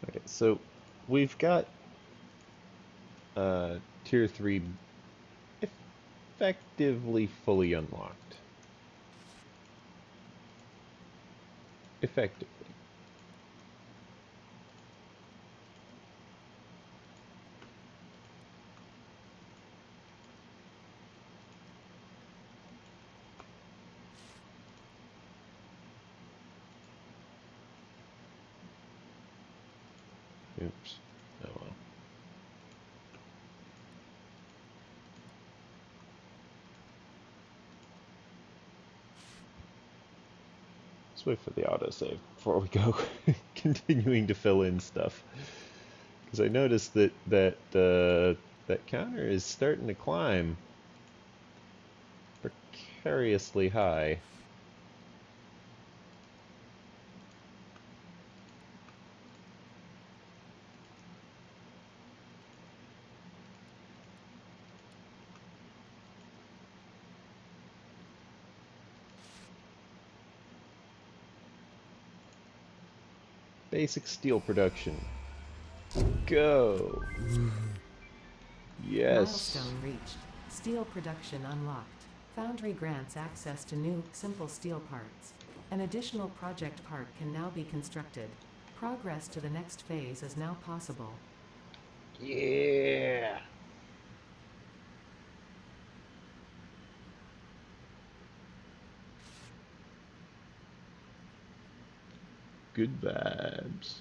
Okay, so we've got tier 3 effectively fully unlocked. Effectively. Oops. Oh well. Let's wait for the autosave before we go continuing to fill in stuff. Because I noticed that counter is starting to climb precariously high. Basic steel production. Go! Yes! Milestone reached. Steel production unlocked. Foundry grants access to new, simple steel parts. An additional project park can now be constructed. Progress to the next phase is now possible. Yeah. Good vibes.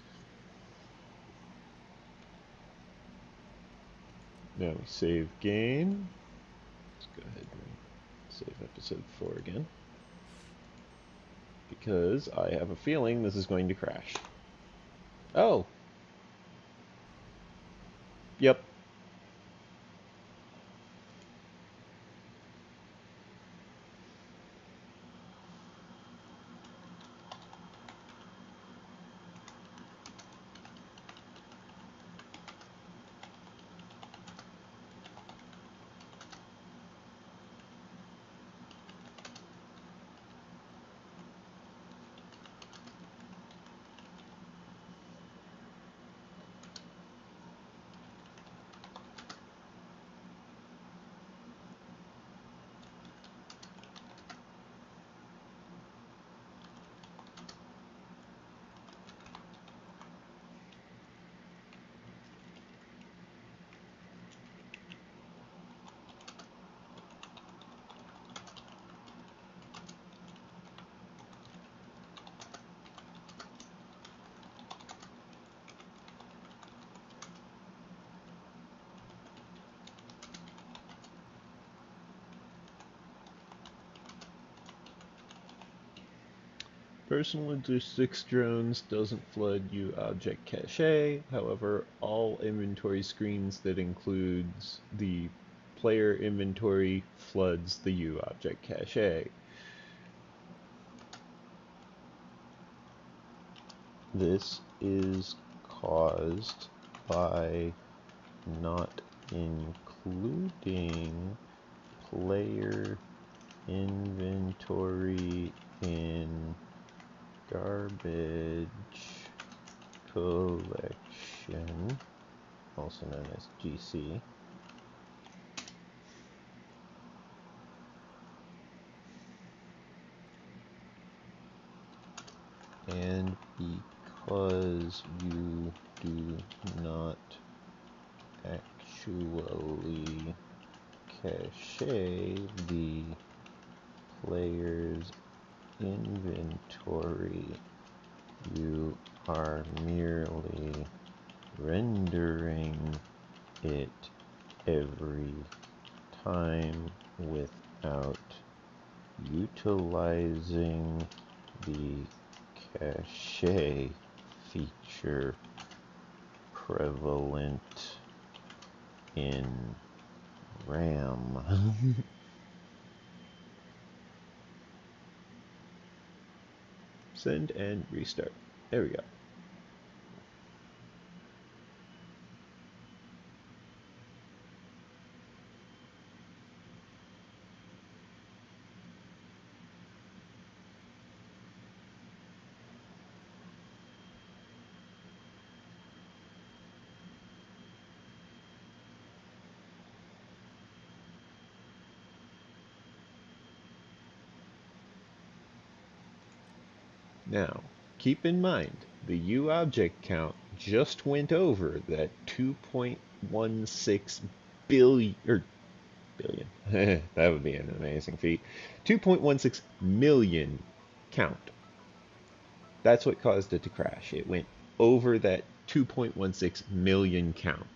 Now we save game. Let's go ahead and save episode 4 again. Because I have a feeling this is going to crash. Oh! Yep. Personal logistics drones doesn't flood U object cache. However, all inventory screens that includes the player inventory floods the U object cache. This is caused by not including player inventory in garbage collection, also known as GC. And because you do not actually cache the player's inventory, you are merely rendering it every time without utilizing the cache feature prevalent in RAM. Send and restart. There we go. Now, keep in mind, the U object count just went over that 2.16 billion, or billion, that would be an amazing feat, 2.16 million count. That's what caused it to crash. It went over that 2.16 million count.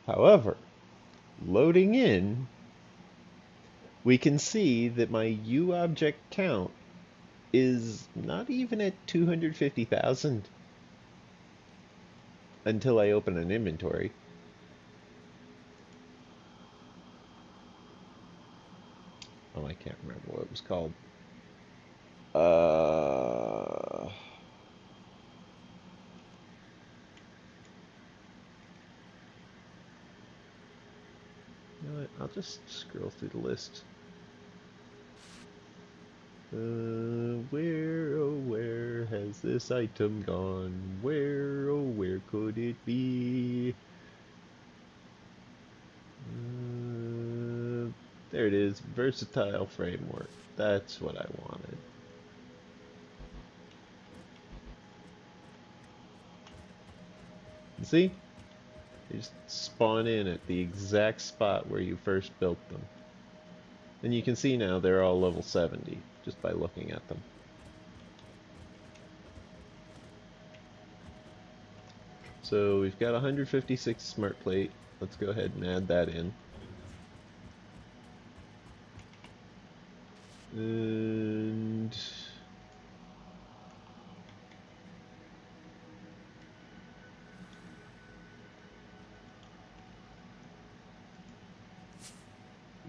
However, loading in, we can see that my U object count is not even at 250,000 until I open an inventory. Oh, I can't remember what it was called. You know what? I'll just scroll through the list. Where, oh, where has this item gone? Where, oh, where could it be? There it is, versatile framework. That's what I wanted. See? They just spawn in at the exact spot where you first built them. And you can see now they're all level 70 just by looking at them. So we've got 156 smart plate. Let's go ahead and add that in. And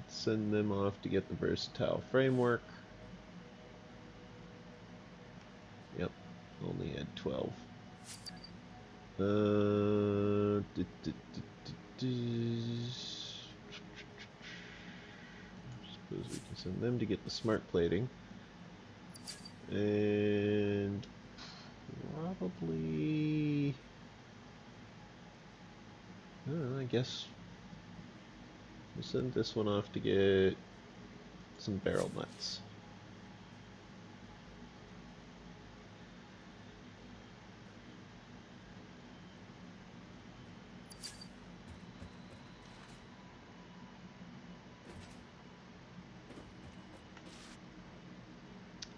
send them off to get the versatile framework. Yep, only had 12. Suppose we can send them to get the smart plating. And probably, I don't know, I guess we'll send this one off to get some barrel nuts.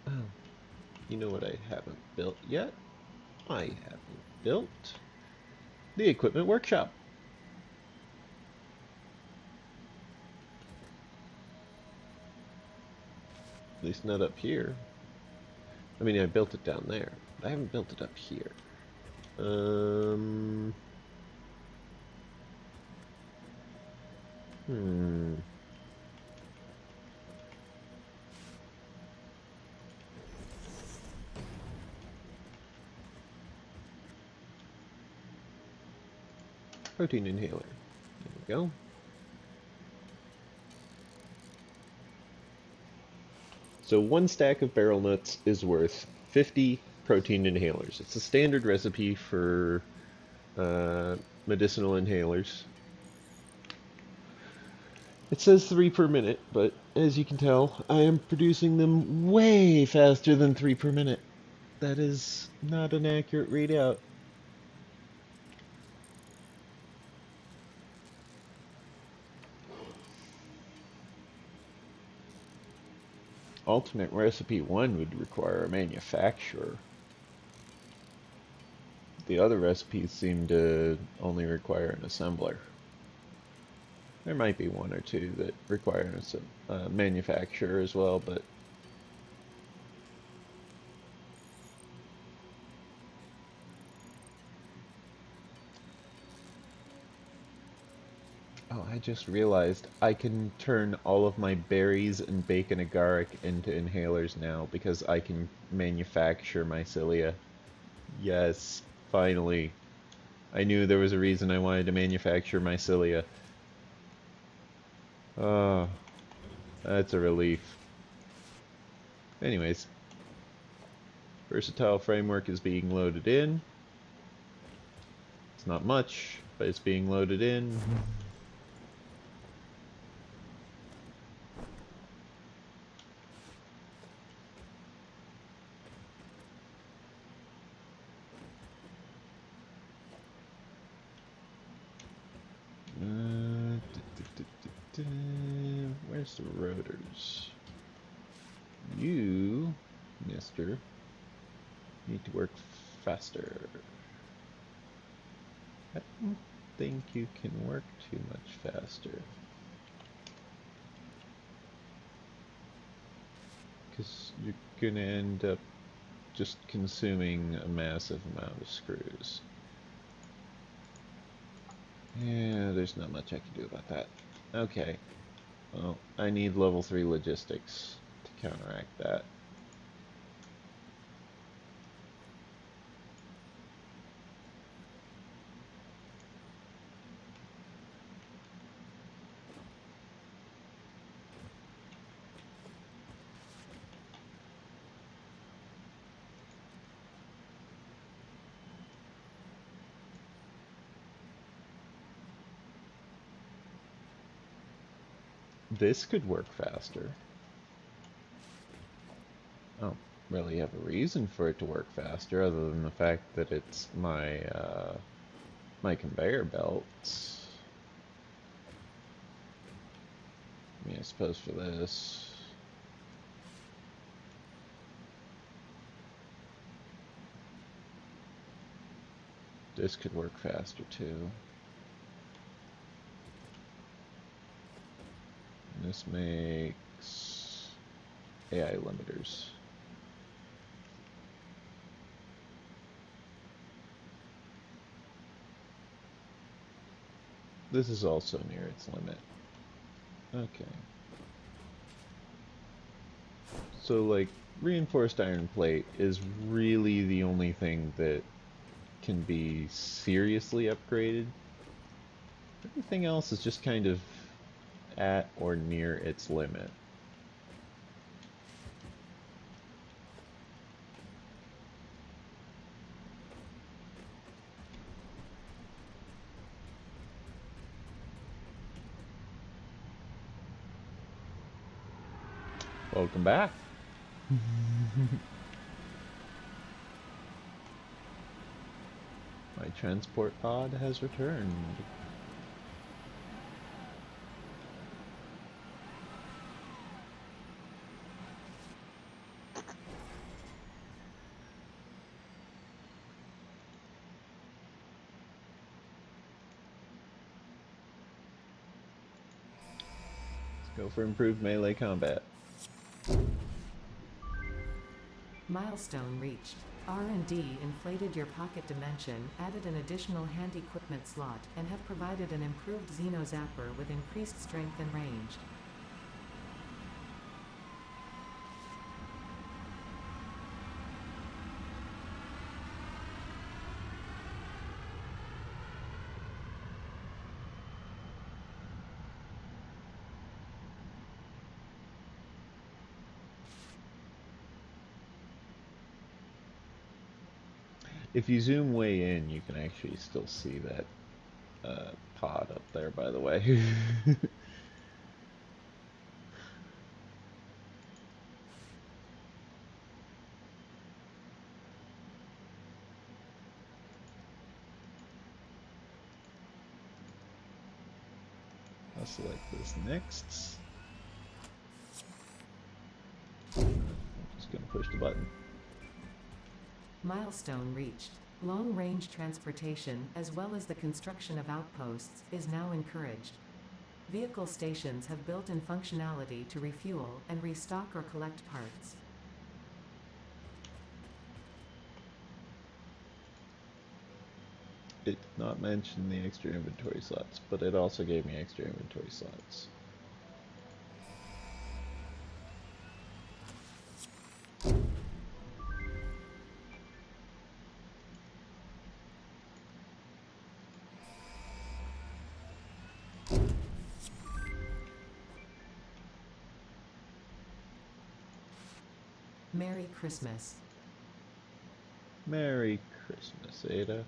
Oh, you know what I haven't built yet? I haven't built the equipment workshop. At least not up here. I mean, I built it down there. I haven't built it up here. Hmm. Protein inhaler. There we go. So one stack of barrel nuts is worth 50 protein inhalers. It's a standard recipe for medicinal inhalers. It says 3 per minute, but as you can tell, I am producing them way faster than 3 per minute. That is not an accurate readout. Alternate recipe 1 would require a manufacturer. The other recipes seem to only require an assembler. There might be 1 or 2 that require a manufacturer as well, but oh, I just realized I can turn all of my berries and bacon agaric into inhalers now because I can manufacture mycelia. Yes, finally. I knew there was a reason I wanted to manufacture mycelia. Oh, that's a relief. Anyways, versatile framework is being loaded in. It's not much, but it's being loaded in. Where's the rotors? You, mister, need to work faster. I don't think you can work too much faster. Because you're gonna end up just consuming a massive amount of screws. Yeah, there's not much I can do about that. Okay. Well, I need level 3 logistics to counteract that. This could work faster. I don't really have a reason for it to work faster other than the fact that it's my conveyor belts. I mean, I suppose for this. This could work faster too. And this makes AI limiters. This is also near its limit. Okay. So like reinforced iron plate is really the only thing that can be seriously upgraded. Everything else is just kind of at or near its limit. Welcome back. My transport pod has returned. Let's go for improved melee combat. Milestone reached. R&D inflated your pocket dimension, added an additional hand equipment slot, and have provided an improved Xeno Zapper with increased strength and range. If you zoom way in, you can actually still see that pod up there, by the way. I'll select this next. I'm just going to push the button. Milestone reached. Long-range transportation, as well as the construction of outposts, is now encouraged. Vehicle stations have built-in functionality to refuel and restock or collect parts. It did not mention the extra inventory slots, but it also gave me extra inventory slots. Merry Christmas. Merry Christmas, Ada.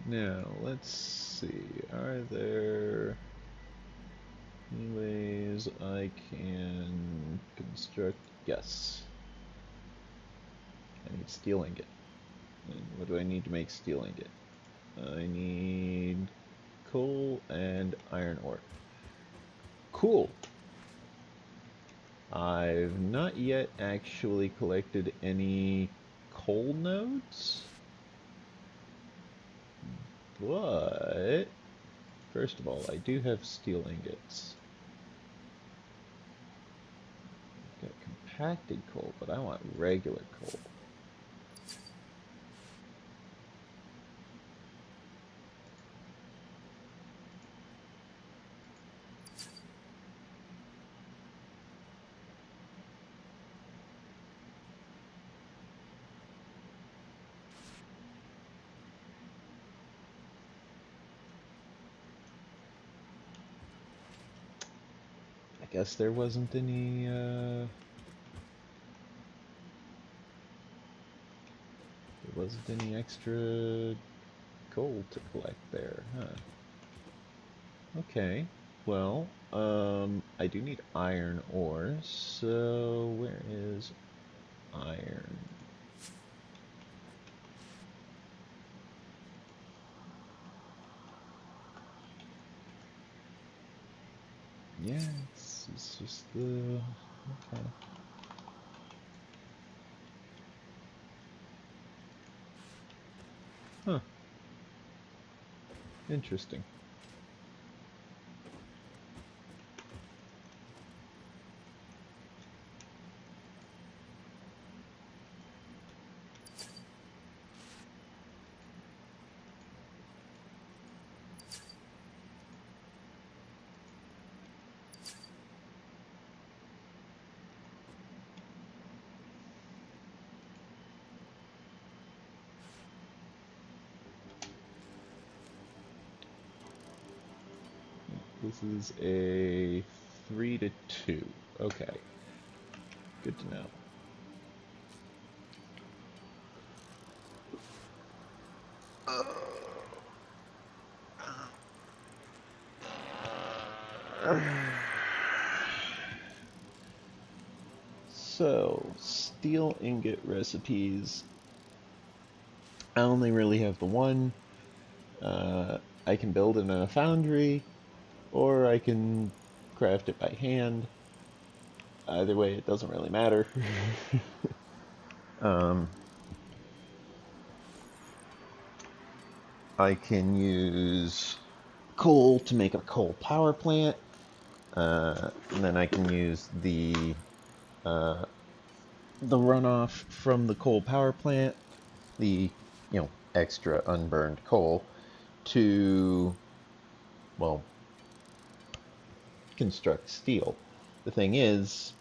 Now, let's see. Are there any ways I can construct? Yes. I need steel ingot. And what do I need to make steel ingot? I need coal and iron ore. Cool. I've not yet actually collected any coal nodes. But, first of all, I do have steel ingots. I've got compacted coal, but I want regular coal. guess there wasn't any, extra gold to collect there, huh? Okay. Well, I do need iron ore, so where is iron? Yeah, it's just the... Okay. Huh. Interesting. This is a 3 to 2. Okay. Good to know. So, steel ingot recipes. I only really have the one. I can build it in a foundry, or I can craft it by hand. Either way, it doesn't really matter. um, I can use coal to make a coal power plant, and then I can use uh, the runoff from the coal power plant, the extra unburned coal, to, well, construct steel. The thing is,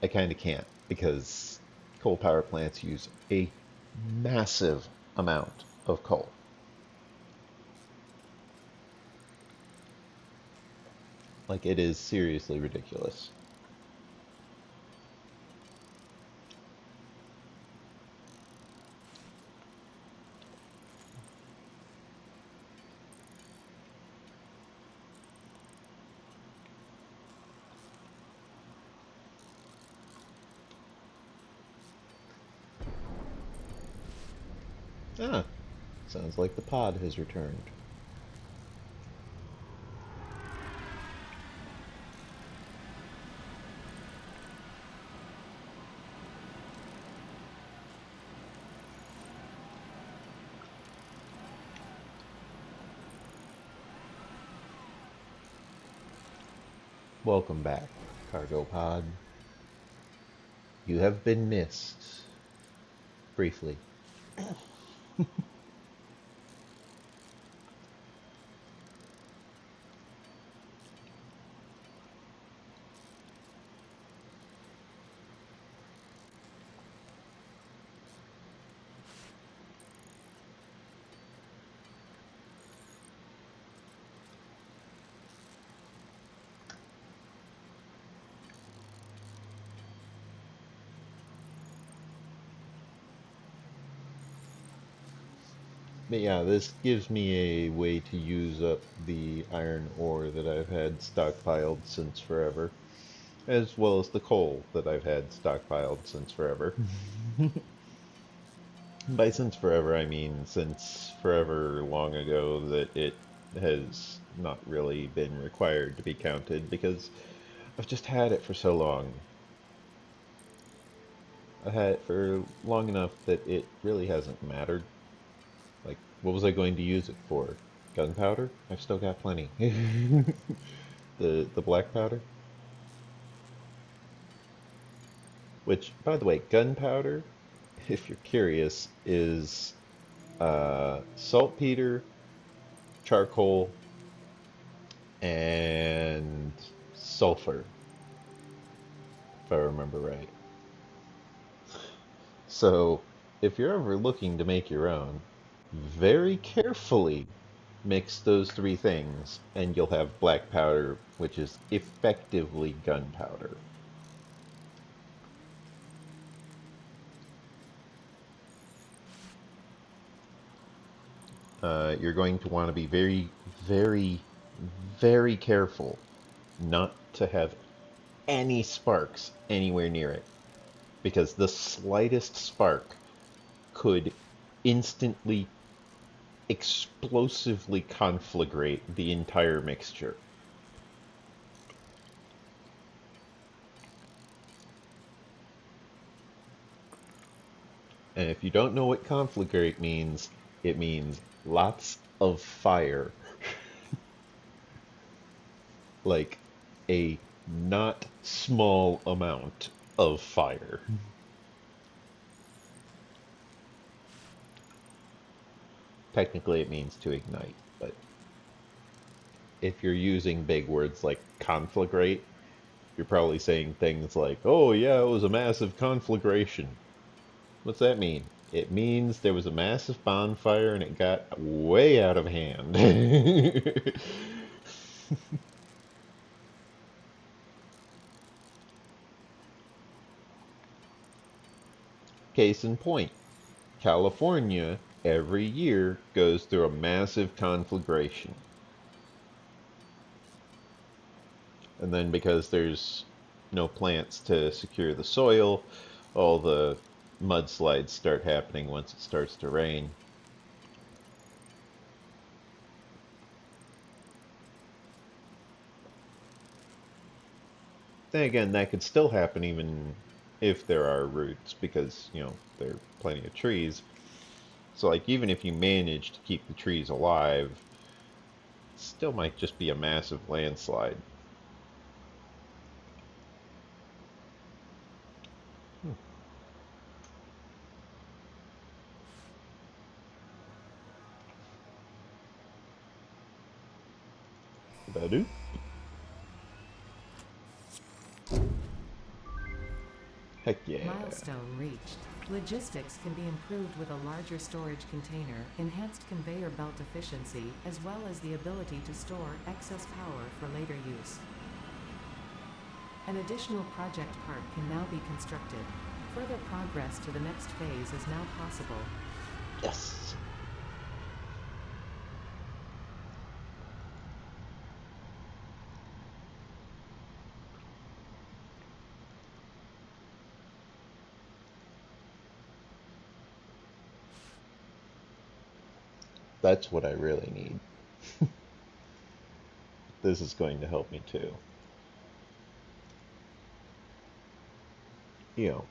I kind of can't, because coal power plants use a massive amount of coal. Like, it is seriously ridiculous. Ah, sounds like the pod has returned. Welcome back, cargo pod. You have been missed. Briefly. But yeah, this gives me a way to use up the iron ore that I've had stockpiled since forever, as well as the coal that I've had stockpiled since forever. By since forever, I mean since forever long ago that it has not really been required to be counted, because I've just had it for so long. I've had it for long enough that it really hasn't mattered. Like, what was I going to use it for? Gunpowder? I've still got plenty. The black powder? Which, by the way, gunpowder, if you're curious, is saltpeter, charcoal, and sulfur, if I remember right. So, if you're ever looking to make your own, very carefully Mix those three things, and you'll have black powder, which is effectively gunpowder. You're going to want to be very, very, very careful not to have any sparks anywhere near it, because the slightest spark could instantly, explosively conflagrate the entire mixture. And if you don't know what conflagrate means, it means lots of fire. Like a not small amount of fire. Technically, it means to ignite, but if you're using big words like conflagrate, you're probably saying things like, oh, yeah, it was a massive conflagration. What's that mean? It means there was a massive bonfire and it got way out of hand. Case in point, California every year goes through a massive conflagration. And then because there's no plants to secure the soil, all the mudslides start happening once it starts to rain. Then again, that could still happen even if there are roots, because, there are plenty of trees. So, like, even if you manage to keep the trees alive, it still might just be a massive landslide. Hmm. That do? Heck yeah. Milestone reached. Logistics can be improved with a larger storage container, enhanced conveyor belt efficiency, as well as the ability to store excess power for later use. An additional project park can now be constructed. Further progress to the next phase is now possible. Yes. That's what I really need. This is going to help me too. You know,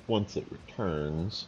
once it returns,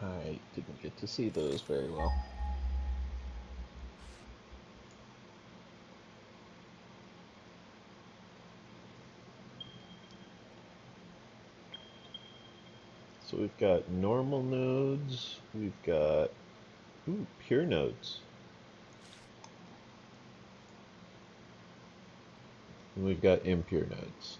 I didn't get to see those very well. So we've got normal nodes, we've got pure nodes, and we've got impure nodes.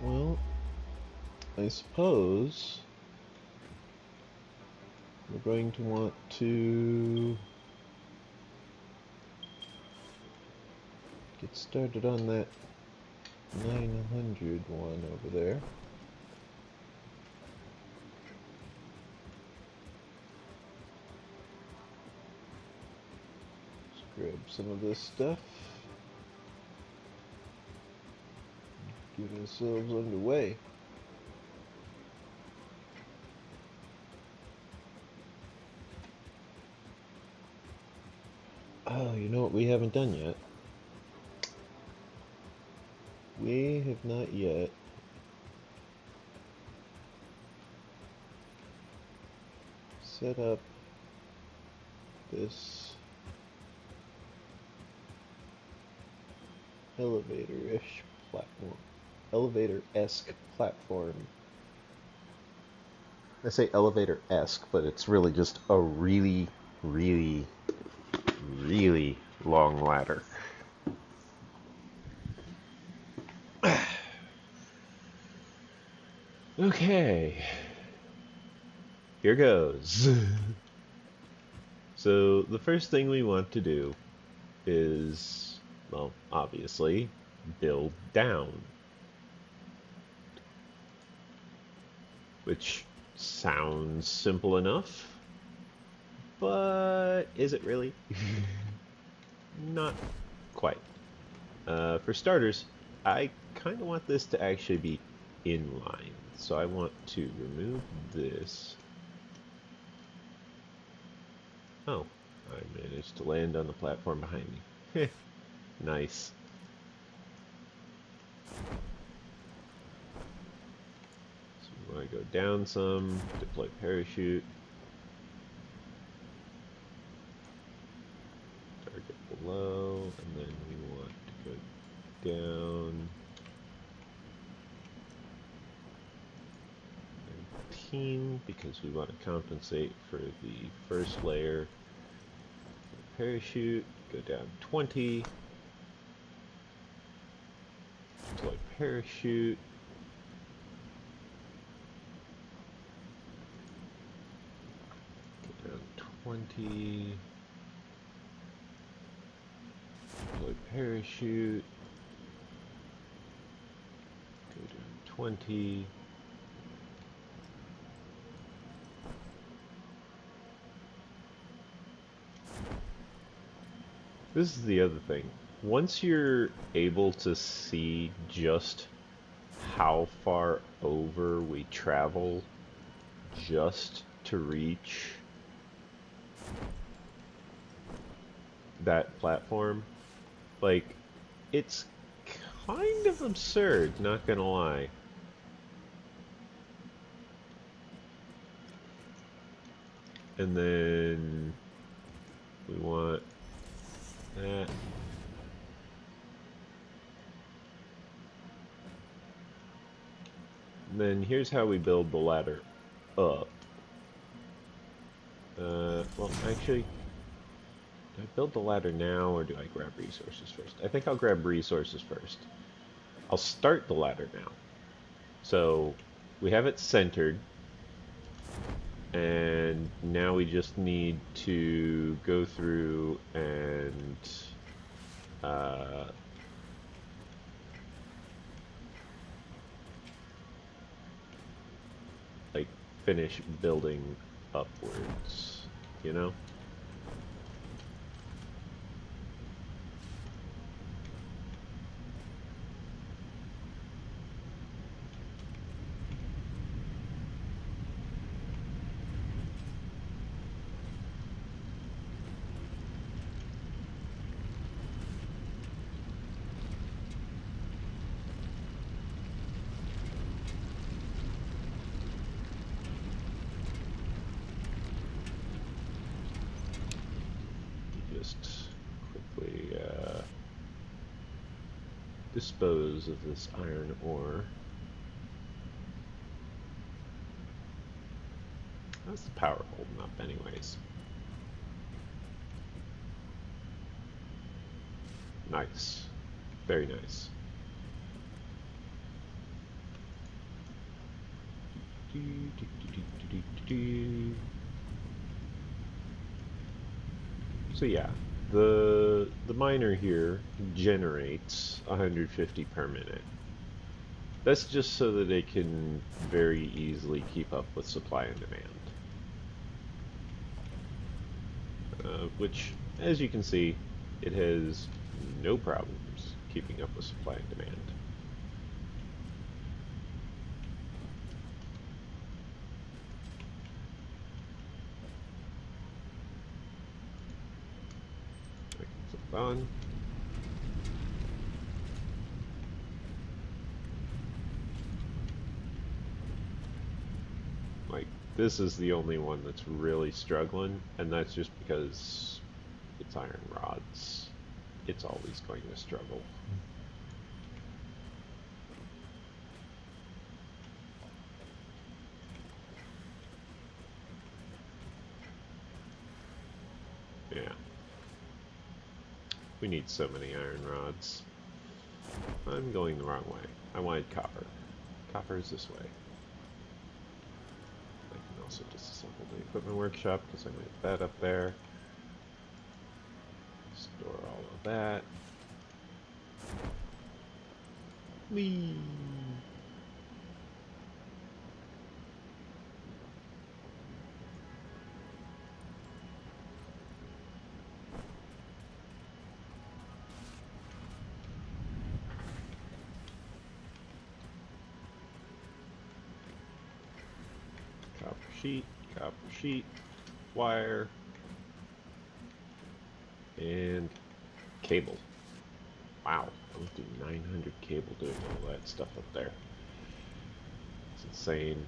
Well, I suppose we're going to want to get started on that 900 one over there. Let's grab some of this stuff. Get ourselves underway. Oh, you know what we haven't done yet? We have not yet set up this elevator-ish platform. Elevator-esque platform. I say elevator-esque, but it's really just a really, really, really long ladder. Okay, here goes. So the first thing we want to do is, well, obviously, build down. Which sounds simple enough, but is it really? Not quite. For starters, I kind of want this to actually be inline. So I want to remove this. Oh, I managed to land on the platform behind me. Nice. So we want to go down some, deploy parachute. Target below, and then we want to go down 19 because we want to compensate for the first layer. Parachute, go down 20. Deploy parachute. Go down 20. Deploy parachute. Go down 20. This is the other thing. Once you're able to see just how far over we travel just to reach that platform, like, it's kind of absurd, not gonna lie. And then we want that. And then here's how we build the ladder up. Well, actually, do I build the ladder now or do I grab resources first? I think I'll grab resources first. I'll start the ladder now. So we have it centered. And now we just need to go through and like finish building upwards, you know? Just quickly dispose of this iron ore. How's the power holding up anyways? Nice. Very nice. So yeah, the miner here generates 150 per minute. That's just so that it can very easily keep up with supply and demand. Which, as you can see, it has no problems keeping up with supply and demand. I can flip on. Like, this is the only one that's really struggling, and that's just because it's iron rods. It's always going to struggle. Yeah. We need so many iron rods. I'm going the wrong way. I wanted copper. Copper is this way. I can also disassemble the equipment workshop because I made that up there. Store all of that. Whee! Copper sheet, wire, and cable. Wow, I went through 900 cable doing all that stuff up there. It's insane.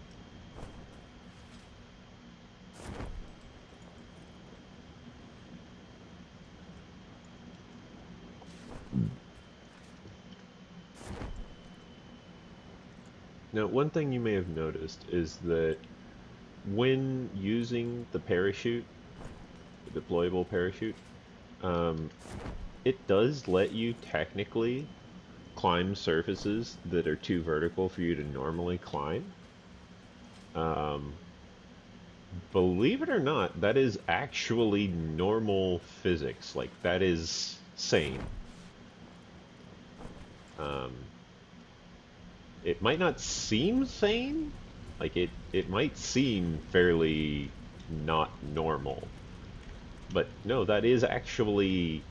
Now, one thing you may have noticed is that when using the parachute, the deployable parachute, um, it does let you technically climb surfaces that are too vertical for you to normally climb. Um, Believe it or not, that is actually normal physics. Like, that is sane. Um, it might not seem sane. Like, it might seem fairly not normal. But no, that is actually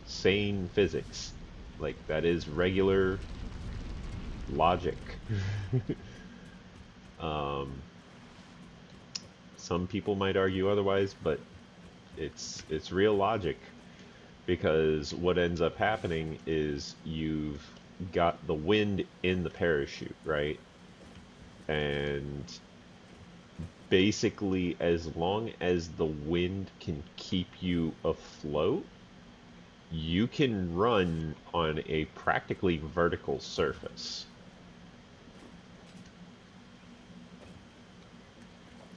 sane physics. Like, that is regular logic. um, some people might argue otherwise, but it's real logic, because what ends up happening is you've got the wind in the parachute, right? And basically, as long as the wind can keep you afloat, you can run on a practically vertical surface.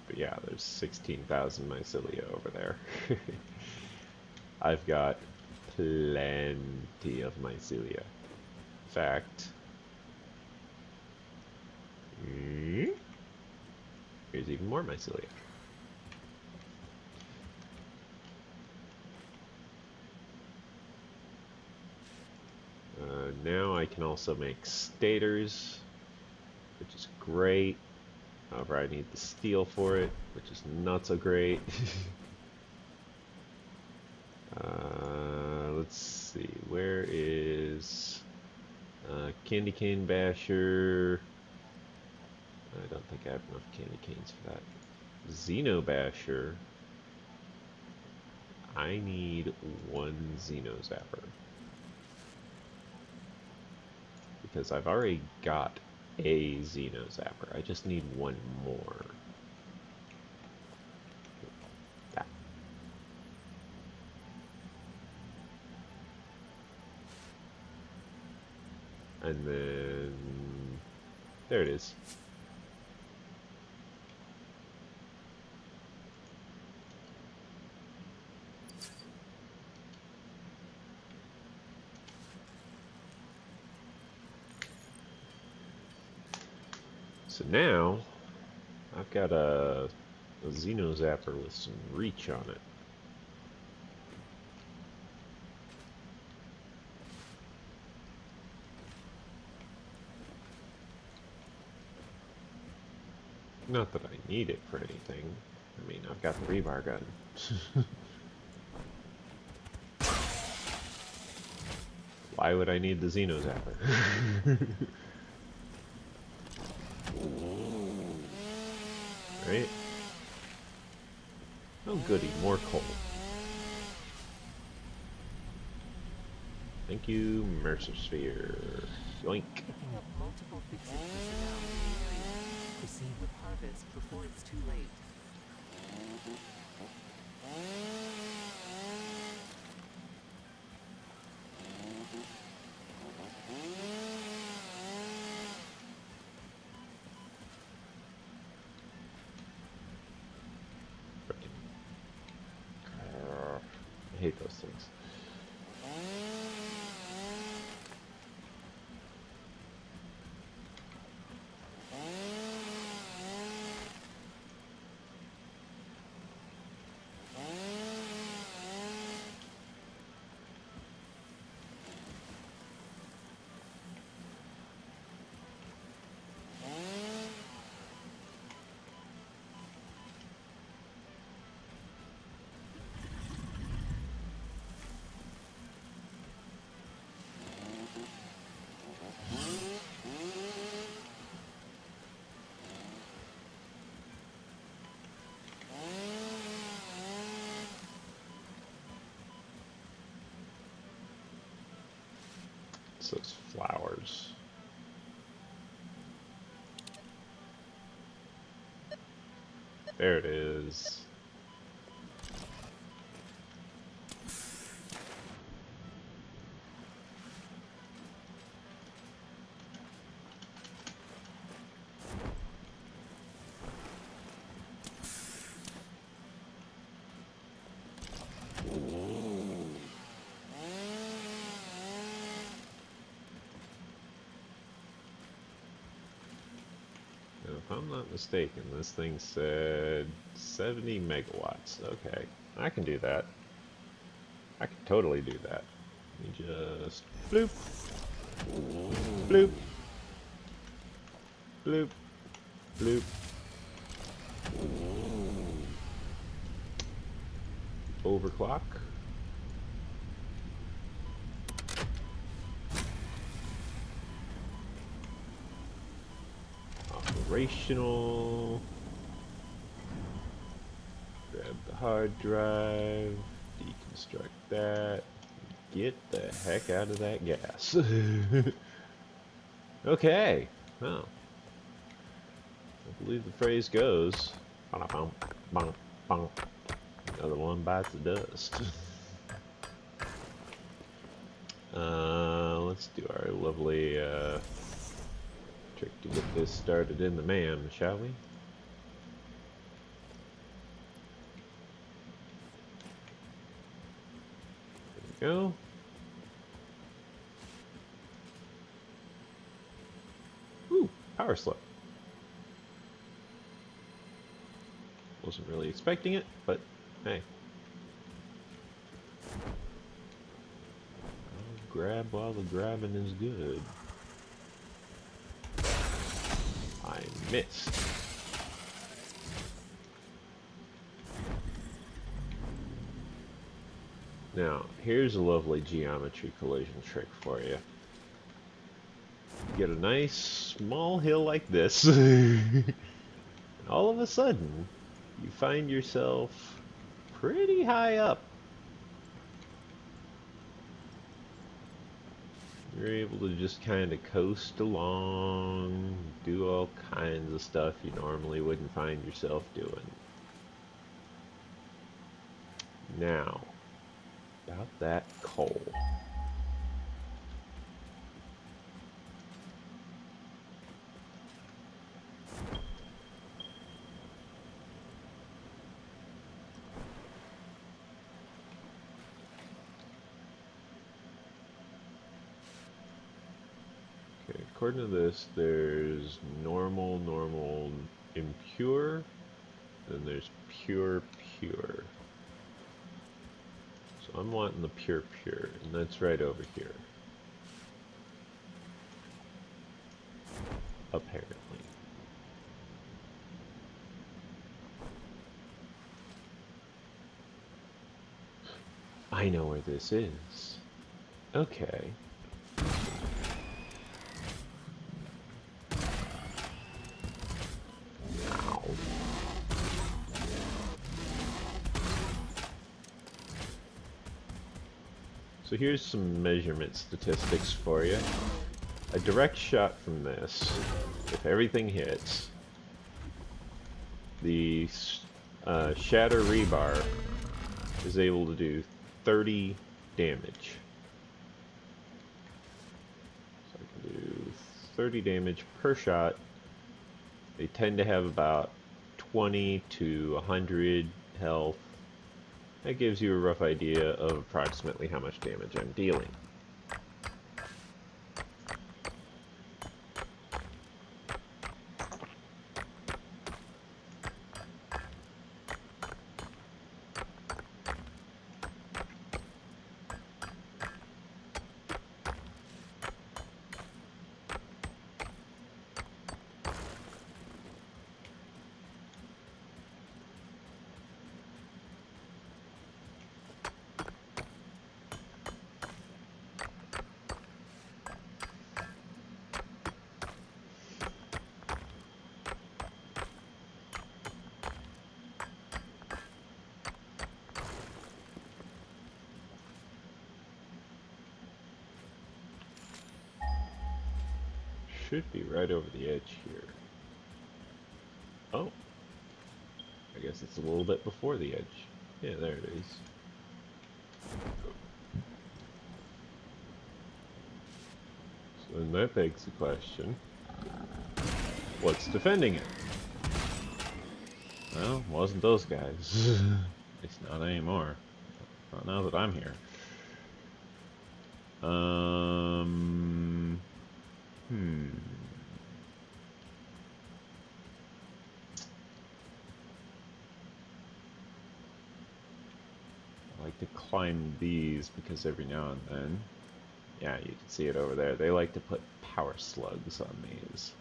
But yeah, there's 16,000 mycelia over there. I've got plenty of mycelia. In fact, here's even more mycelia. Now I can also make stators, which is great. However, I need the steel for it, which is not so great. Let's see, where is candy cane basher? I don't think I have enough candy canes for that. Xeno basher. I need one Xeno zapper, because I've already got a Xeno zapper. I just need one more. That. And then there it is. So now I've got a Xeno Zapper with some reach on it. Not that I need it for anything. I mean, I've got the rebar gun. Why would I need the Xeno Zapper? Right? Oh goody, more coal. Thank you, Mercer Sphere. Yoink. Picking up multiple fixed personnel in the area. Proceed with harvest before it's too late. I hate those things. It's those flowers. There it is. Now, if I'm not mistaken, this thing said 70 megawatts. Okay, I can do that. I can totally do that. Let me just bloop, bloop, bloop, bloop. Overclock. Operational. Grab the hard drive. Deconstruct that. Get the heck out of that gas. Okay. Well, I believe the phrase goes. Bong, bong, bong. Another one bites the dust. Let's do our lovely trick to get this started in the MAM, shall we? There we go. Ooh, power slip. Wasn't really expecting it, but hey. I'll grab while the grabbing is good. I missed. Now, here's a lovely geometry collision trick for you. You get a nice small hill like this, and all of a sudden, you find yourself pretty high up. You're able to just kind of coast along, do all kinds of stuff you normally wouldn't find yourself doing. Now, about that coal. Okay, according to this, there's normal, pure, then there's pure. So I'm wanting the pure, and that's right over here. Apparently. I know where this is. Okay. So here's some measurement statistics for you. A direct shot from this, if everything hits, the shatter rebar is able to do 30 damage. So I can do 30 damage per shot. They tend to have about 20 to 100 health. That gives you a rough idea of approximately how much damage I'm dealing. Should be right over the edge here. Oh, I guess it's a little bit before the edge. Yeah, there it is. So then that begs the question, what's defending it? Well, it wasn't those guys. It's not anymore. Not now that I'm here. Hmm. I like to climb these because every now and then, yeah, you can see it over there. They like to put power slugs on these.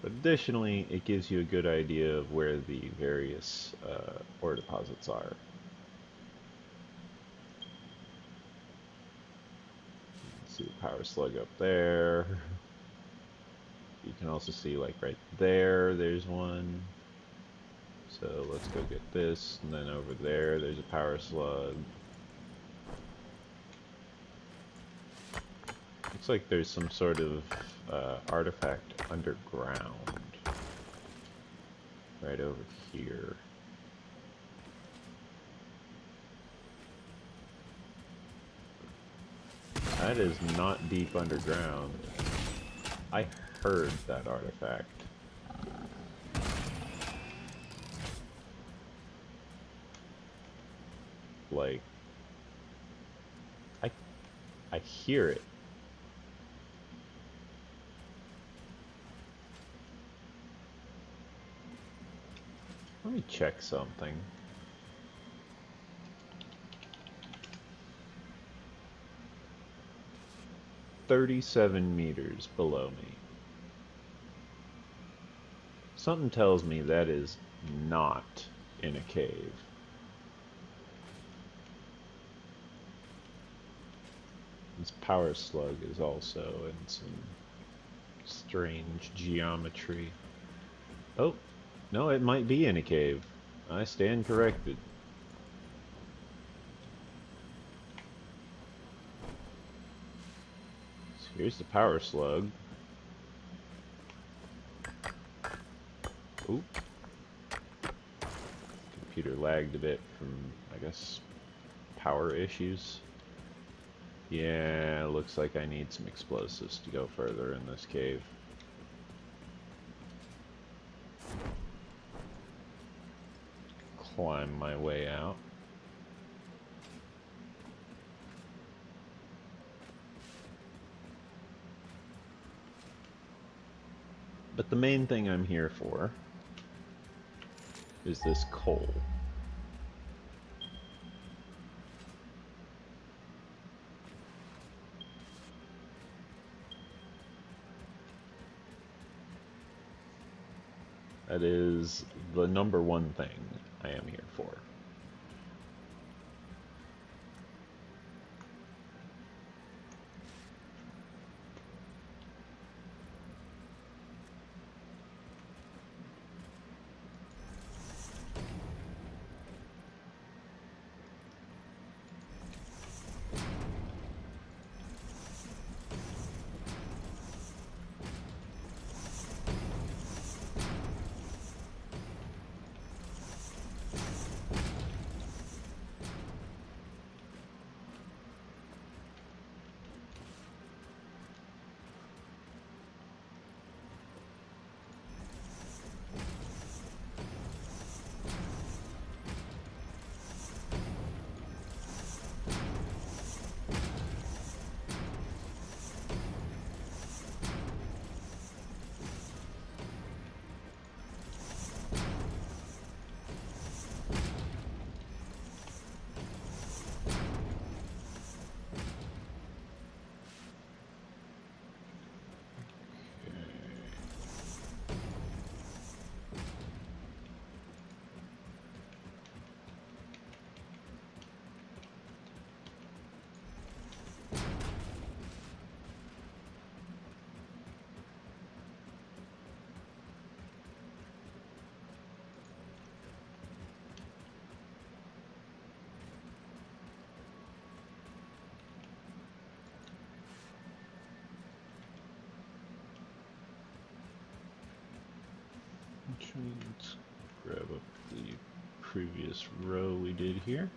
But additionally, it gives you a good idea of where the various ore deposits are. See the power slug up there. You can also see, like, right there, there's one. So let's go get this, and then over there, there's a power slug. Looks like there's some sort of artifact underground. Right over here. That is not deep underground. I heard that artifact. Like, I hear it. Let me check something. "37 meters below me." Something tells me that is not in a cave. This power slug is also in some strange geometry. Oh, no, it might be in a cave. I stand corrected. So here's the power slug. Oop. Computer lagged a bit from, I guess, power issues. Yeah, looks like I need some explosives to go further in this cave. Climb my way out. But the main thing I'm here for is this coal. That is the number one thing I am here for. Let's grab up the previous row we did here.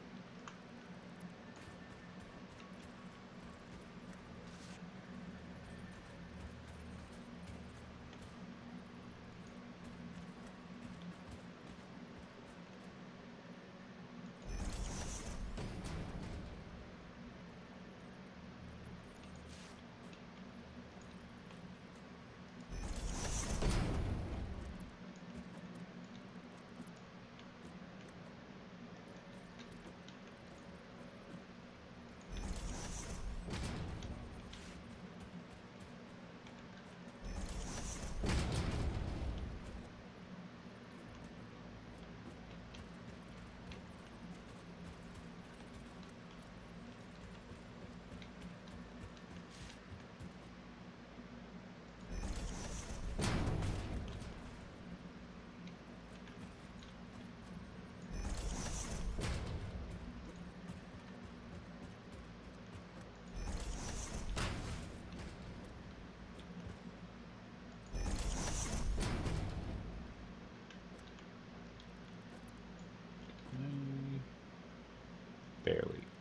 Barely.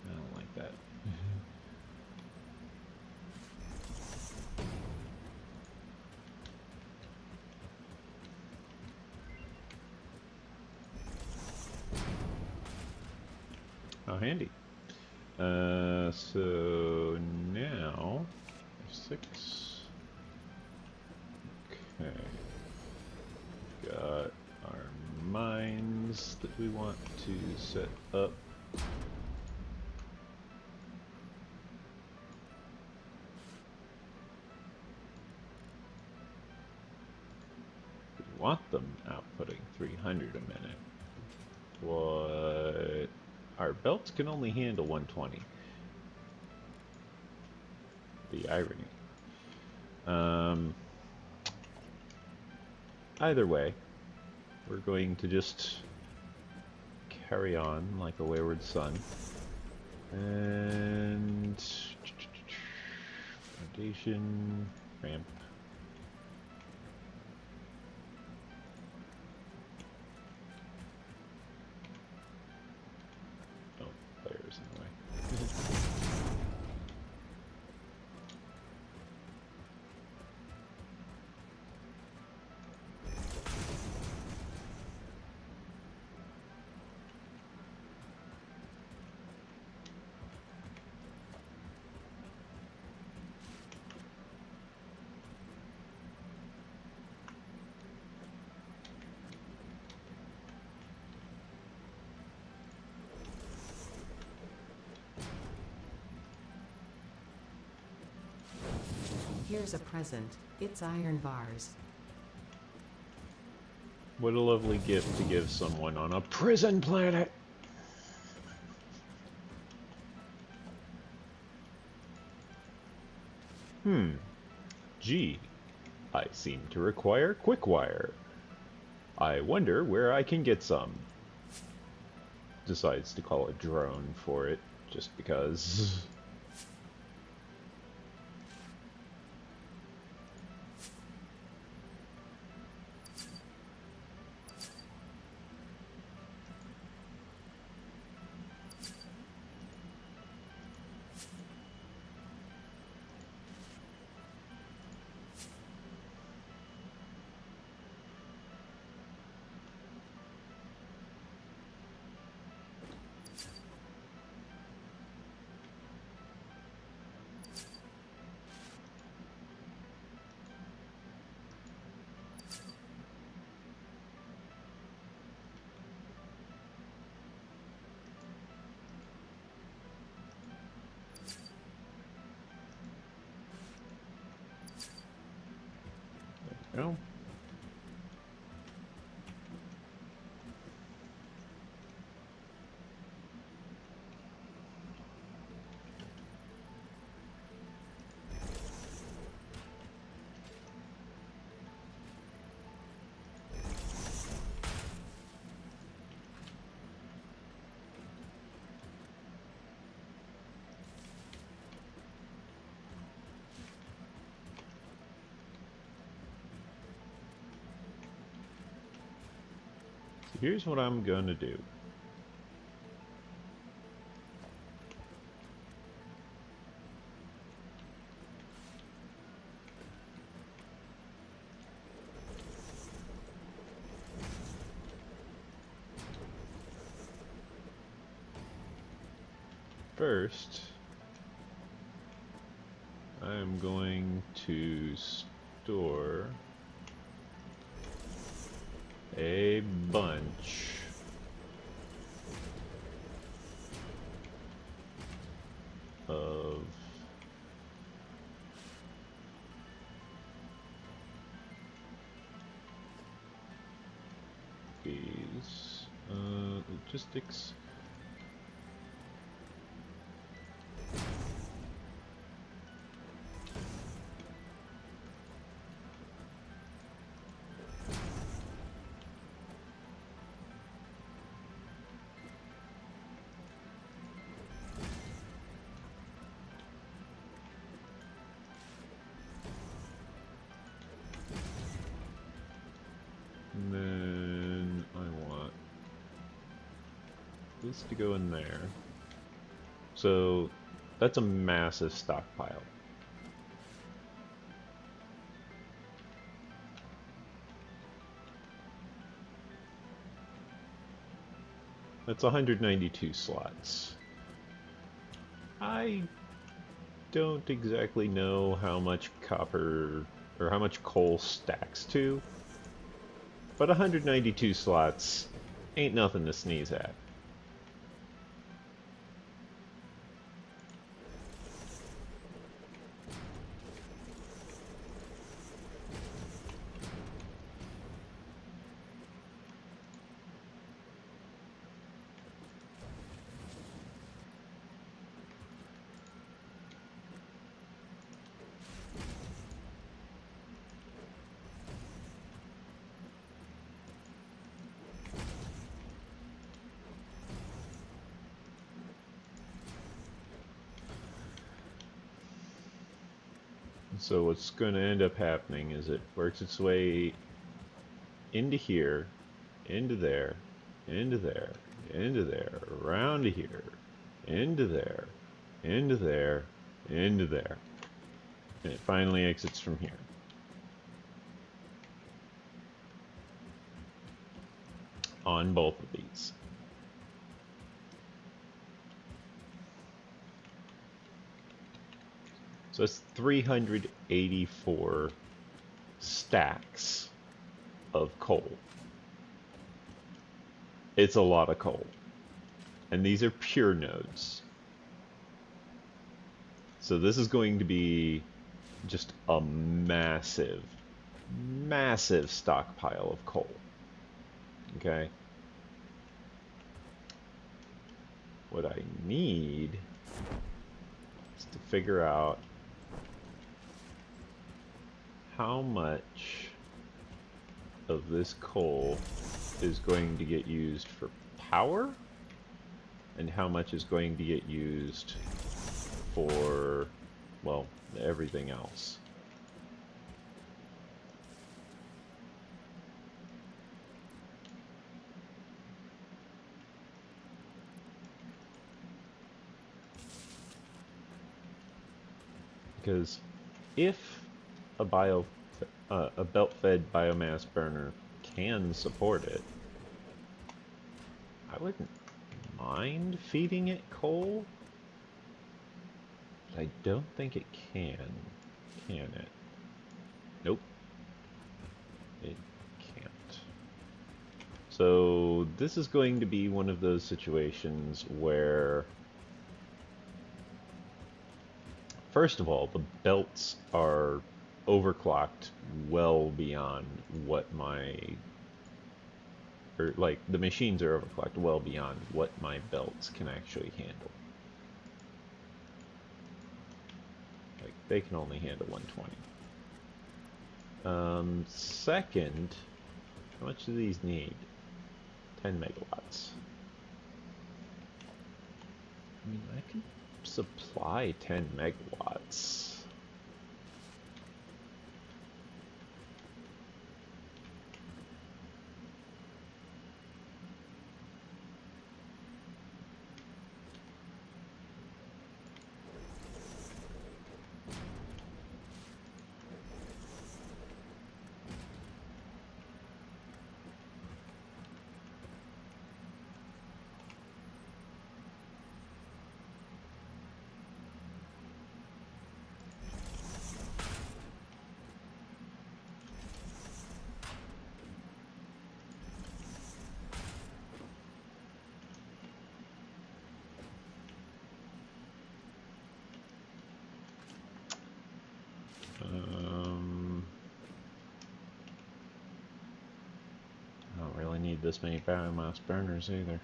I don't like that. How handy. So now, 6. Okay. Got our mines that we want to set up. We want them outputting 300 a minute. What? Our belts can only handle 120. The irony. Either way, we're going to just carry on like a wayward son. And foundation, ramp. Oh, players in the way. Here's a present. It's iron bars. What a lovely gift to give someone on a prison planet! Gee, I seem to require quick wire. I wonder where I can get some. Decides to call a drone for it, just because. No. So here's what I'm gonna do. First, I'm going to store a bunch of these logistics. And then I want this to go in there. So that's a massive stockpile. That's 192 slots. I don't exactly know how much copper or how much coal stacks to, but 192 slots ain't nothing to sneeze at. So what's going to end up happening is it works its way into here, into there, into there, into there, around to here, into there, into there, into there. And it finally exits from here. On both of these. So that's 384 stacks of coal. It's a lot of coal. And these are pure nodes. So this is going to be just a massive, massive stockpile of coal. Okay? What I need is to figure out how much of this coal is going to get used for power and how much is going to get used for, well, everything else. Because if a belt-fed biomass burner can support it, I wouldn't mind feeding it coal. But I don't think it can. Can it? Nope. It can't. So this is going to be one of those situations where, first of all, the belts are overclocked well beyond what like the machines are overclocked well beyond what my belts can actually handle. Like they can only handle 120. Second, how much do these need? 10 megawatts. I mean, I can supply 10 megawatts. I don't really need this many biomass burners either.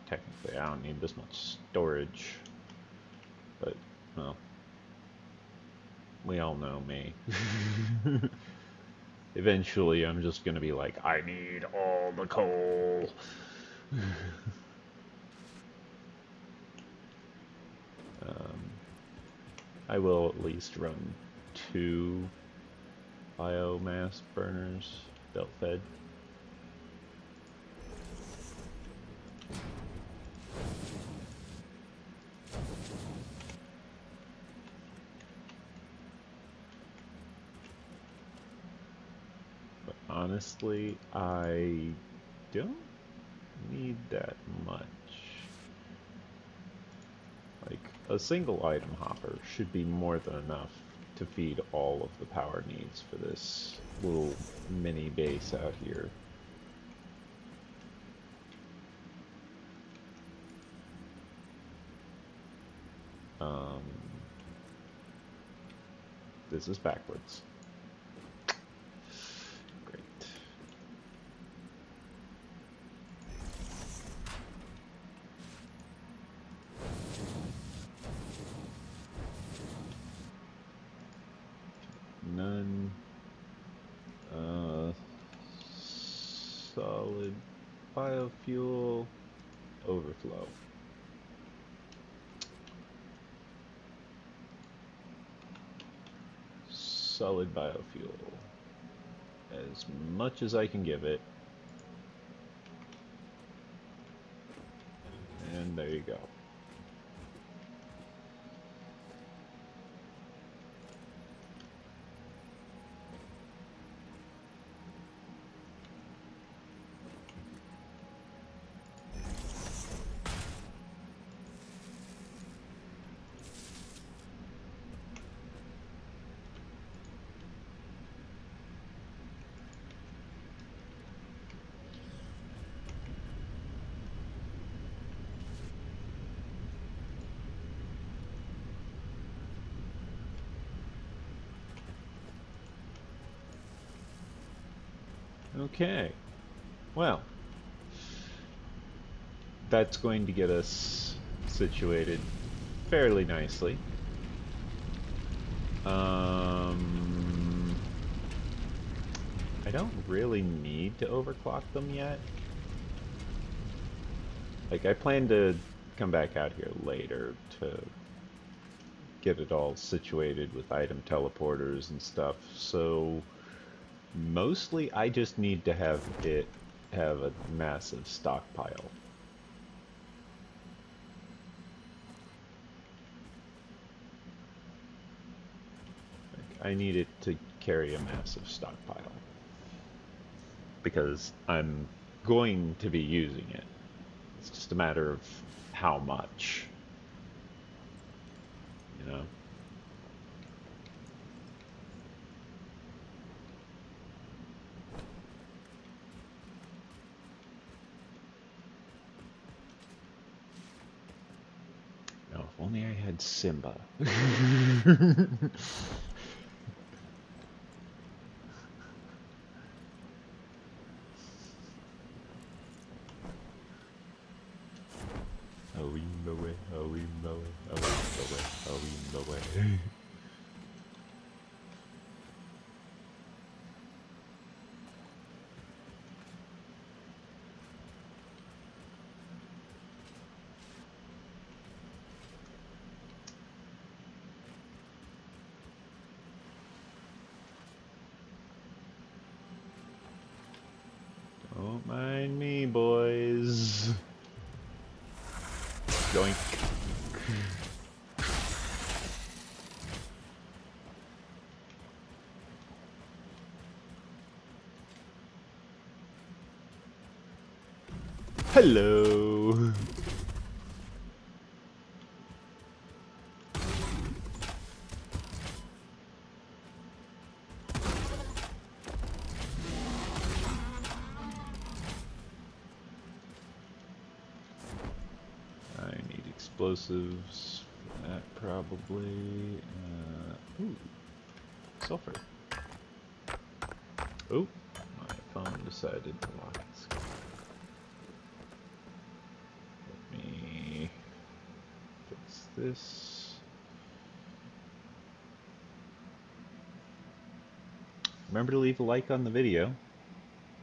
Technically, I don't need this much storage, but, well, we all know me. Eventually, I'm just gonna be like, I need all the coal. I will at least run 2 biomass burners, belt fed. But honestly, I don't need that much. Like, a single item hopper should be more than enough to feed all of the power needs for this little mini base out here. This is backwards. Great. None. Solid biofuel overflow. Solid biofuel. As much as I can give it. And there you go. Okay. Well, that's going to get us situated fairly nicely. I don't really need to overclock them yet. Like, I plan to come back out here later to get it all situated with item teleporters and stuff. So mostly I just need to have it have a massive stockpile. Like, I need it to carry a massive stockpile because I'm going to be using it. It's just a matter of how much, you know? Oh, if only I had Simba. Oh, we know it. Oh, we know it. Oh, we know it. Oh, we know it. Don't mind me, boys. Yoink. Hello. I need explosives for that probably. Ooh, sulfur. Oh, my phone decided to lock its screen. Let me fix this. Remember to leave a like on the video.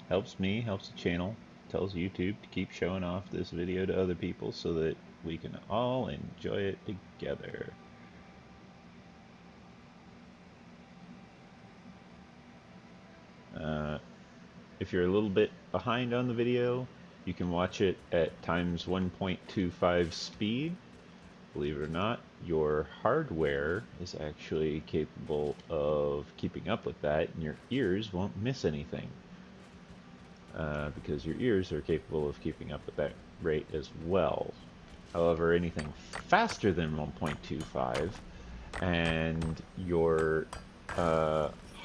Helps me, helps the channel, tells YouTube to keep showing off this video to other people so that we can all enjoy it together. If you're a little bit behind on the video, you can watch it at times 1.25 speed. Believe it or not, your hardware is actually capable of keeping up with that, and your ears won't miss anything. Because your ears are capable of keeping up with that rate as well. However, anything faster than 1.25 and your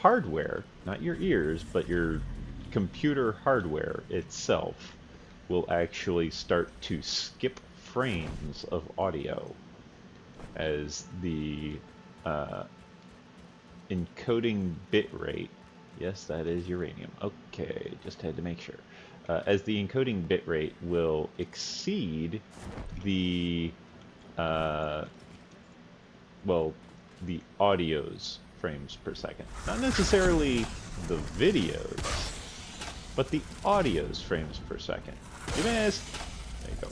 hardware, not your ears, but your computer hardware itself will actually start to skip frames of audio as the encoding bit rate. Yes, that is uranium. Okay, just had to make sure. As the encoding bit rate will exceed the, well, the audio's frames per second. Not necessarily the videos, but the audio's frames per second. You missed! There you go.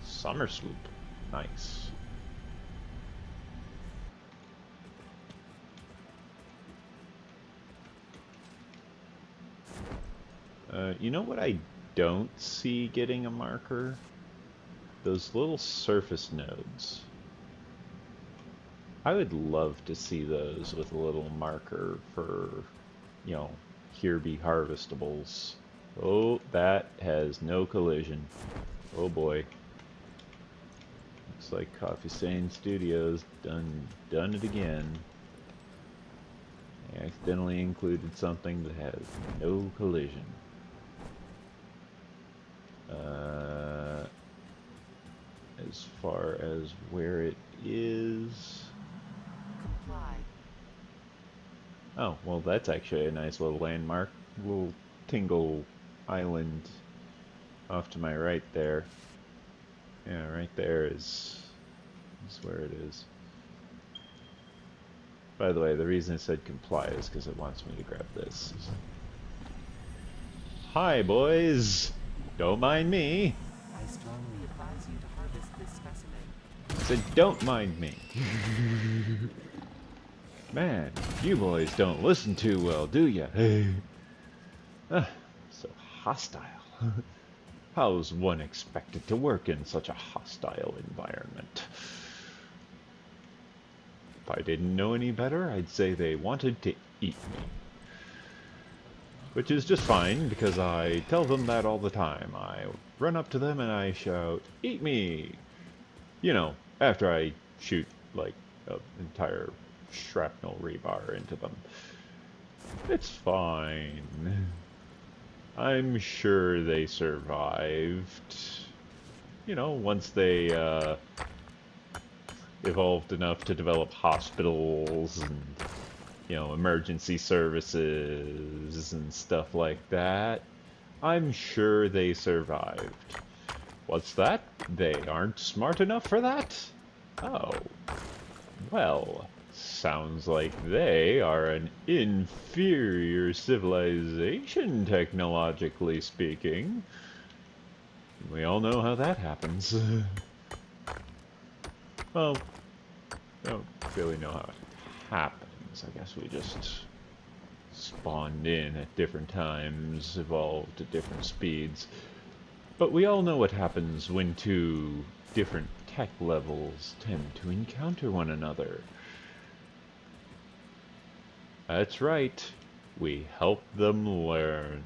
Summer swoop. Nice. You know what I don't see getting a marker? Those little surface nodes. I would love to see those with a little marker for, you know, here be harvestables. Oh, that has no collision. Oh boy. Looks like Coffee Stain Studios done it again. I accidentally included something that has no collision. As far as where it is, Comply. Oh, well, that's actually a nice little landmark. Little Tingle Island off to my right there. Yeah, right there is where it is. By the way, the reason it said comply is because it wants me to grab this. Hi, boys! Don't mind me! I strongly advise you to harvest this specimen. I said, don't mind me! Man, you boys don't listen too well, do ya? Ah, so hostile. How's one expected to work in such a hostile environment? If I didn't know any better, I'd say they wanted to eat me. Which is just fine, because I tell them that all the time. I run up to them and I shout, "Eat me!" You know, after I shoot, like, an entire shrapnel rebar into them. It's fine. I'm sure they survived. You know, once they, evolved enough to develop hospitals and, you know, emergency services and stuff like that. I'm sure they survived. What's that? They aren't smart enough for that? Oh. Well, sounds like they are an inferior civilization, technologically speaking. We all know how that happens. Well, I don't really know how it happens. I guess we just spawned in at different times, evolved at different speeds. But we all know what happens when two different tech levels tend to encounter one another. That's right, we help them learn.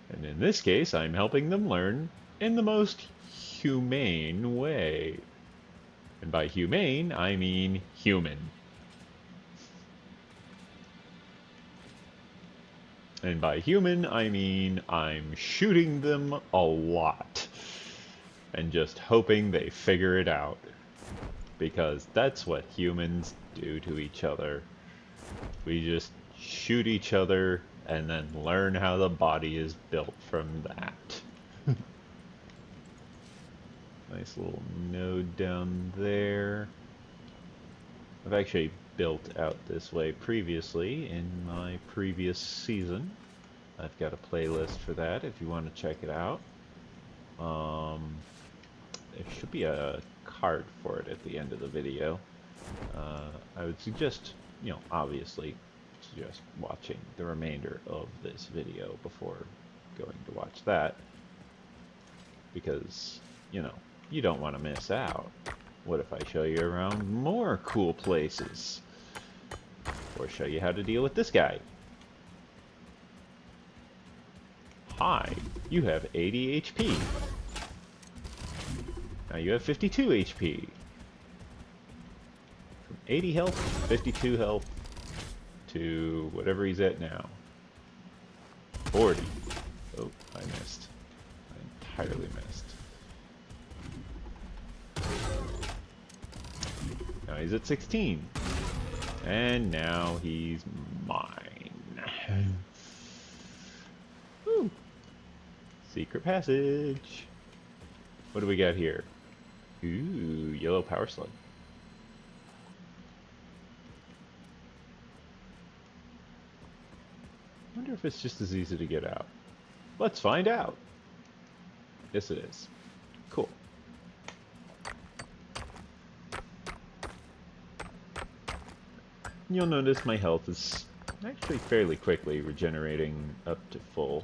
And in this case, I'm helping them learn in the most humane way. And by humane, I mean human. And by human, I mean I'm shooting them a lot. And just hoping they figure it out. Because that's what humans do to each other. We just shoot each other and then learn how the body is built from that. Nice little node down there. I've actually built out this way previously in my previous season. I've got a playlist for that if you want to check it out. There should be a card for it at the end of the video. I would suggest, you know, obviously suggest watching the remainder of this video before going to watch that. Because, you know, you don't want to miss out. What if I show you around more cool places? Or show you how to deal with this guy? Hi, you have 80 HP. Now you have 52 HP. From 80 health, 52 health, to whatever he's at now. 40. Oh, I missed. I entirely missed. Now he's at 16. And now he's mine. Woo. Secret passage. What do we got here? Ooh, yellow power slug. I wonder if it's just as easy to get out. Let's find out. Yes, it is. Cool. You'll notice my health is actually fairly quickly regenerating up to full.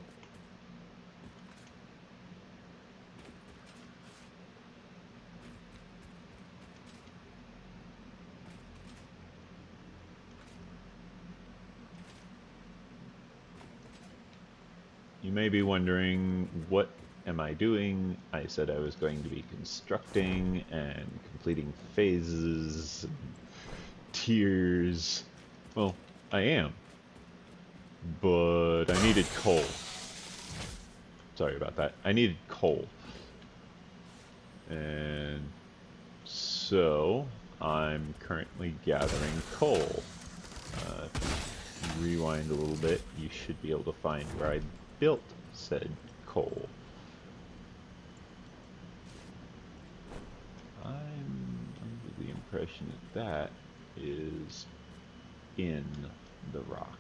You may be wondering, what am I doing? I said I was going to be constructing and completing phases, tiers. Well, I am. But I needed coal. Sorry about that. I needed coal. And so I'm currently gathering coal. rewind a little bit, you should be able to find where I built said coal. I'm under the impression that that is in the rock,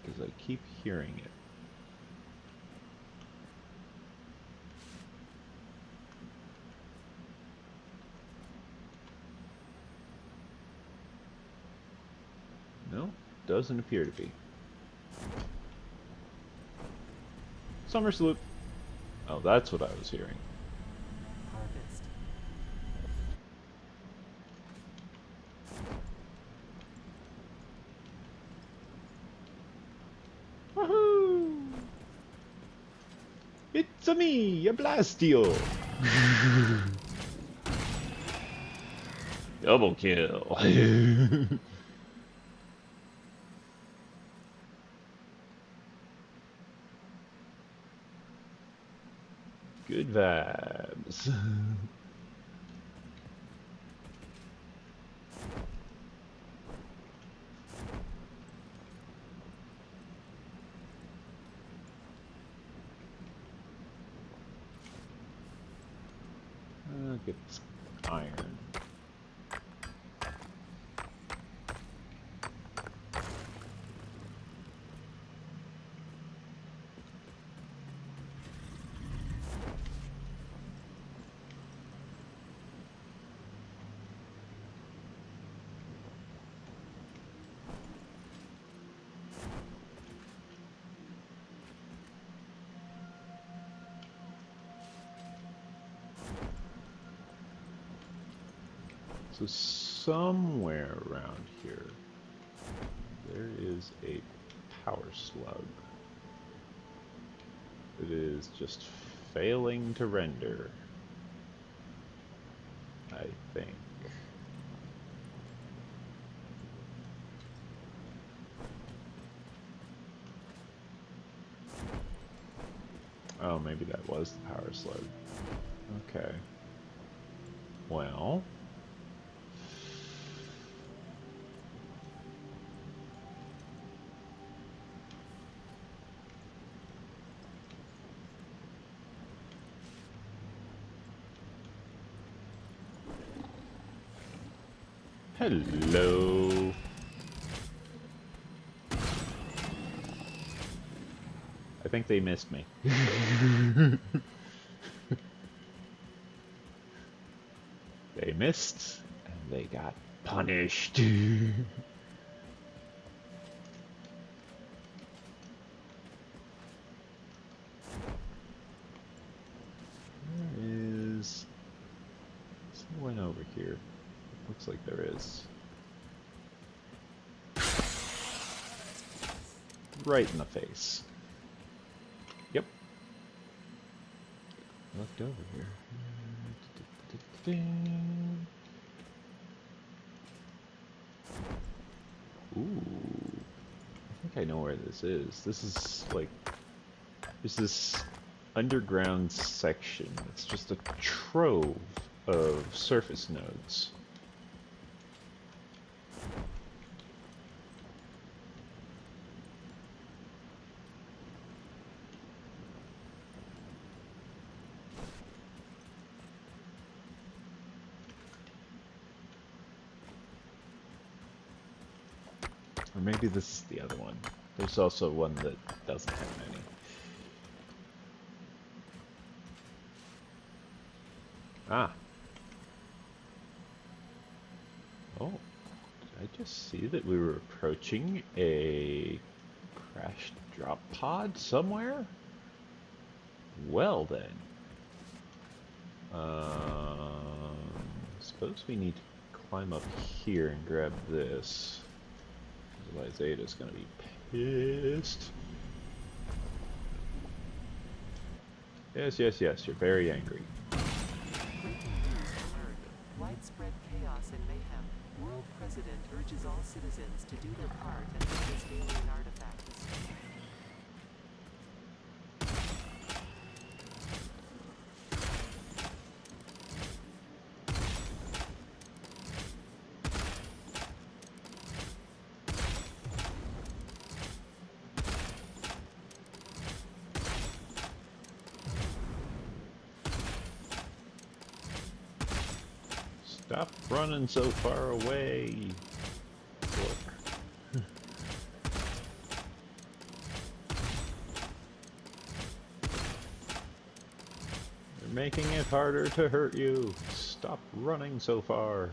because I keep hearing it. No, doesn't appear to be. Summer Sloop. Oh, that's what I was hearing. Harvest. Woohoo! It's a me, a Blastio. Double kill. Good vibes. Get this iron. So somewhere around here, there is a power slug. It is just failing to render, I think. Oh, maybe that was the power slug. Okay. Well. Hello. I think they missed me. They missed, and they got punished. There is someone over here. Looks like there is. Right in the face. Yep. Looked over here. Ooh. I think I know where this is. This is like... There's this underground section. It's just a trove of surface nodes. Or maybe this is the other one. There's also one that doesn't have many. Ah. Oh. Did I just see that we were approaching a crashed drop pod somewhere? Well then. Suppose we need to climb up here and grab this. Otherwise Ada's gonna be pissed. Yes, yes, yes, you're very angry. Widespread chaos and mayhem. World President urges all citizens to do their part and resist alien artifacts. Stop running so far away. They're making it harder to hurt you. Stop running so far.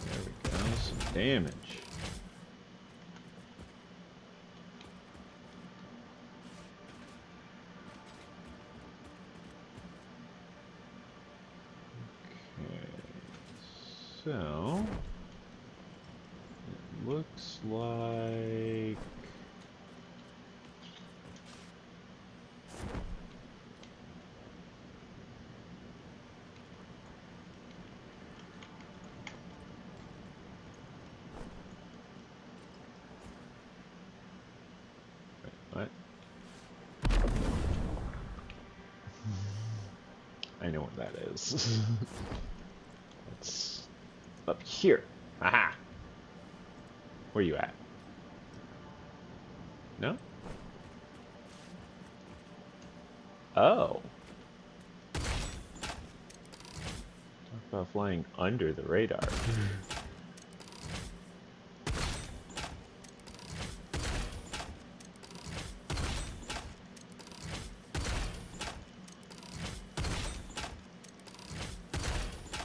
There we go, some damage. So, it looks like... Wait, what? I know what that is. It's up here. Aha! Where you at? No? Oh. Talk about flying under the radar.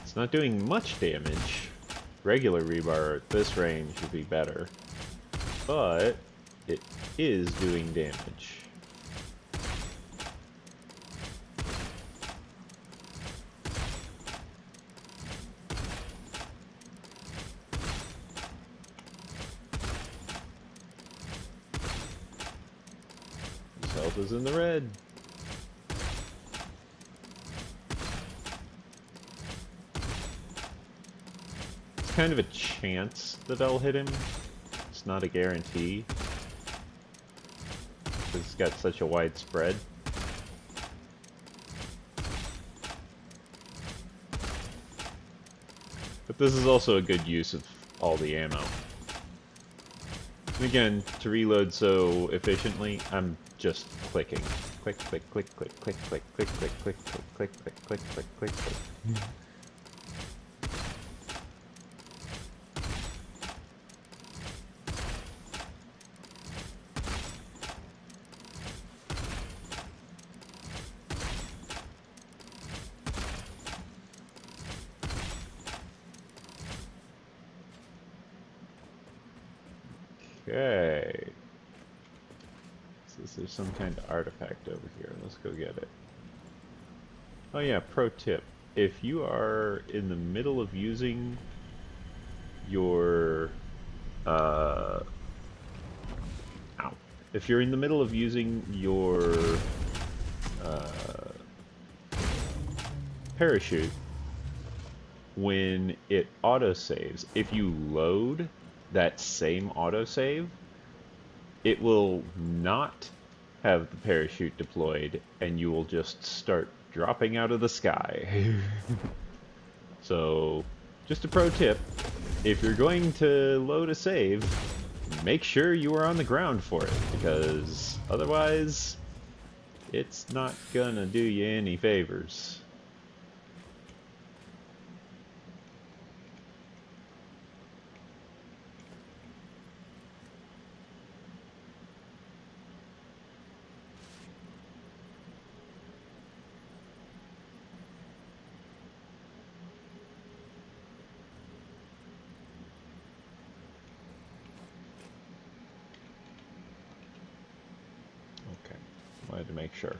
It's not doing much damage. Regular rebar at this range would be better. But it is doing damage. His health is in the red. It's kind of a chance that I'll hit him. It's not a guarantee. Because it's got such a wide spread. But this is also a good use of all the ammo. And again, to reload so efficiently, I'm just clicking. Click, click, click, click, click, click, click, click, click, click, click, click, click, click, click, click. Okay. So there's some kind of artifact over here. Let's go get it. Oh yeah, pro tip. If you are in the middle of using your ow. If you're in the middle of using your parachute, when it autosaves, if you load that same autosave, it will not have the parachute deployed and you will just start dropping out of the sky. So, just a pro tip, if you're going to load a save, make sure you are on the ground for it, because otherwise it's not gonna do you any favors. Wanted to make sure.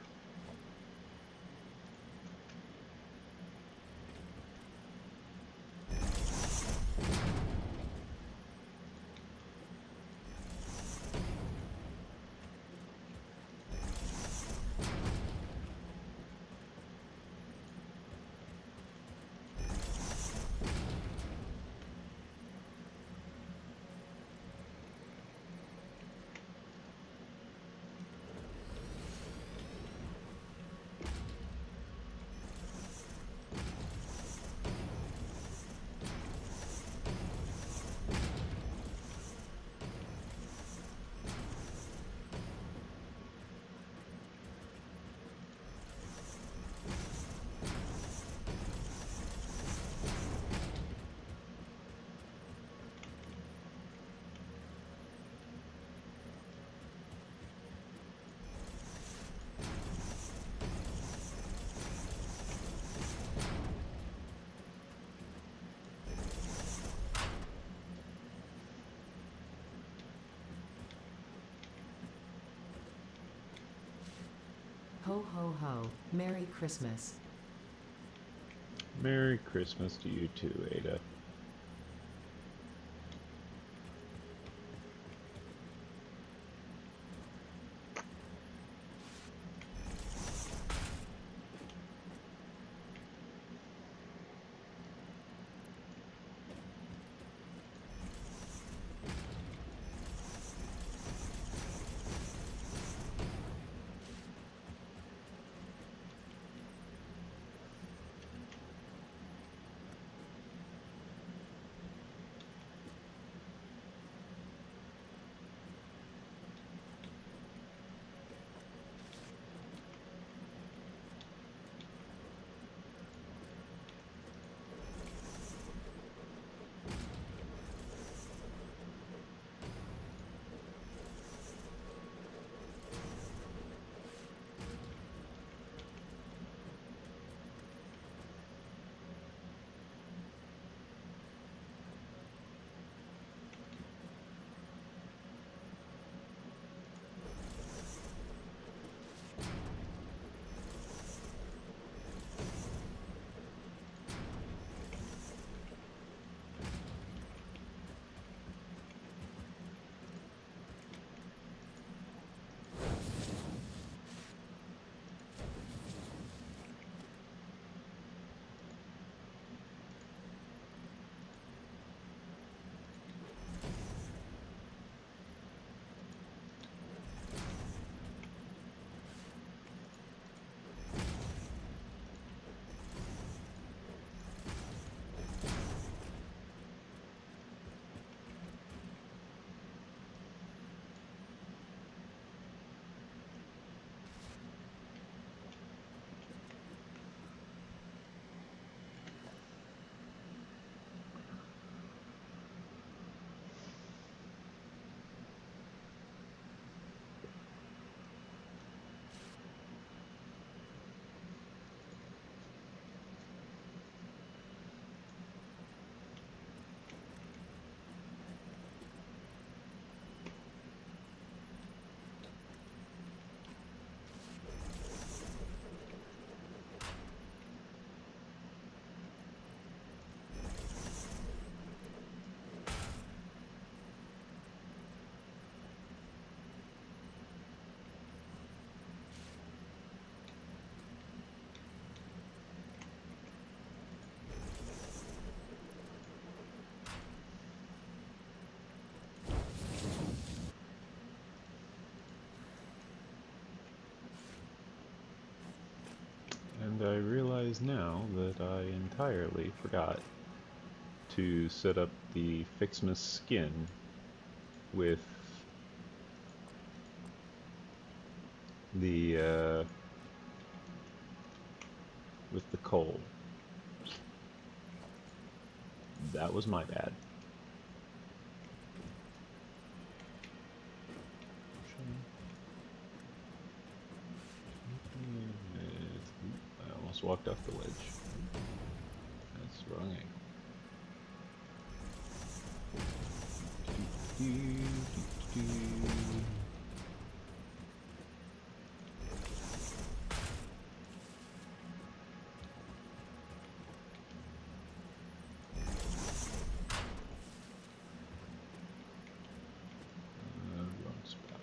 Ho ho ho, Merry Christmas. Merry Christmas to you too, Ada. And I realize now that I entirely forgot to set up the Fixmas skin with the coal. That was my bad. I almost walked off the ledge. That's the wrong angle. Wrong spot.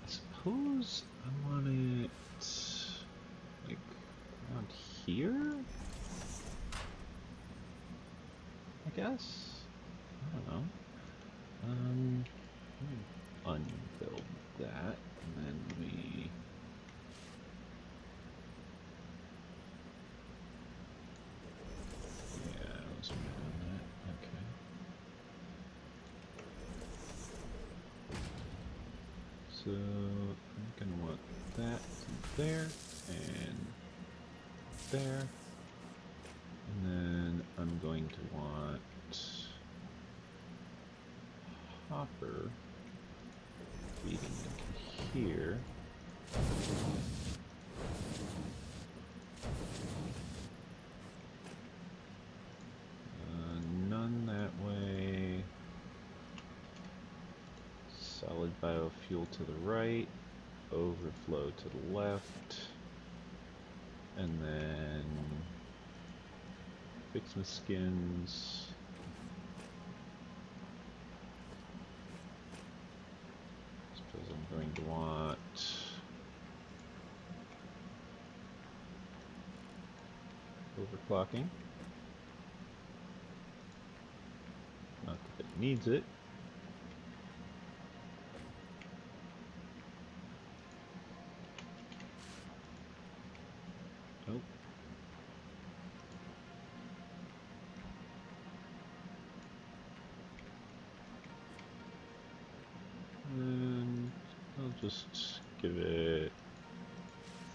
I suppose I want it like around here. I guess. I don't know. Let me unbuild that, and then we. Yeah, I was doing that. Okay. So I'm gonna want that there. there. And then I'm going to want hopper feeding into here. None that way. Solid biofuel to the right, overflow to the left, and then fix my skins. Suppose I'm going to want overclocking. Not that it needs it. Nope. And I'll just give it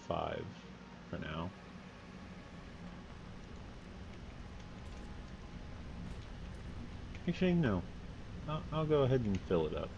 5 for now. Actually, no. I'll go ahead and fill it up.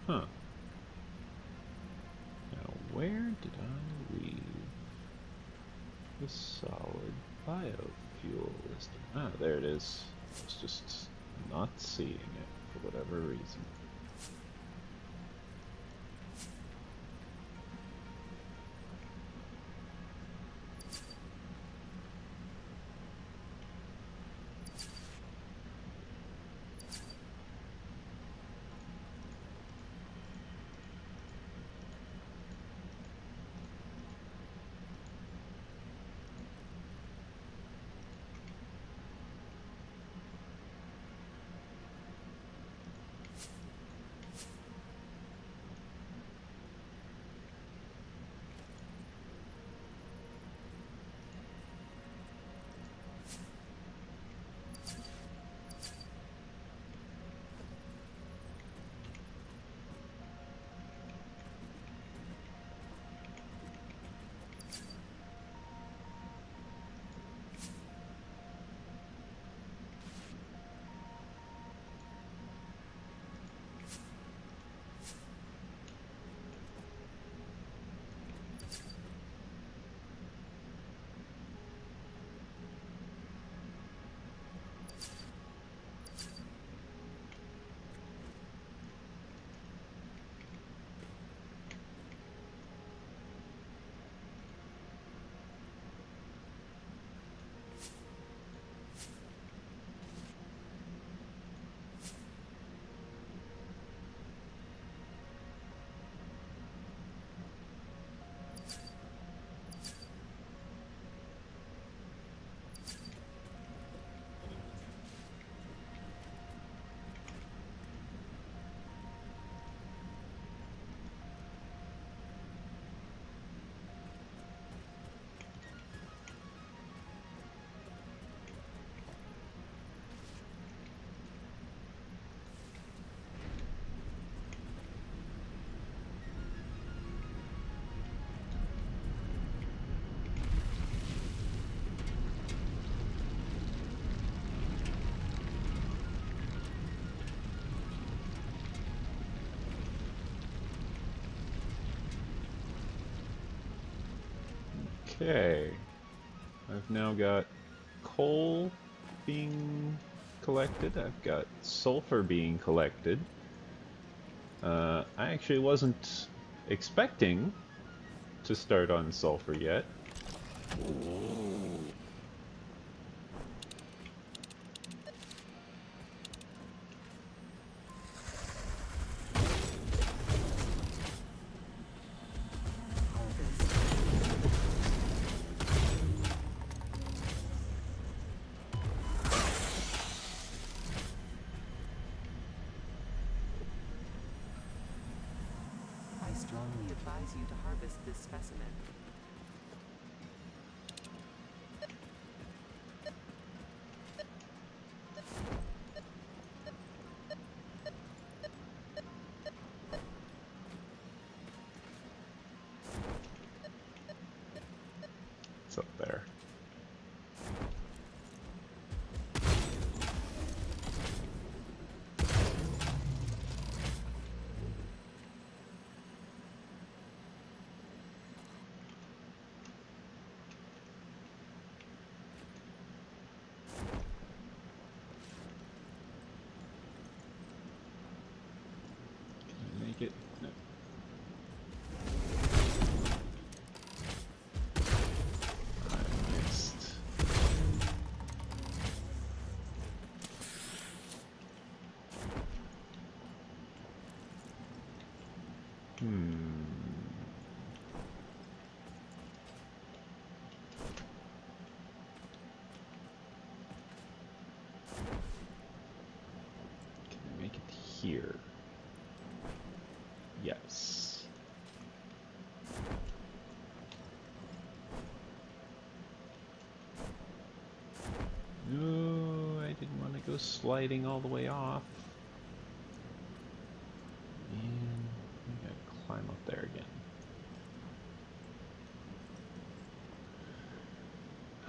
Huh. Now, where did I leave the solid biofuel listing? Ah, there it is. I was just not seeing it for whatever reason. Okay, I've now got coal being collected, I've got sulfur being collected. I actually wasn't expecting to start on sulfur yet. strongly advise you to harvest this specimen. It's up there. Make it. No. I missed. Can I make it here? Yes. No, I didn't want to go sliding all the way off. And I gotta climb up there again.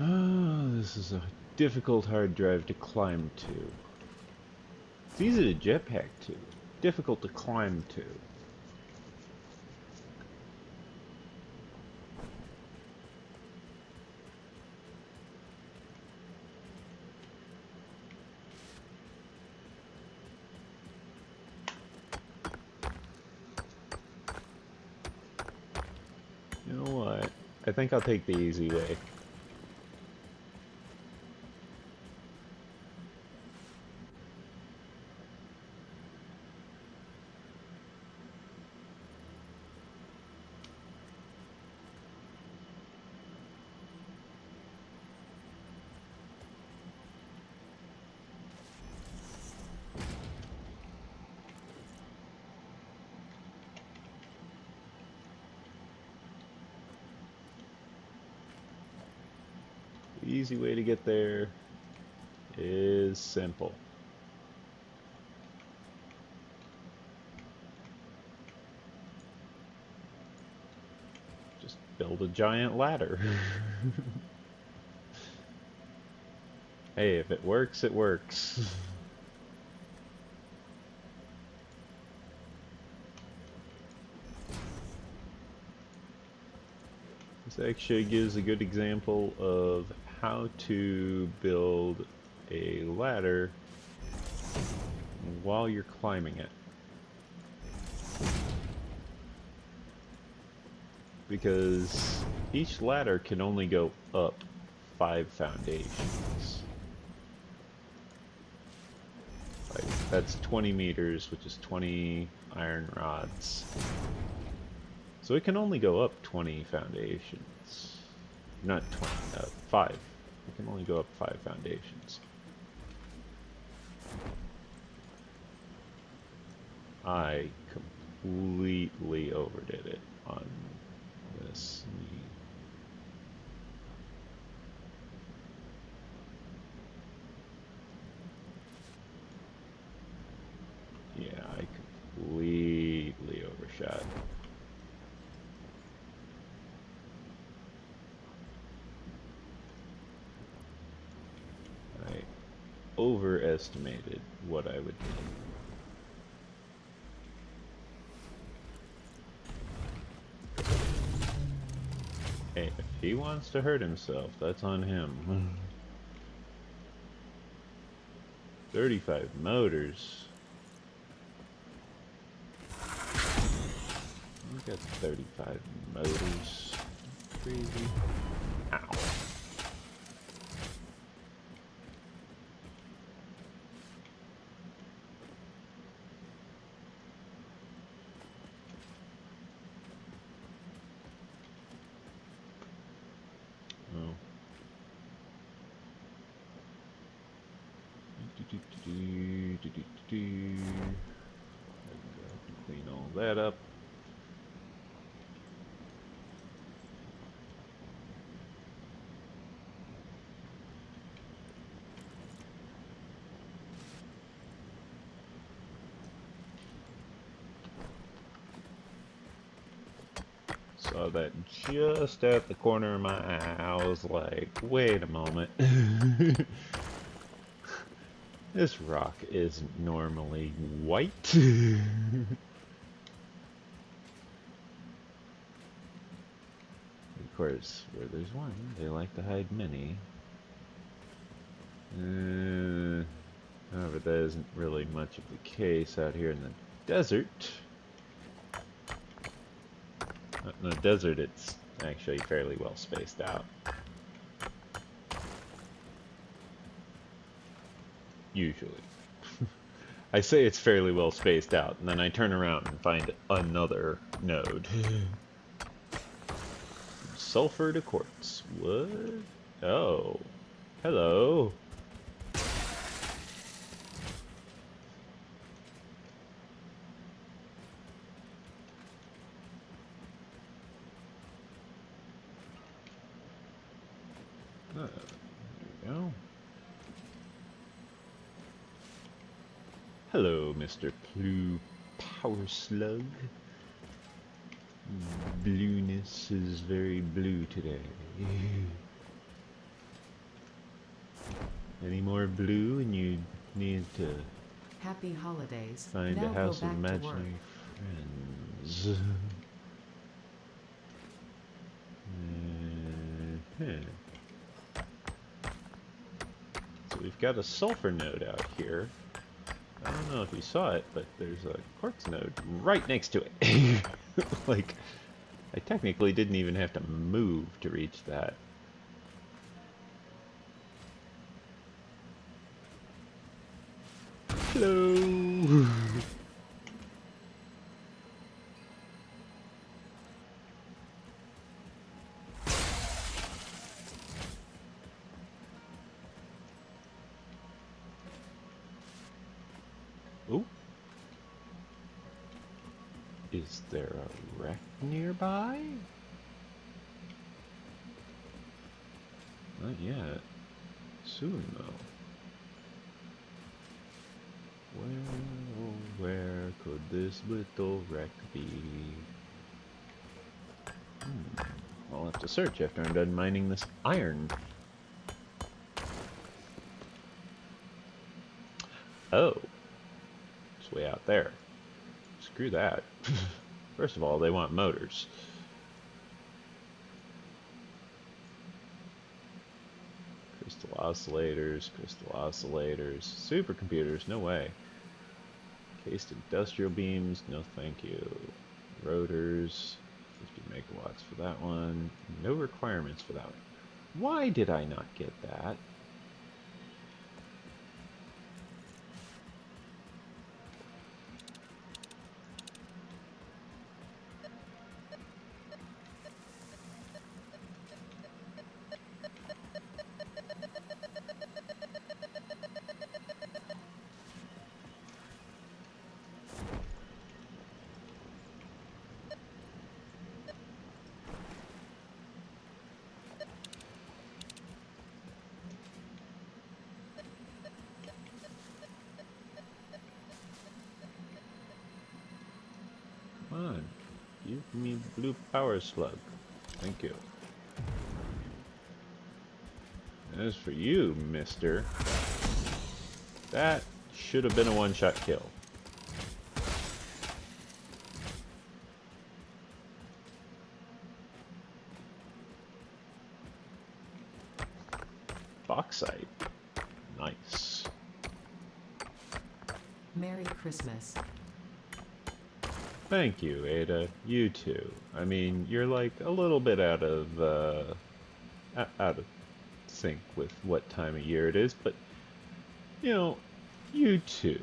Oh, this is a difficult hard drive to climb to. It's easy to jetpack to, difficult to climb to. You know what? I think I'll take the easy way. The easy way to get there is simple. Just build a giant ladder. Hey, if it works, it works. This actually gives a good example of how to build a ladder while you're climbing it. Because each ladder can only go up 5 foundations. Like, that's 20 meters, which is 20 iron rods. So it can only go up 20 foundations. Not 20, 5. It can only go up 5 foundations. I completely overdid it on this. Yeah, I completely overshot. I overestimated what I would need. Hey, if he wants to hurt himself, that's on him. 35 motors. We got 35 motors. Crazy. Ow. Oh. Clean all that up. saw that just at the corner of my eye. I was like, wait a moment. This rock isn't normally white. Of course, where there's one, they like to hide many. However, that isn't really much of the case out here in the desert. In the desert, it's actually fairly well spaced out. Usually. I say it's fairly well spaced out, and then I turn around and find another node. Sulfur to quartz. What? Oh. Hello. There we go. Hello, Mr. Blue Power Slug. Blueness is very blue today. Any more blue and you need to Happy holidays. find Now a house go of back to work. imaginary friends. So we've got a sulfur node out here. I don't know if you saw it, but there's a quartz node right next to it. Like, I technically didn't even have to move to reach that. Hello! Oh. Is there a wreck nearby? Not yet. Soon, though. Where could this little wreck be? I'll have to search after I'm done mining this iron. Oh. It's way out there. Screw that. First of all, they want motors. Crystal oscillators, supercomputers, no way. Cased industrial beams, no thank you. Rotors, 50 megawatts for that one. No requirements for that one. Why did I not get that? Come on, give me blue power slug. Thank you. As for you, mister, that should have been a one-shot kill. Bauxite. Nice. Merry Christmas. Thank you, Ada. You too. I mean, you're like a little bit out of sync with what time of year it is, but you know, you too.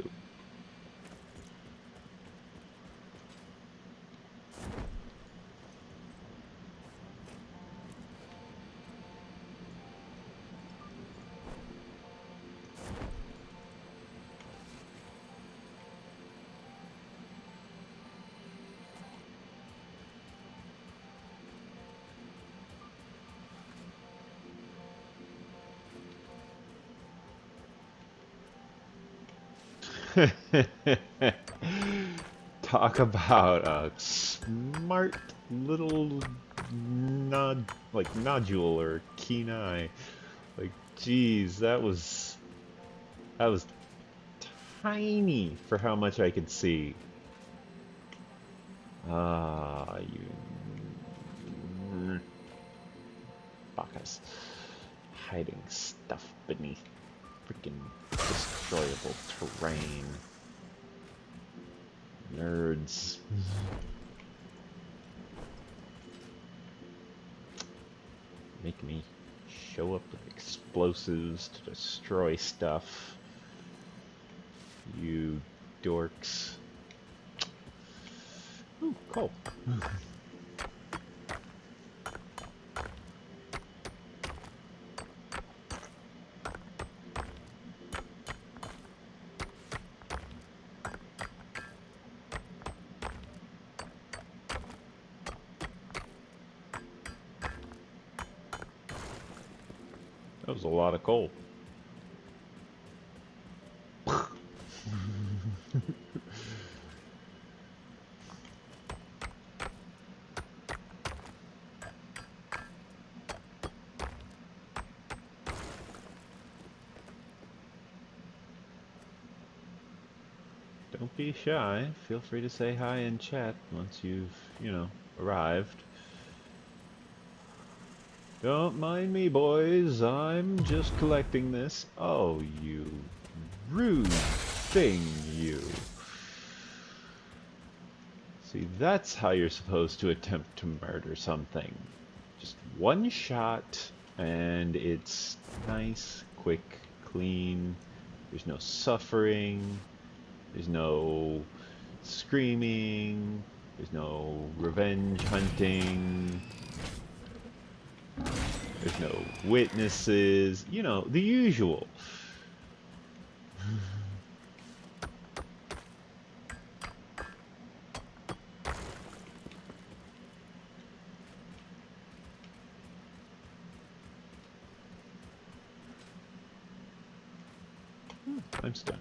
Talk about a smart little nodule or keen eye. Like, geez, that was tiny for how much I could see. Ah, you bacchus. Hiding stuff beneath freaking destroyable terrain. Nerds. Make me show up with explosives to destroy stuff. You dorks. Ooh, coal. That was a lot of coal. Don't be shy. Feel free to say hi in chat once you've, arrived. Don't mind me, boys. I'm just collecting this. Oh, you rude thing, you. See, that's how you're supposed to attempt to murder something. Just one shot, and it's nice, quick, clean. There's no suffering. There's no screaming. There's no revenge hunting. There's no witnesses. You know, the usual. Limestone.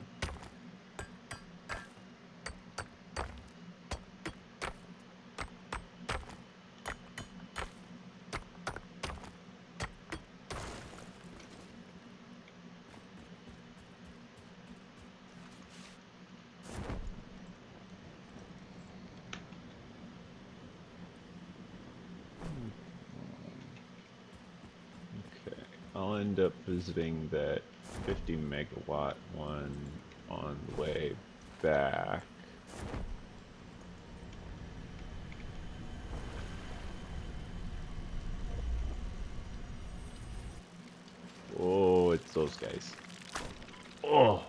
Okay, I'll end up visiting that 50 megawatt one on the way back. Oh, it's those guys. Oh!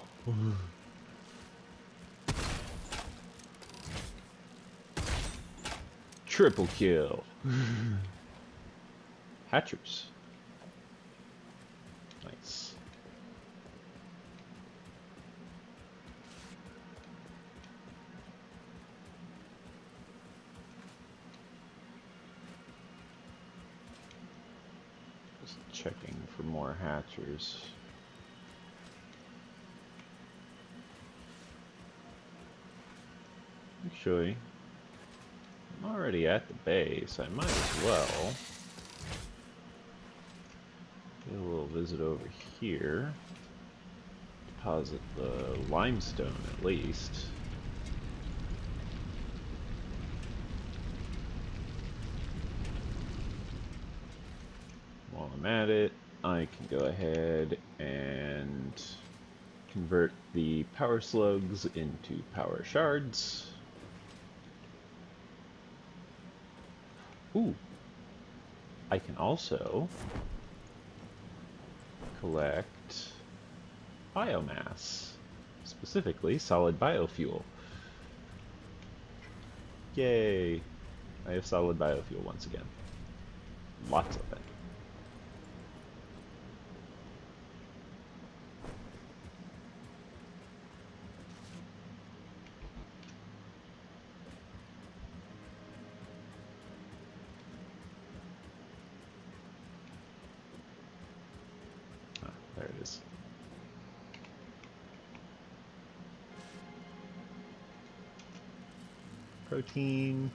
Triple kill. Hatchers. Nice. Just checking for more hatchers. Actually, I'm already at the base. I might as well do a little visit over here. Deposit the limestone at least. While I'm at it, I can go ahead and convert the power slugs into power shards. Ooh, I can also collect biomass, specifically solid biofuel. Yay! I have solid biofuel once again. Lots of it. Ah, there it is. Protein.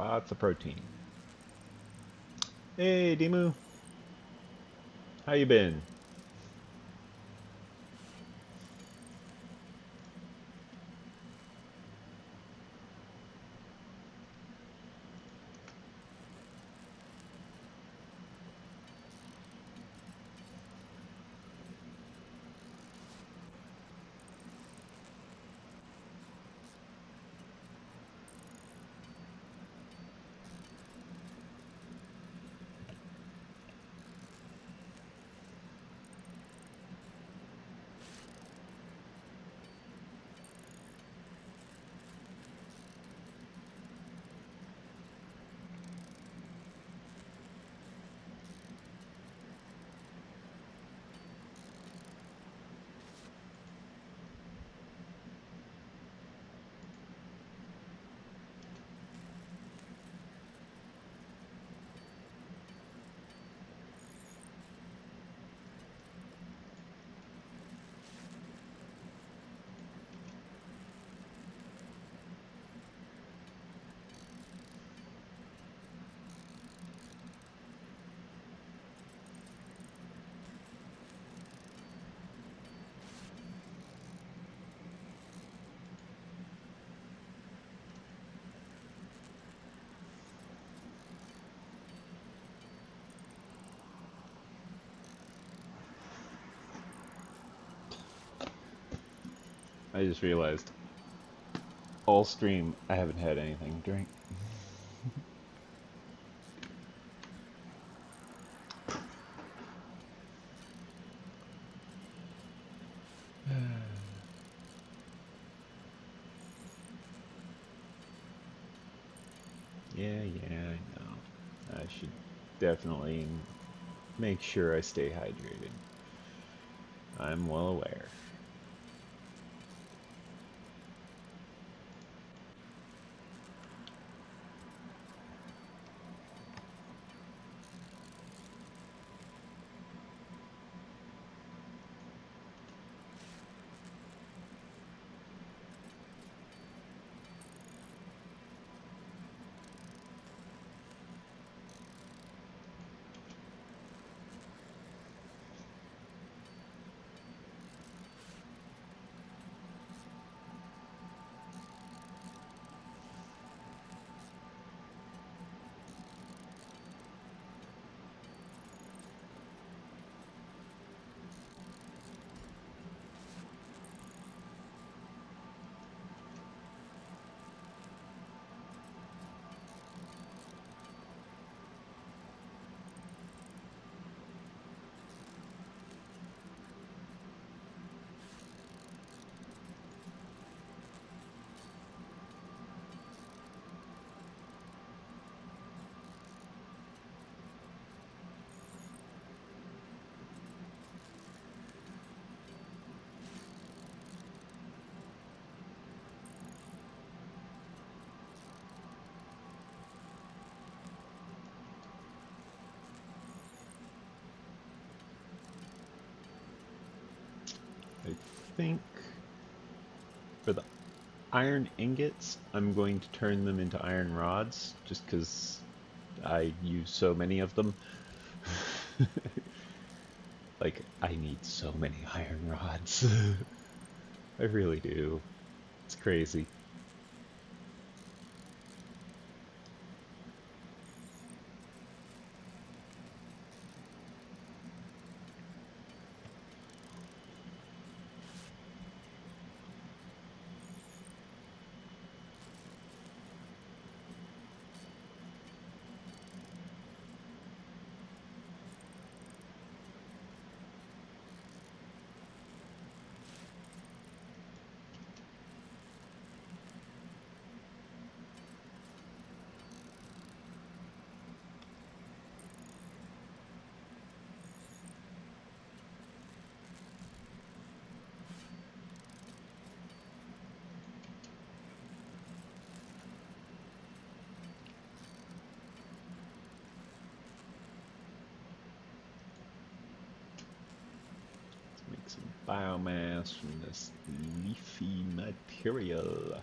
Lots of protein. Hey, Dimu. How you been? I just realized all stream I haven't had anything to drink. Yeah, I know. I should definitely make sure I stay hydrated. I'm well aware. I think for the iron ingots, I'm going to turn them into iron rods, just because I use so many of them. Like, I need so many iron rods. I really do. It's crazy. Make some biomass from this leafy material.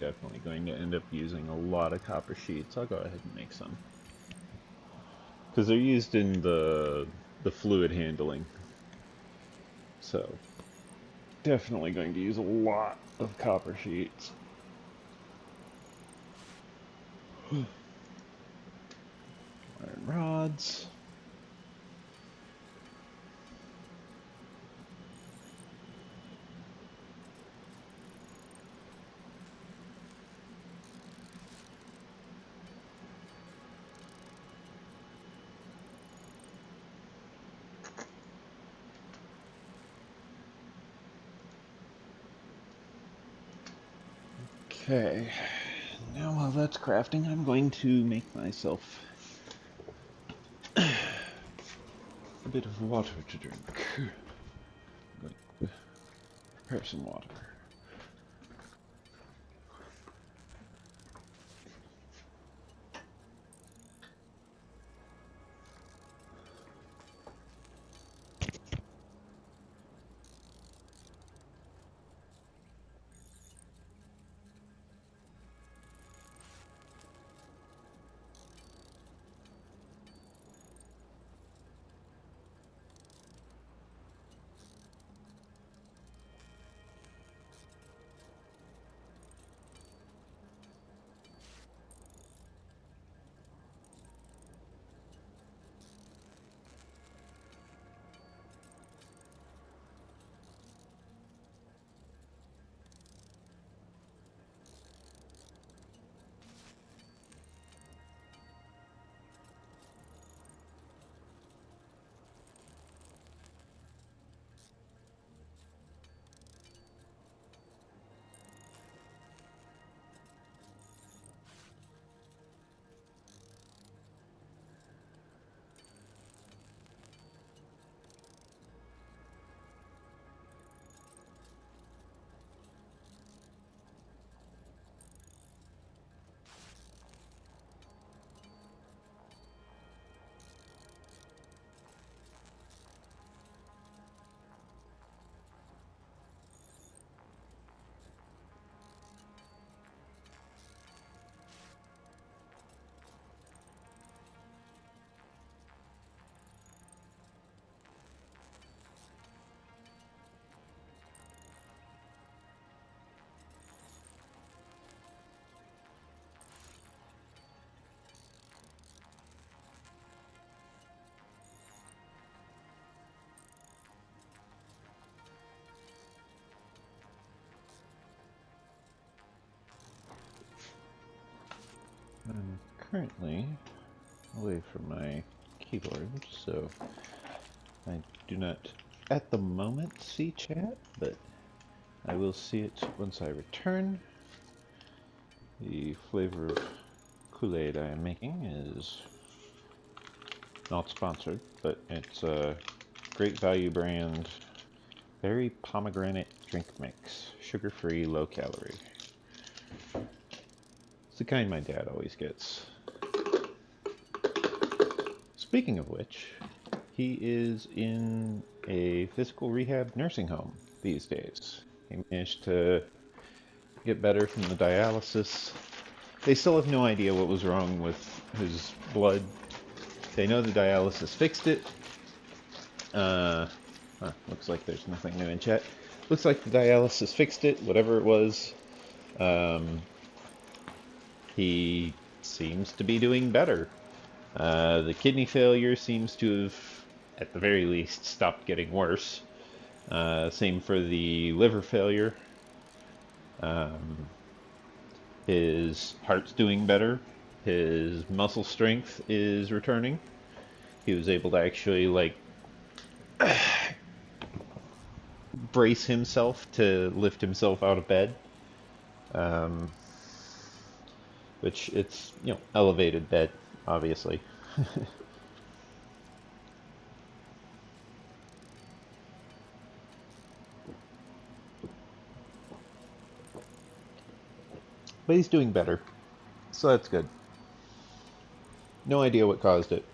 definitely going to end up using a lot of copper sheets. I'll go ahead and make some. Because they're used in the fluid handling. So, definitely going to use a lot of copper sheets. Iron rods. Okay, now while that's crafting, I'm going to make myself a bit of water to drink. I'm going to prepare some water. I'm currently away from my keyboard, so I do not at the moment see chat, but I will see it once I return. The flavor of Kool-Aid I am making is not sponsored, but it's a great value brand berry pomegranate drink mix, sugar-free, low-calorie. It's the kind my dad always gets. Speaking of which, he is in a physical rehab nursing home these days. He managed to get better from the dialysis. They still have no idea what was wrong with his blood. They know the dialysis fixed it. Looks like there's nothing new in chat. Looks like the dialysis fixed it, whatever it was. He seems to be doing better. The kidney failure seems to have, at the very least, stopped getting worse. Same for the liver failure. His heart's doing better. His muscle strength is returning. He was able to actually, like, brace himself to lift himself out of bed. Which it's, elevated bed, obviously. But he's doing better, so that's good. No idea what caused it.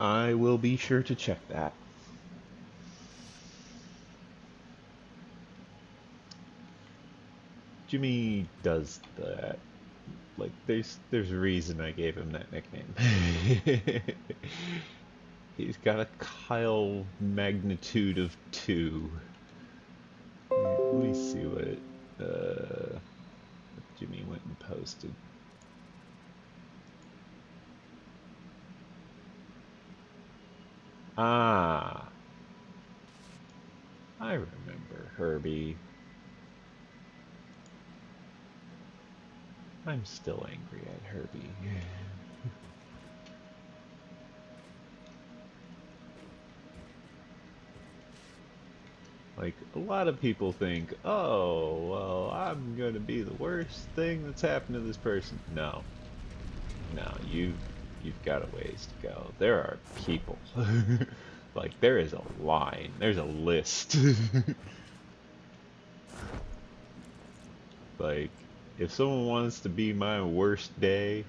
I will be sure to check that. Jimmy does that. Like, there's a reason I gave him that nickname. He's got a Kyle magnitude of 2. Let me see what Jimmy went and posted. Ah, I remember Herbie. I'm still angry at Herbie. Like, a lot of people think, oh, well, I'm gonna be the worst thing that's happened to this person. No. No, you've got a ways to go. There are people. Like, there is a line. There's a list. Like, if someone wants to be my worst day,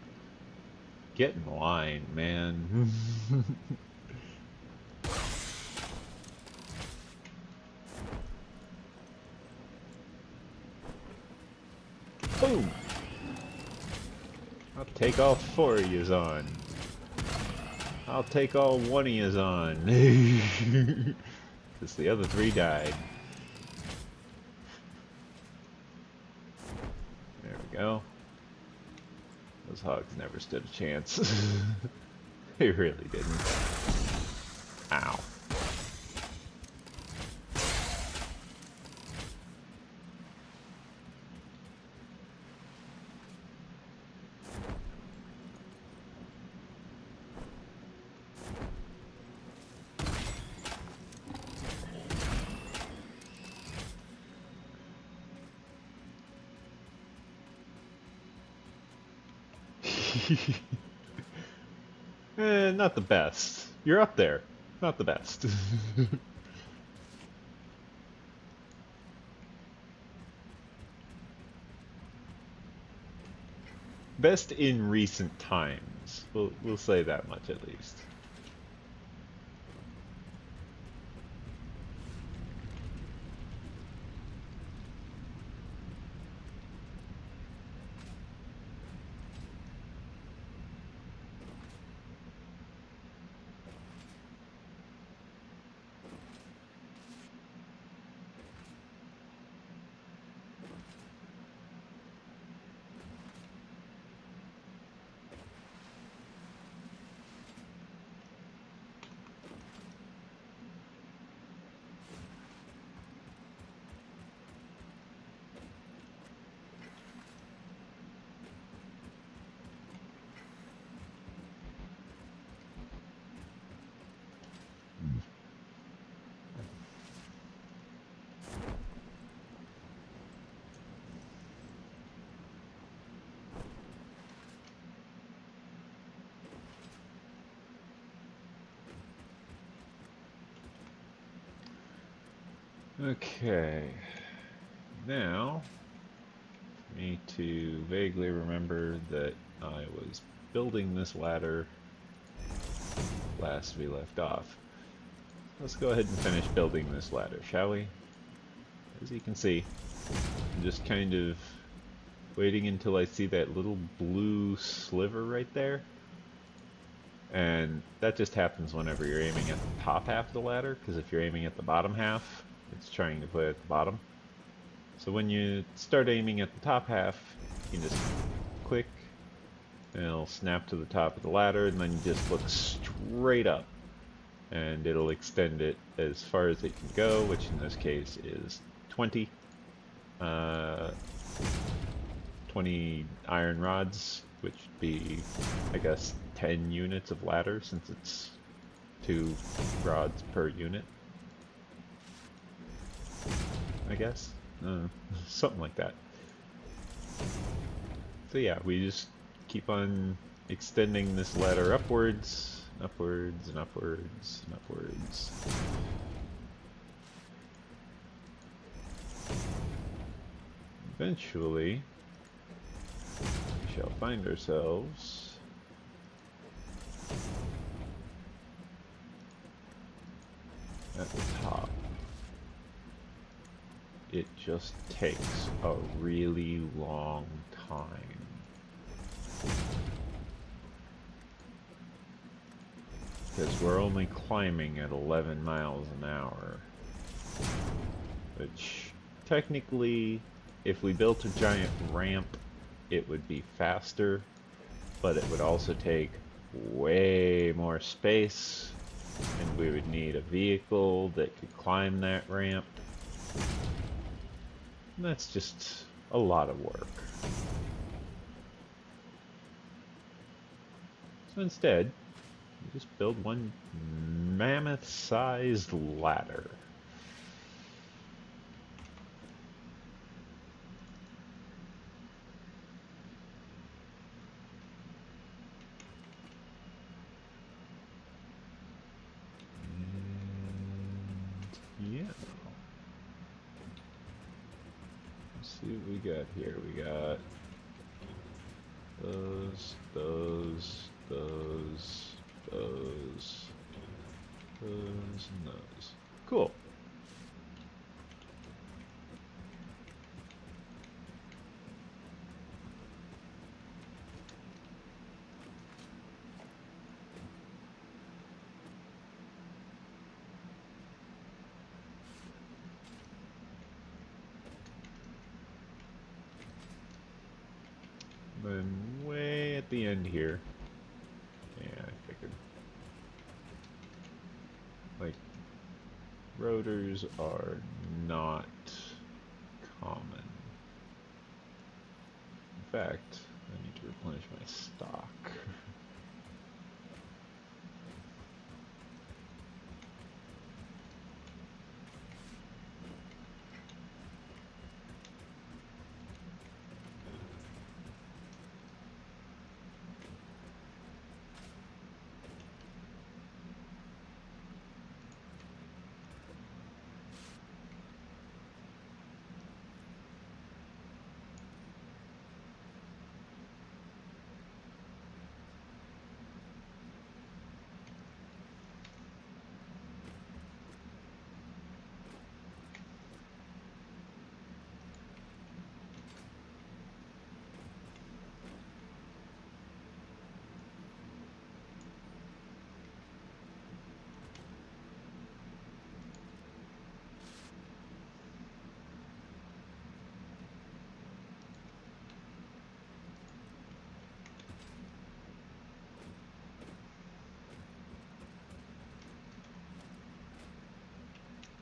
get in line, man. Boom! I'll take all 4 of yous on. I'll take all 1 of yous on. Because the other 3 died. There we go. Those hogs never stood a chance. They really didn't. Ow. Not the best. You're up there. Not the best. Best in recent times. We'll say that much at least. Okay, now I need to vaguely remember that I was building this ladder last we left off. Let's go ahead and finish building this ladder, shall we? As you can see, I'm just kind of waiting until I see that little blue sliver right there. And that just happens whenever you're aiming at the top half of the ladder, because if you're aiming at the bottom half, it's trying to play at the bottom. So when you start aiming at the top half, you just click, and it'll snap to the top of the ladder, and then you just look straight up. And it'll extend it as far as it can go, which in this case is 20. 20 iron rods, which would be, I guess, 10 units of ladder, since it's 2 rods per unit. I guess. Something like that. So yeah, we just keep on extending this ladder upwards, upwards, and upwards, and upwards. Eventually, we shall find ourselves it just takes a really long time. Because we're only climbing at 11 miles an hour. Which, technically, if we built a giant ramp, it would be faster, but it would also take way more space, and we would need a vehicle that could climb that ramp. And that's just a lot of work. So instead, we just build one mammoth-sized ladder. And yeah. Let's see what we got here. We got those, and those. Cool. Then way at the end here. Yeah, I figured. Like, rotors are not common. In fact, I need to replenish my stock.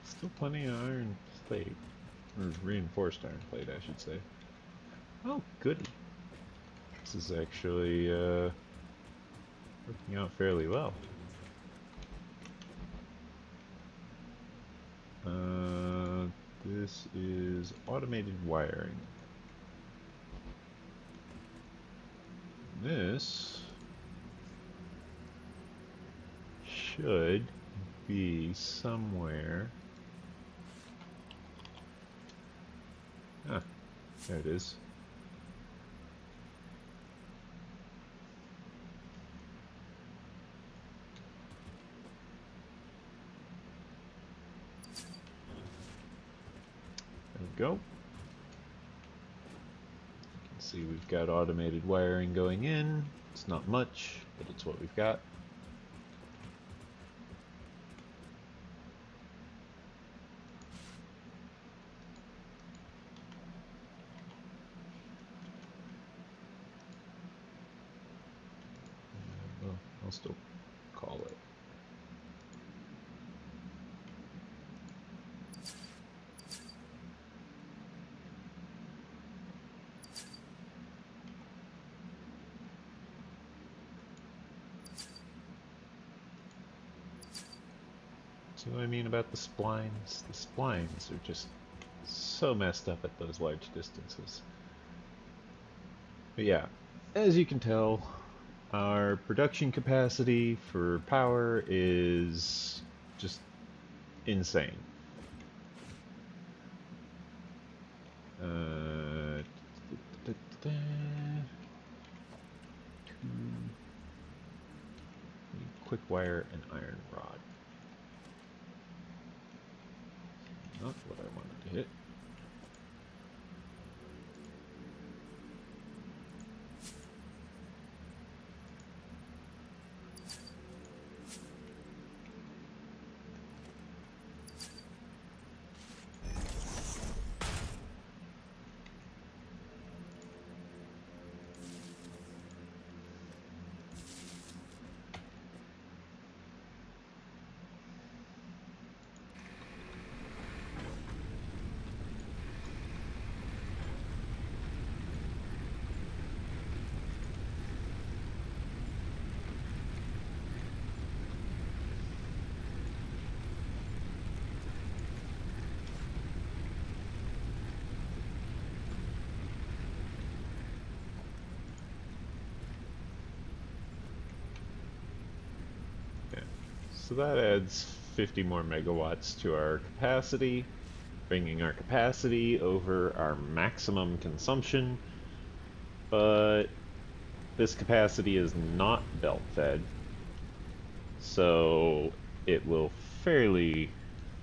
Still plenty of iron plate. Or reinforced iron plate, I should say. Oh, goody. This is actually working out fairly well. This is automated wiring. This should be somewhere. Ah, there it is. There we go. You can see we've got automated wiring going in. It's not much, but it's what we've got. Well, I'll still call it. See what I mean about the splines? The splines are just so messed up at those large distances. But yeah, as you can tell, our production capacity for power is just insane. Quick wire and iron rod. Not what I wanted to hit. So that adds 50 more megawatts to our capacity, bringing our capacity over our maximum consumption. But this capacity is not belt fed, so it will fairly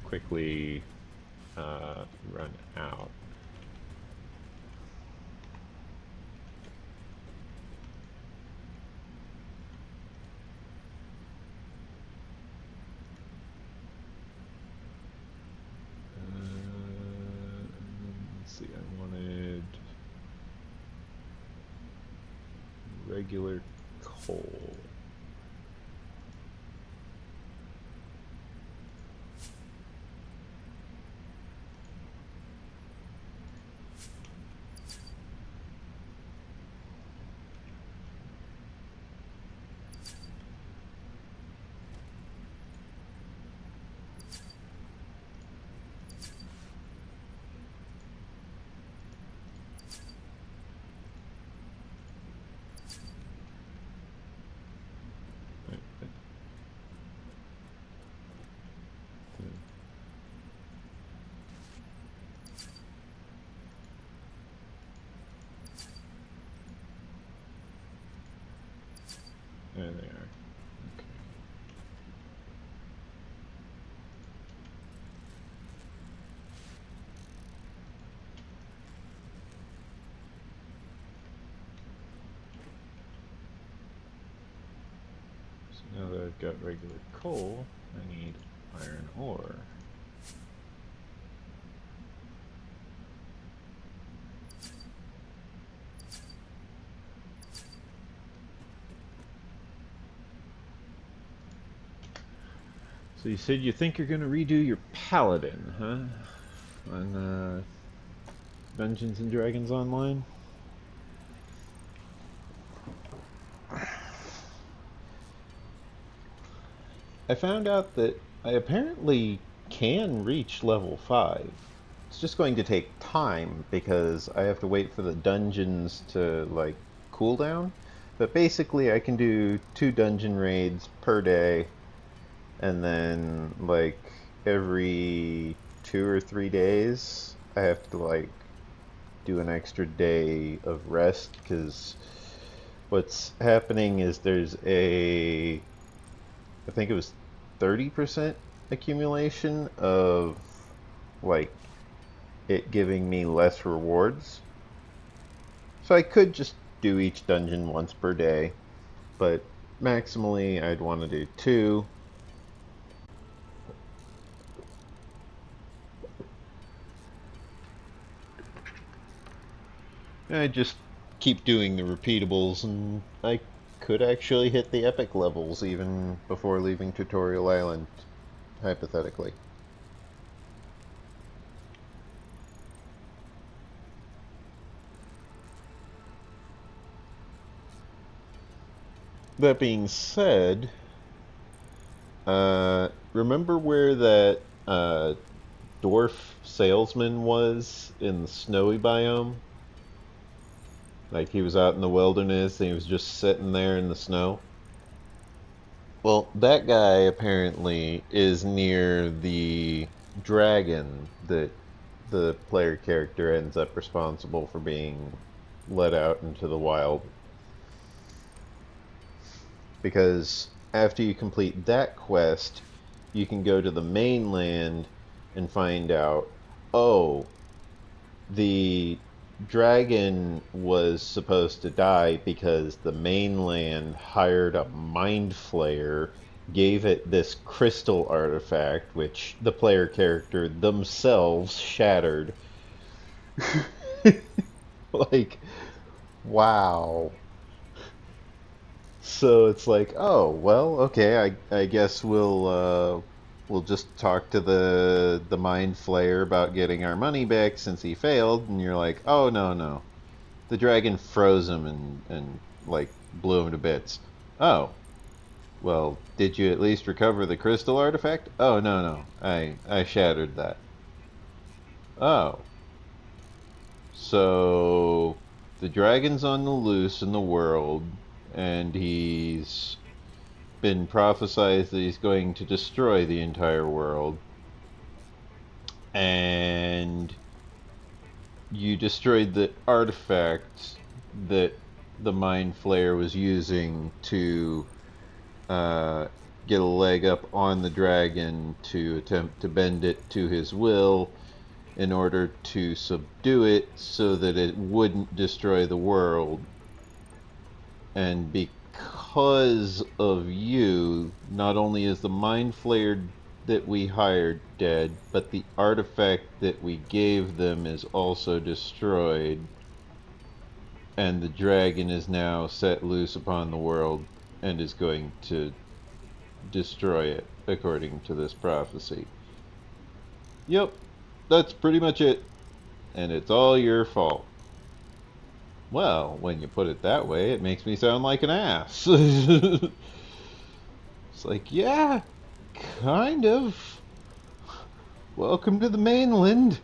quickly run out. Let's see, I wanted regular coal. There they are. Okay. So now that I've got regular coal, I need iron ore. So you said you think you're going to redo your paladin, huh? On Dungeons and Dragons Online? I found out that I apparently can reach level 5. It's just going to take time because I have to wait for the dungeons to like cool down. But basically I can do 2 dungeon raids per day, and then like every 2 or 3 days I have to like do an extra day of rest, because what's happening is there's a, I think it was 30% accumulation of like it giving me less rewards. So I could just do each dungeon once per day, but maximally I'd want to do 2. I just keep doing the repeatables, and I could actually hit the epic levels even before leaving Tutorial Island, hypothetically. That being said, remember where that dwarf salesman was in the snowy biome? Like he was out in the wilderness and he was just sitting there in the snow. Well, that guy apparently is near the dragon that the player character ends up responsible for being let out into the wild. Because after you complete that quest, you can go to the mainland and find out, oh, the dragon was supposed to die because the mainland hired a mind flayer, gave it this crystal artifact, which the player character themselves shattered. Like, wow. So it's like, oh, well, okay, I guess we'll just talk to the mind flayer about getting our money back since he failed. And you're like, oh, no, the dragon froze him and like blew him to bits. Oh, well, did you at least recover the crystal artifact? Oh, no, I shattered that. Oh, so the dragon's on the loose in the world, and he's been prophesized that he's going to destroy the entire world. And you destroyed the artifact that the Mind Flayer was using to get a leg up on the dragon to attempt to bend it to his will in order to subdue it so that it wouldn't destroy the world. And because of you, not only is the Mind Flayer that we hired dead, but the artifact that we gave them is also destroyed. And the dragon is now set loose upon the world and is going to destroy it, according to this prophecy. Yep, that's pretty much it. And it's all your fault. Well, when you put it that way, it makes me sound like an ass. It's like, yeah, kind of. Welcome to the mainland,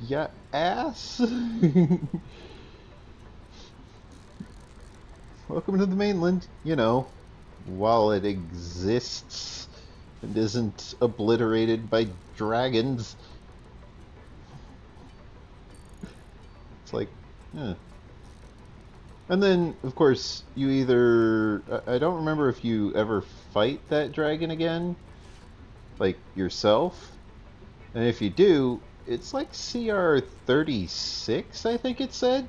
ya ass. Welcome to the mainland, you know, while it exists and isn't obliterated by dragons. It's like, eh. And then, of course, you either... I don't remember if you ever fight that dragon again, like, yourself. And if you do, it's like CR 36, I think it said.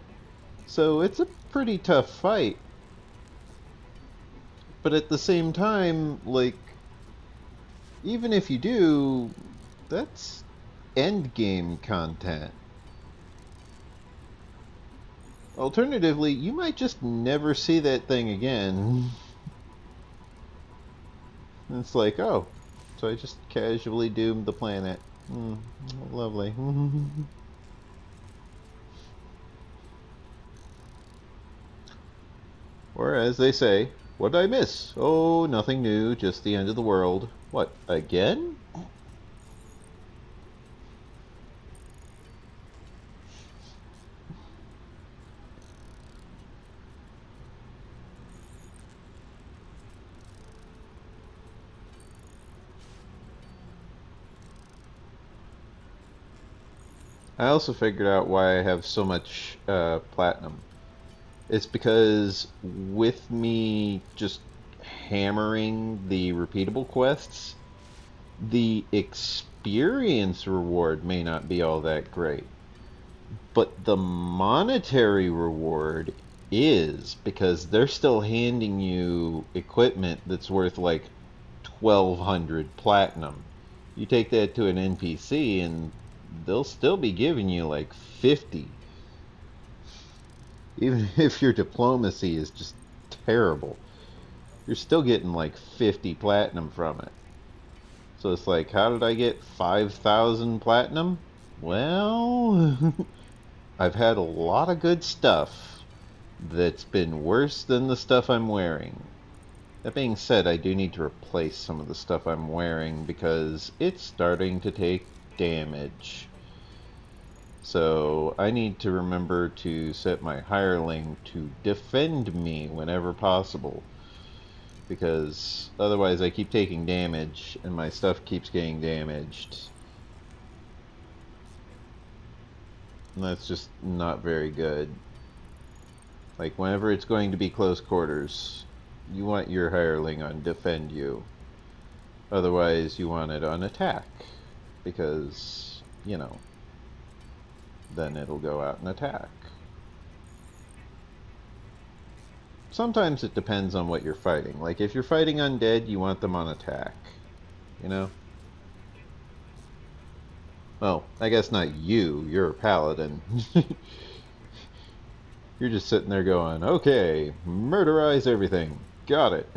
So it's a pretty tough fight. But at the same time, like, even if you do, that's endgame content. Alternatively, you might just never see that thing again. And it's like, oh, so I just casually doomed the planet. Lovely. Or as they say, what did I miss? Oh, nothing new, just the end of the world. What, again? I also figured out why I have so much platinum. It's because with me just hammering the repeatable quests, the experience reward may not be all that great. But the monetary reward is, because they're still handing you equipment that's worth like 1200 platinum. You take that to an NPC and they'll still be giving you like 50. Even if your diplomacy is just terrible, you're still getting like 50 platinum from it. So it's like, how did I get 5,000 platinum? Well, I've had a lot of good stuff that's been worse than the stuff I'm wearing. That being said, I do need to replace some of the stuff I'm wearing because it's starting to take damage. So I need to remember to set my hireling to defend me whenever possible. Because otherwise I keep taking damage and my stuff keeps getting damaged. And that's just not very good. Like whenever it's going to be close quarters, you want your hireling on defend you. Otherwise you want it on attack. Because, you know, then it'll go out and attack. Sometimes it depends on what you're fighting. Like if you're fighting undead, you want them on attack. You know? Well, I guess not you. You're a paladin. You're just sitting there going, okay, murderize everything. Got it.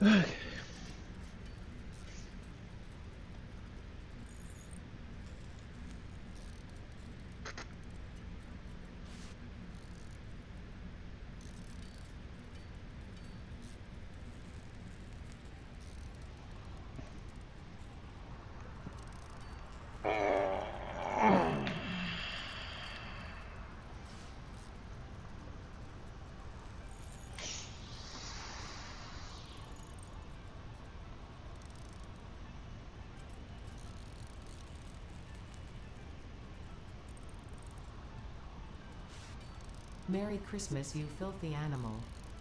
Okay. Merry Christmas, you filthy animal.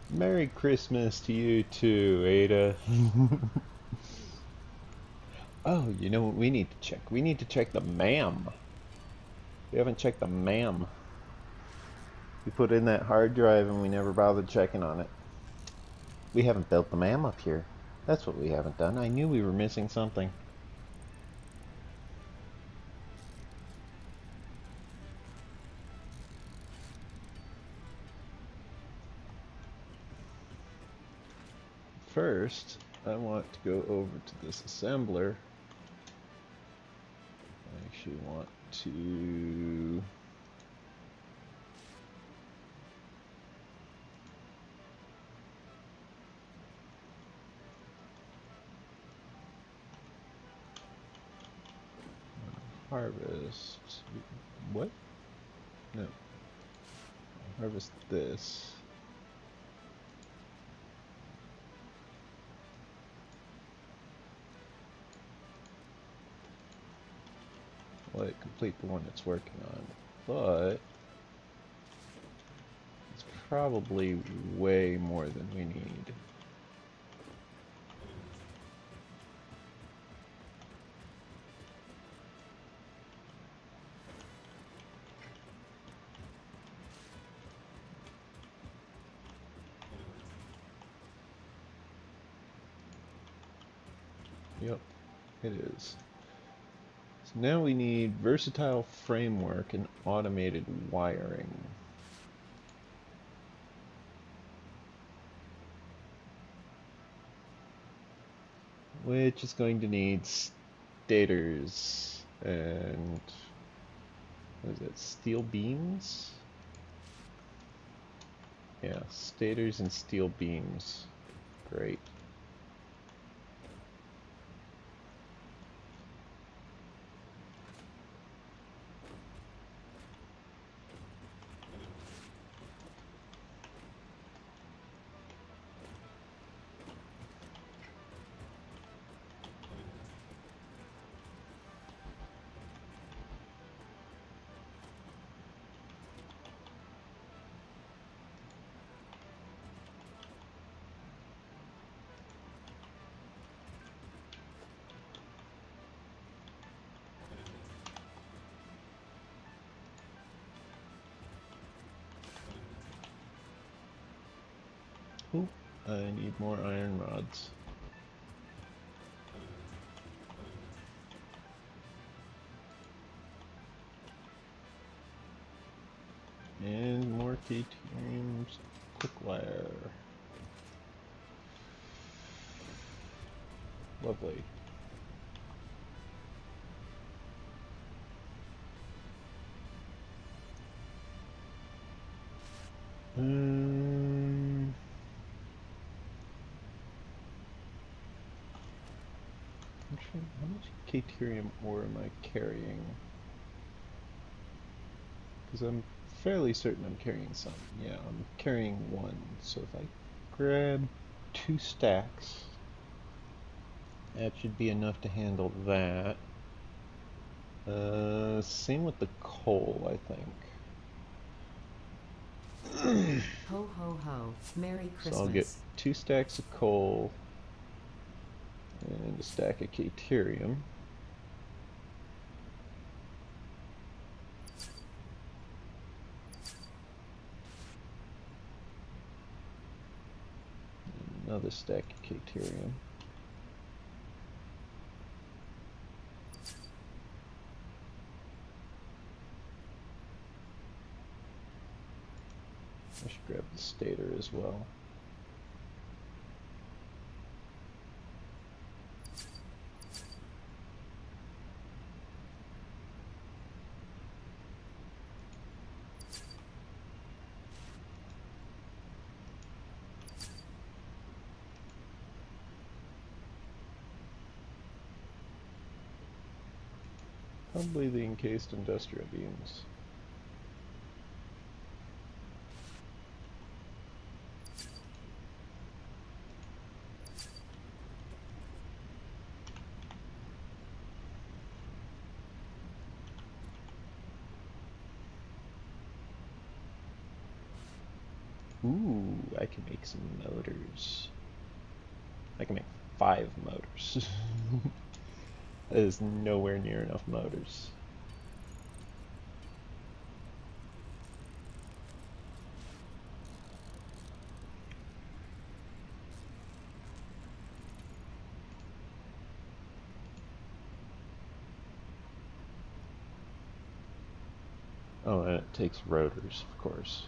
Merry Christmas to you too, Ada. Oh, you know what we need to check? We need to check the MAM. We haven't checked the MAM. We put in that hard drive and we never bothered checking on it. We haven't built the MAM up here. That's what we haven't done. I knew we were missing something. First, I want to go over to this assembler. I actually want to harvest. What? No. Harvest this. Let it complete the one it's working on. But it's probably way more than we need. Yep, it is. So now we need versatile framework and automated wiring. Which is going to need stators and what is it, steel beams? Yeah, stators and steel beams. Great. Ooh, I need more iron rods. And more K-teams, quick wire. Lovely. Actually, how much Caterium ore am I carrying? Because I'm fairly certain I'm carrying some. Yeah, I'm carrying one. So if I grab 2 stacks, that should be enough to handle that. Same with the coal, I think. Ho ho ho. Merry So I'll get Christmas. 2 stacks of coal and a stack of Caterium. Another stack of Caterium. I should grab the stator as well. Probably the encased industrial beams. Ooh, I can make some motors. I can make 5 motors. That is nowhere near enough motors. Oh, and it takes rotors, of course.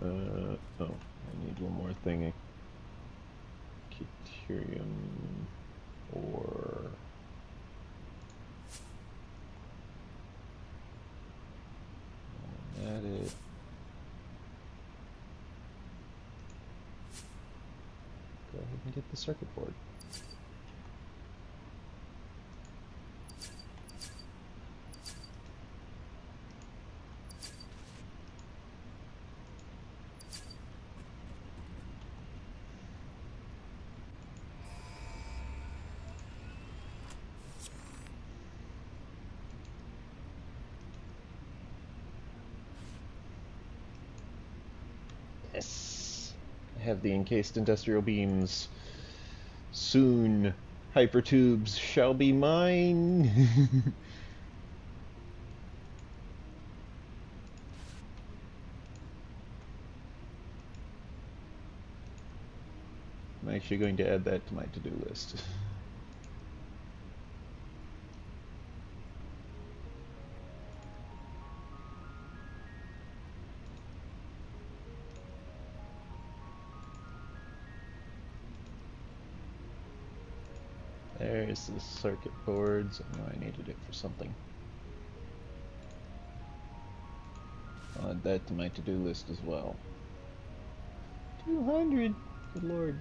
Oh, I need one more thing. Deuterium or... That it. Go ahead and get the circuit board. Yes! I have the encased industrial beams. Soon, hypertubes shall be mine! I'm actually going to add that to my to-do list. There's the circuit boards. I know I needed it for something. I'll add that to my to-do list as well. 200! Good lord.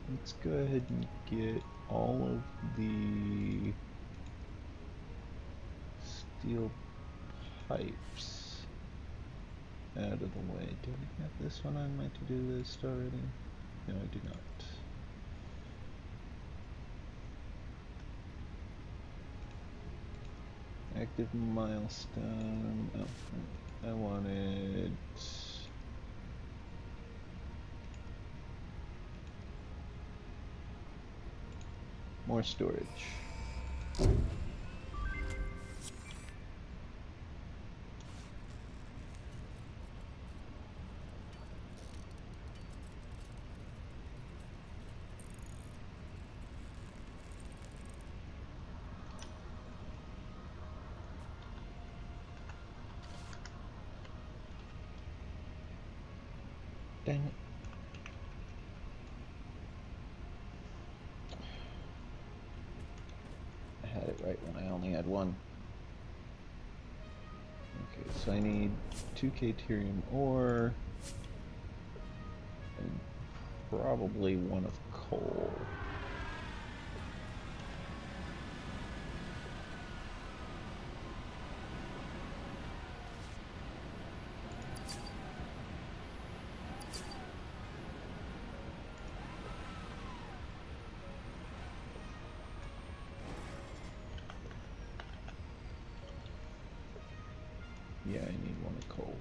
Let's go ahead and get all of the steel pipes out of the way. Do I have this one on my to-do list already? No, I do not. Active milestone. Oh, I wanted... more storage. Dang it. I had it right when I only had one. Okay, so I need 2 Deuterium ore and probably 1 of coal. Yeah, I need 1 of coal.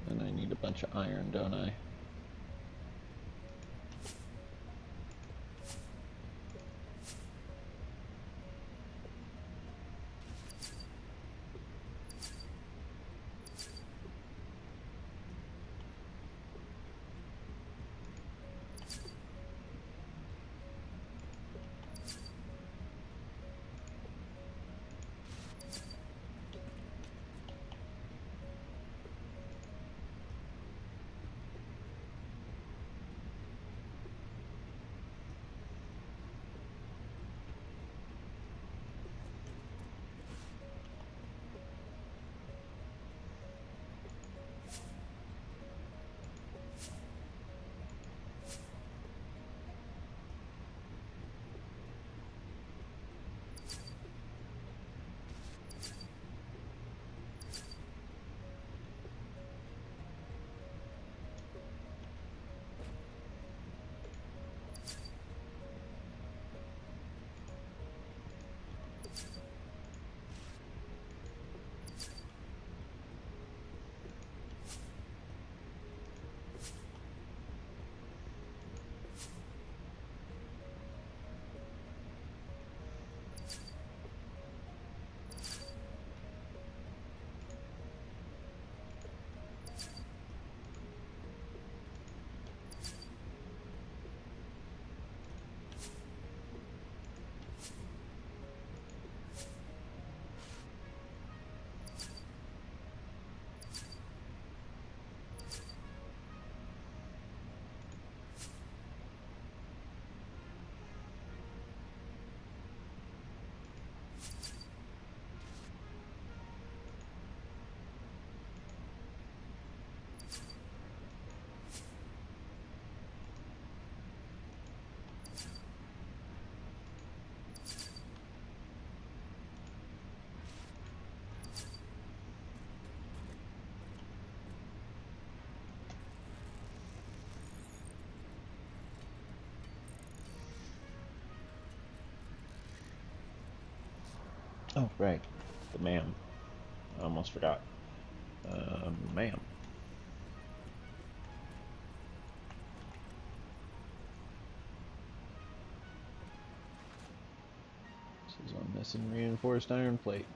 And I need a bunch of iron, don't I? Oh, right. The ma'am. I almost forgot. Ma'am. This is on missing reinforced iron plate.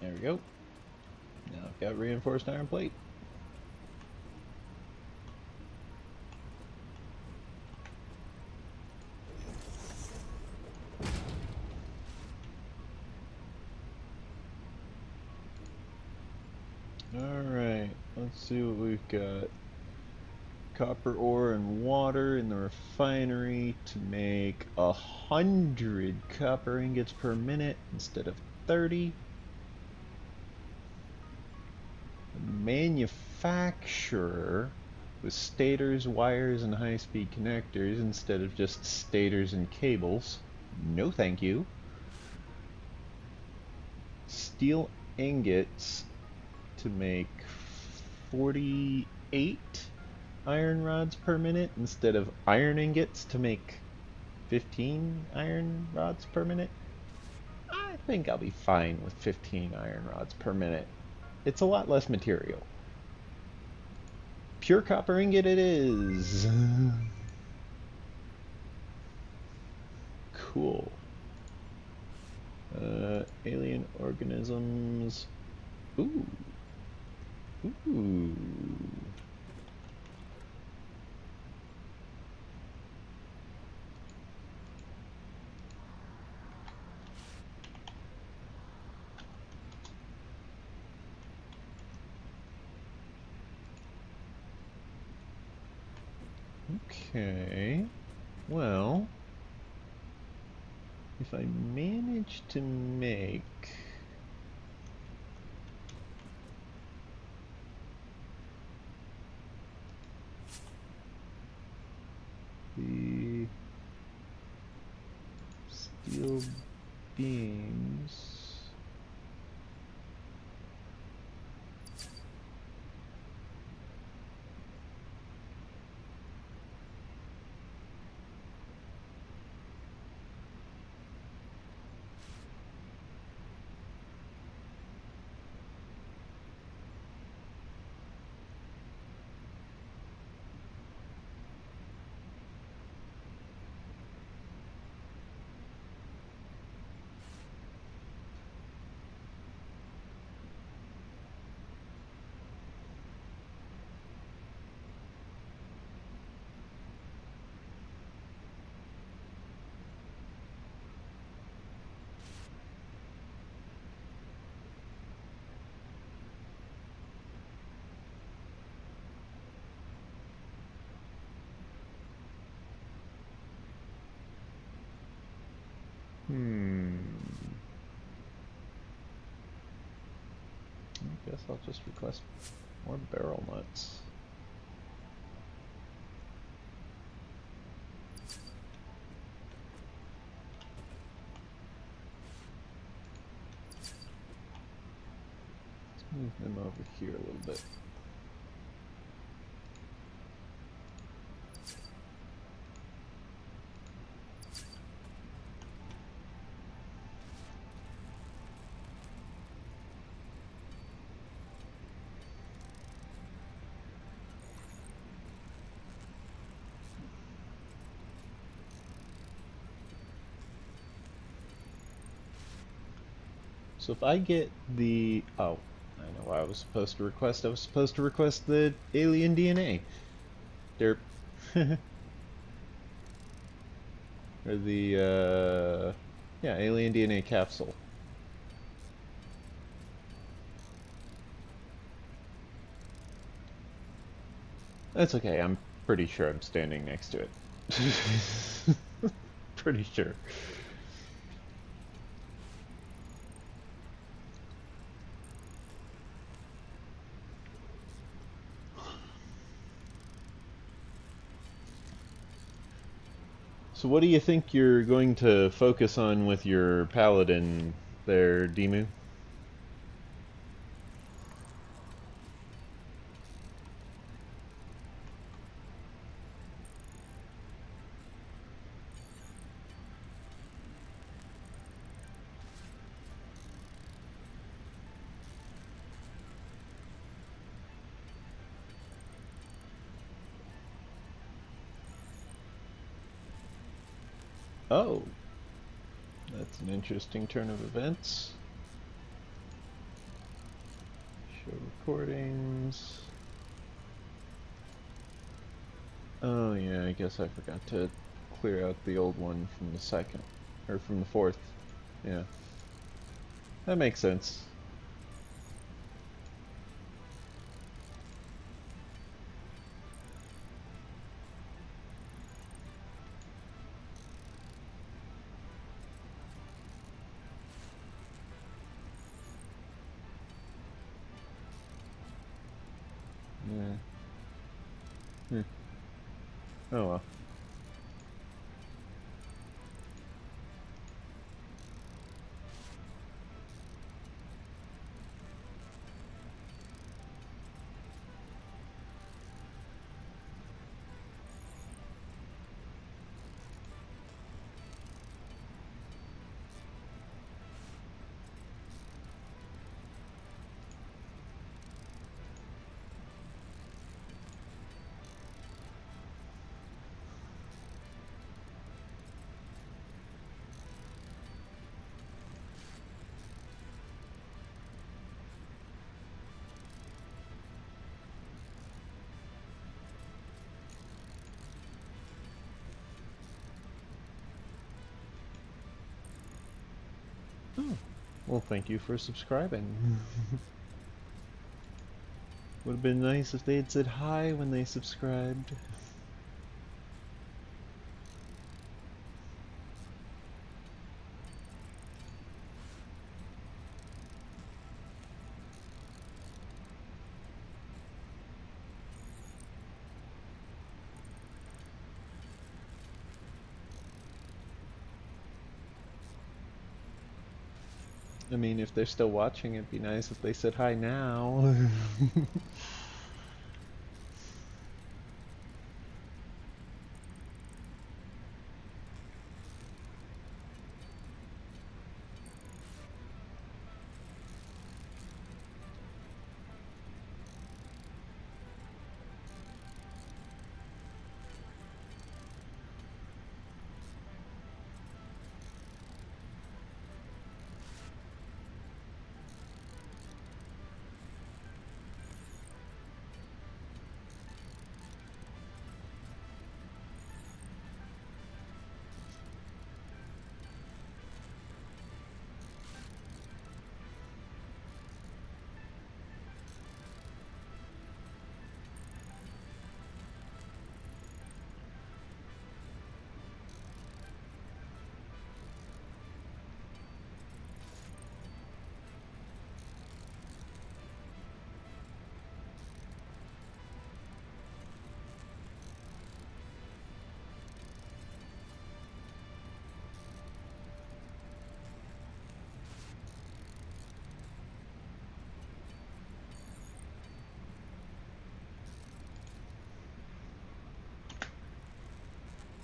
There we go. Now I've got reinforced iron plate. Alright, let's see what we've got. Copper ore and water in the refinery to make 100 copper ingots per minute instead of 30. The manufacturer with stators, wires, and high-speed connectors instead of just stators and cables. No thank you. Steel ingots to make 48 iron rods per minute instead of iron ingots to make 15 iron rods per minute. I think I'll be fine with 15 iron rods per minute. It's a lot less material. Pure copper ingot it is. Cool. Alien organisms. Ooh. Ooh. Okay. Well, if I manage to make the steel beams. I guess I'll just request more barrel nuts. Let's move them over here a little bit. So if I get the... Oh, I know what I was supposed to request. I was supposed to request the alien DNA. Derp. Or the, yeah, alien DNA capsule. That's okay, I'm pretty sure I'm standing next to it. Pretty sure. So what do you think you're going to focus on with your paladin there, Demu? Oh, that's an interesting turn of events. Show recordings. Oh yeah, I guess I forgot to clear out the old one from the second, or from the fourth. Yeah, that makes sense. Yeah. Hmm. Oh well. Oh. Well, thank you for subscribing. Would have been nice if they had said hi when they subscribed. I mean, if they're still watching, it'd be nice if they said hi now.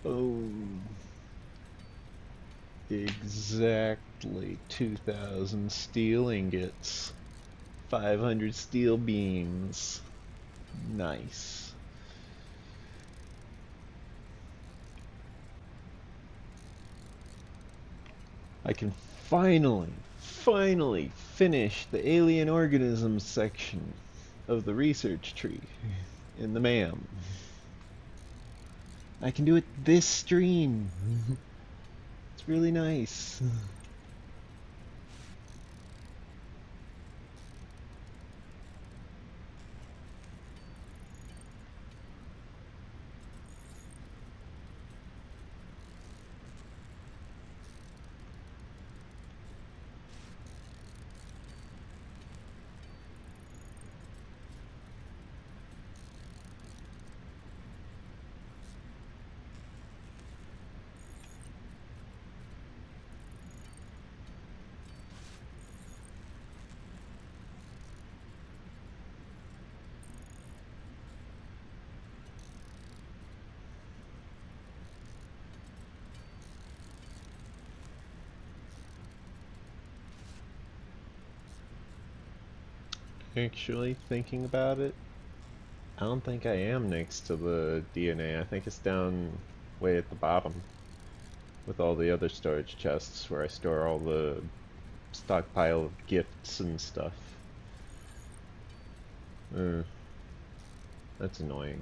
Oh, exactly 2,000 steel ingots, 500 steel beams. Nice. I can finally finish the alien organisms section of the research tree in the MAM. I can do it this stream. It's really nice. Actually, thinking about it, I don't think I am next to the DNA. I think it's down way at the bottom. with all the other storage chests where I store all the stockpile of gifts and stuff. That's annoying.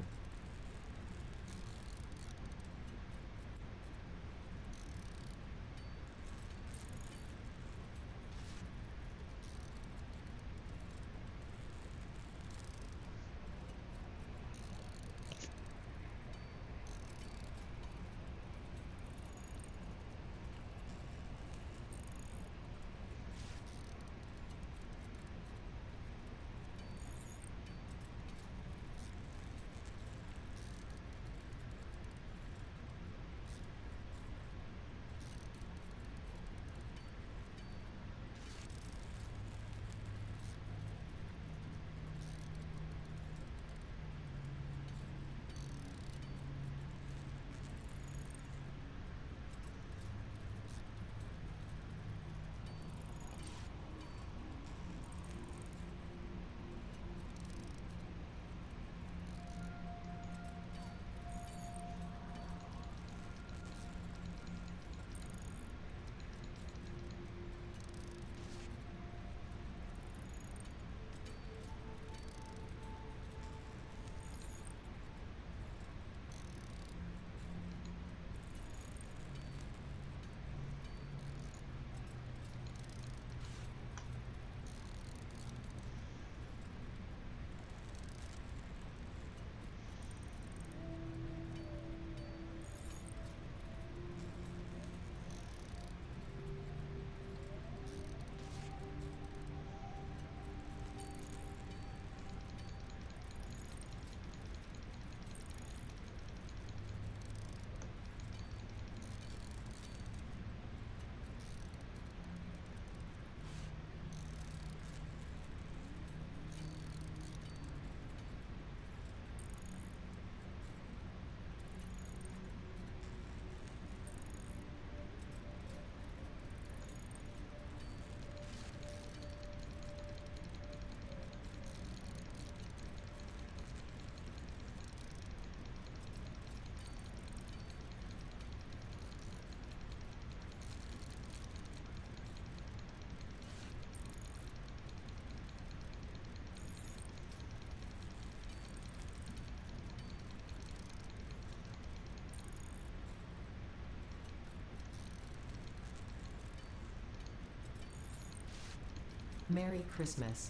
Merry Christmas.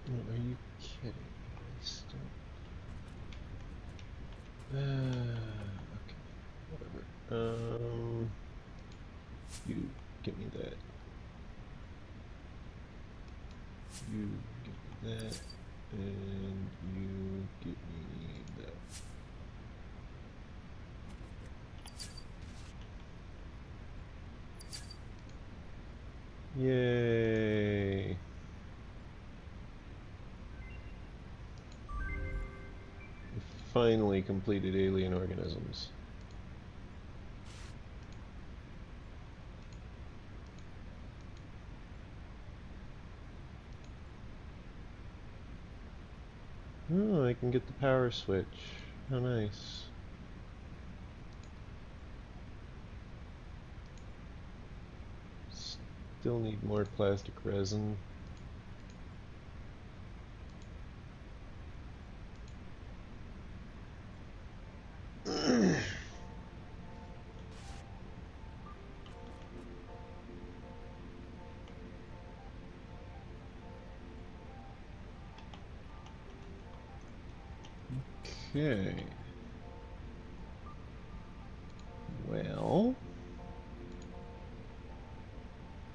Are you kidding me? Still. Okay, whatever. You give me that. You give me that, and you give me that. Yay! We finally completed alien organisms. Oh, I can get the power switch. How nice. Still need more plastic resin. Okay. Well.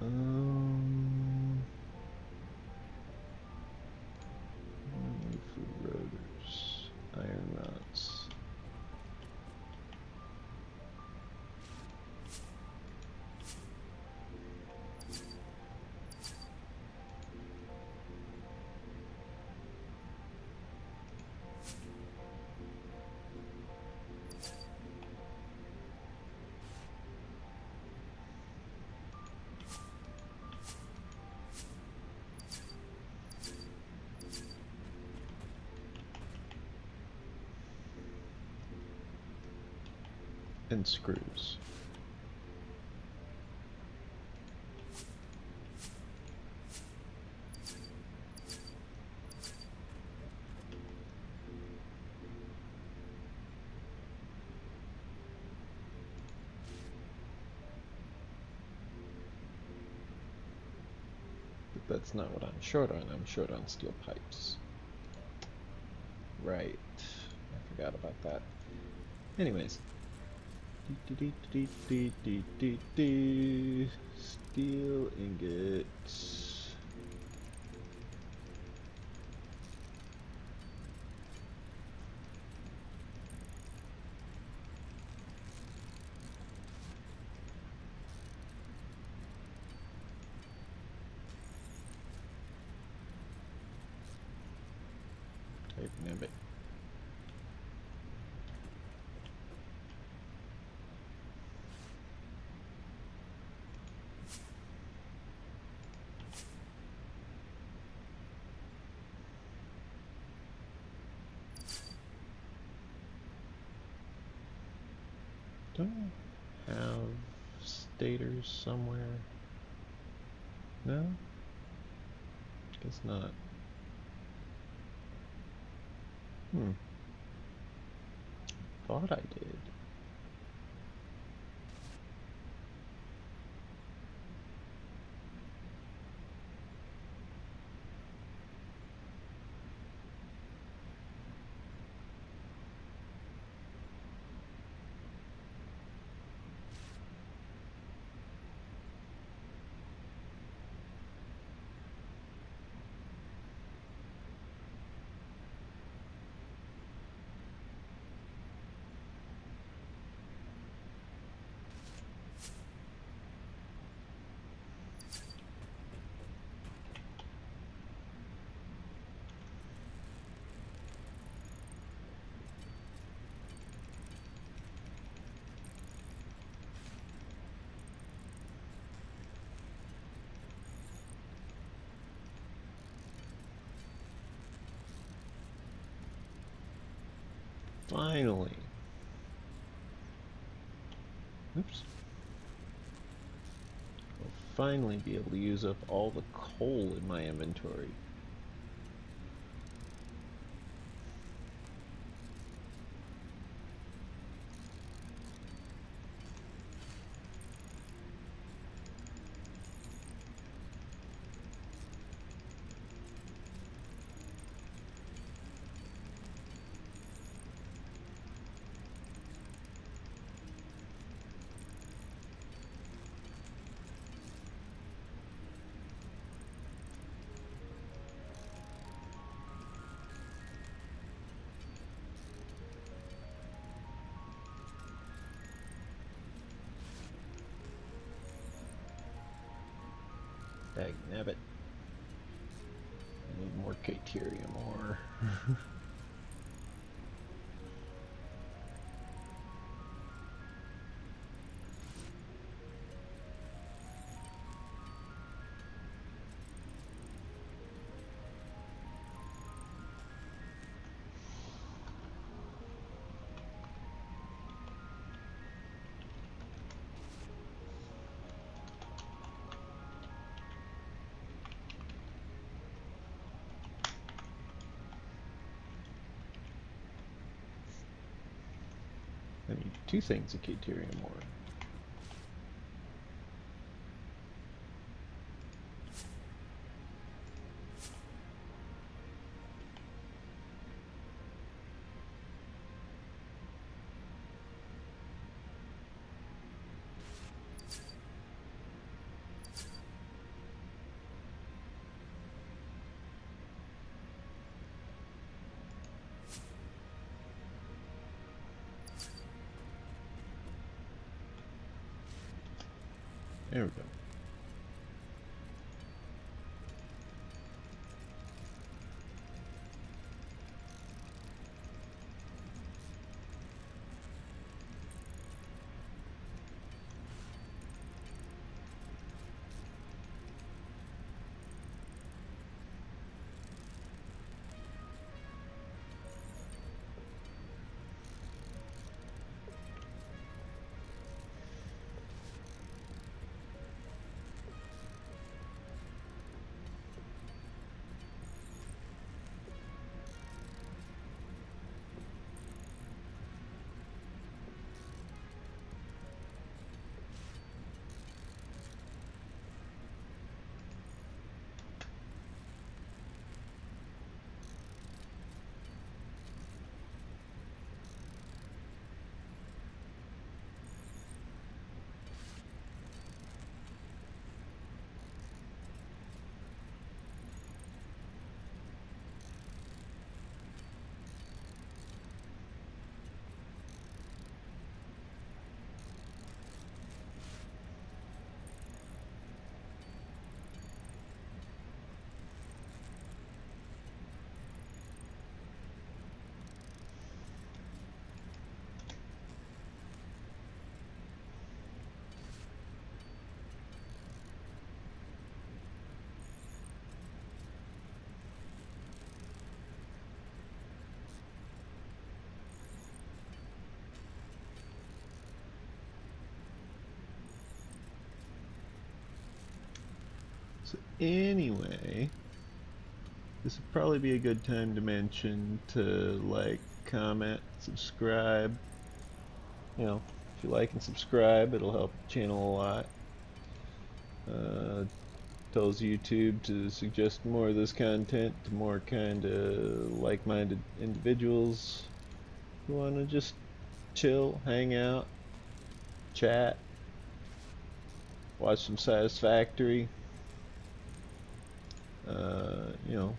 For rotors, iron rods. and screws. But that's not what I'm short on. I'm short on steel pipes. Right. I forgot about that. Anyways. Steel ingots. Type nibbit. Don't I have stators somewhere? No? Guess not. Thought I did. Finally. Oops. I'll finally be able to use up all the coal in my inventory. Dagnabbit. Need more Caterium ore. I need two things of Caterium ore. There we go. So anyway, this would probably be a good time to mention to like, comment, subscribe. You know, if you like and subscribe, it'll help the channel a lot. Tells YouTube to suggest more of this content to more kind of like-minded individuals who want to just chill, hang out, chat, watch some Satisfactory, you know,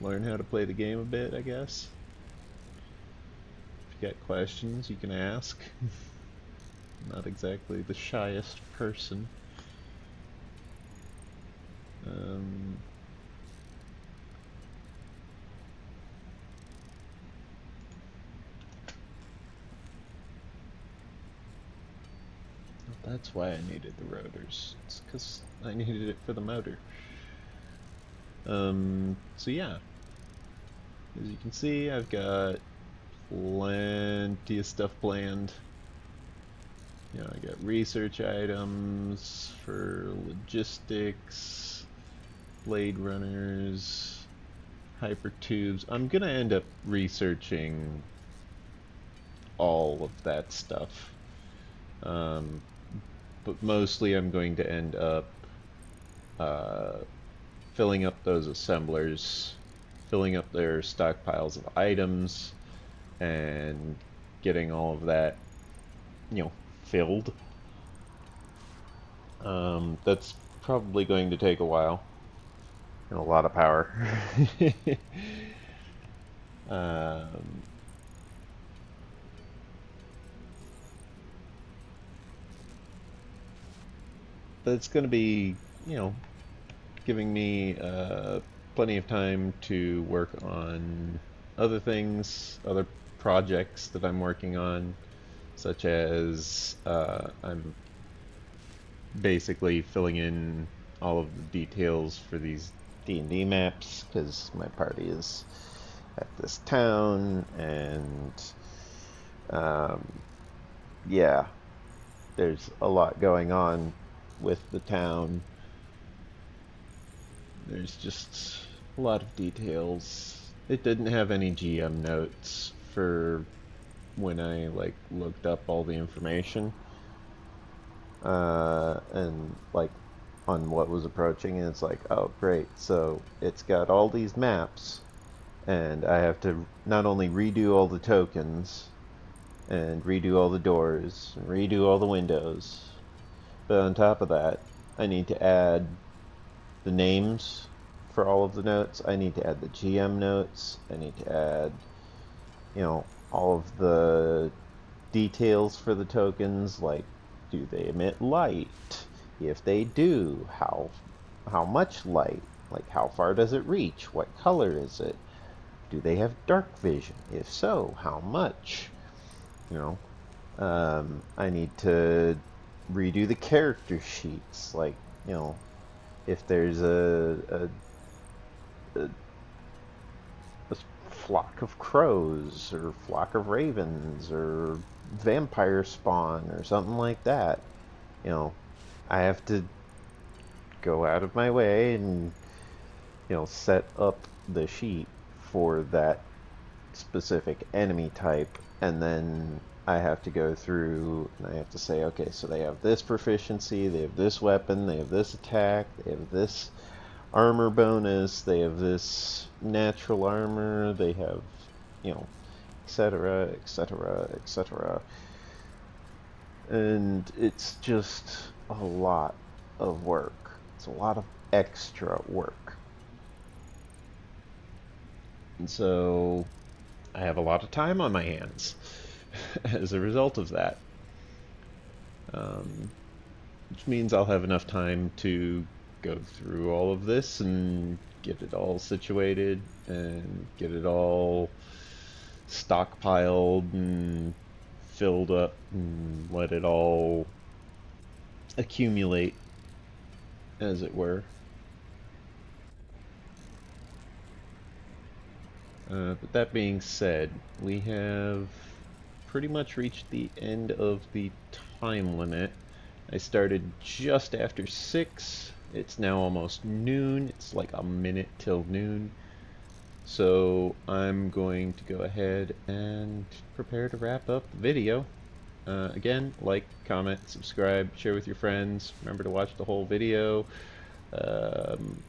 learn how to play the game a bit, I guess. If you got questions, you can ask. Not exactly the shyest person. That's why I needed the rotors. It's because I needed it for the motor. So yeah, as you can see, I've got plenty of stuff planned. You know, I got research items for logistics, blade runners, hyper tubes. I'm gonna end up researching all of that stuff. But mostly I'm going to end up filling up those assemblers, filling up their stockpiles of items, and getting all of that, you know, filled. That's probably going to take a while and a lot of power. But it's going to be, you know, giving me plenty of time to work on other things, other projects that I'm working on, such as I'm basically filling in all of the details for these D&D maps, because my party is at this town, and yeah, there's a lot going on with the town. There's just a lot of details. It didn't have any GM notes for when I like looked up all the information and like on what was approaching, and it's like, oh great, so it's got all these maps and I have to not only redo all the tokens and redo all the doors and redo all the windows, but on top of that I need to add the names for all of the notes. I need to add the GM notes. I need to add, you know, all of the details for the tokens, like do they emit light? If they do, how much light? Like how far does it reach? What color is it? Do they have dark vision? If so, how much? You know, I need to redo the character sheets, like, you know, if there's a flock of crows or flock of ravens or vampire spawn or something like that, you know, I have to go out of my way and, you know, set up the sheet for that specific enemy type, and then I have to go through and I have to say, okay, so they have this proficiency, they have this weapon, they have this attack, they have this armor bonus, they have this natural armor, they have, you know, etc., etc., etc. And it's just a lot of work. It's a lot of extra work. And so I have a lot of time on my hands as a result of that. Which means I'll have enough time to go through all of this and get it all situated and get it all stockpiled and filled up and let it all accumulate, as it were. But that being said, we have pretty much reached the end of the time limit. I started just after 6, It's now almost noon. It's like a minute till noon. So I'm going to go ahead and prepare to wrap up the video. Again, like, comment, subscribe, share with your friends. Remember to watch the whole video. Um,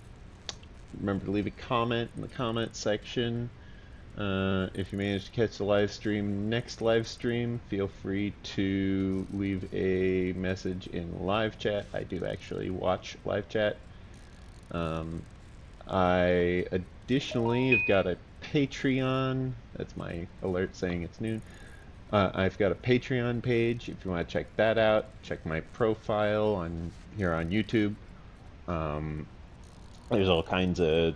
remember to leave a comment in the comment section. If you manage to catch the live stream, next live stream, feel free to leave a message in live chat. I do actually watch live chat. I additionally have got a Patreon. That's my alert saying it's noon. I've got a Patreon page if you want to check that out. Check my profile on here on YouTube. There's all kinds of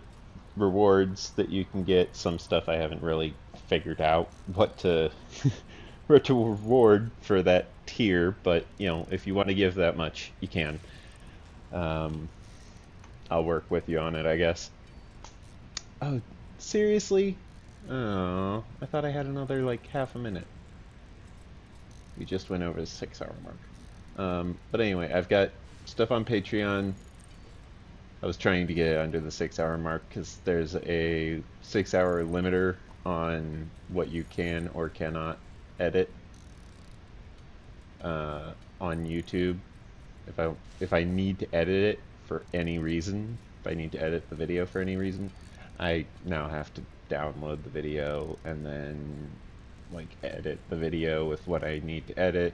rewards that you can get. Some stuff I haven't really figured out what to what to reward for that tier, but you know, if you want to give that much, you can. Um, I'll work with you on it, I guess. Oh, seriously? Oh, I thought I had another like half a minute. We just went over the 6 hour mark. But anyway, I've got stuff on Patreon. I was trying to get it under the 6 hour mark because there's a 6 hour limiter on what you can or cannot edit on YouTube. If I need to edit it for any reason, if I need to edit the video for any reason, I now have to download the video and then like edit the video with what I need to edit,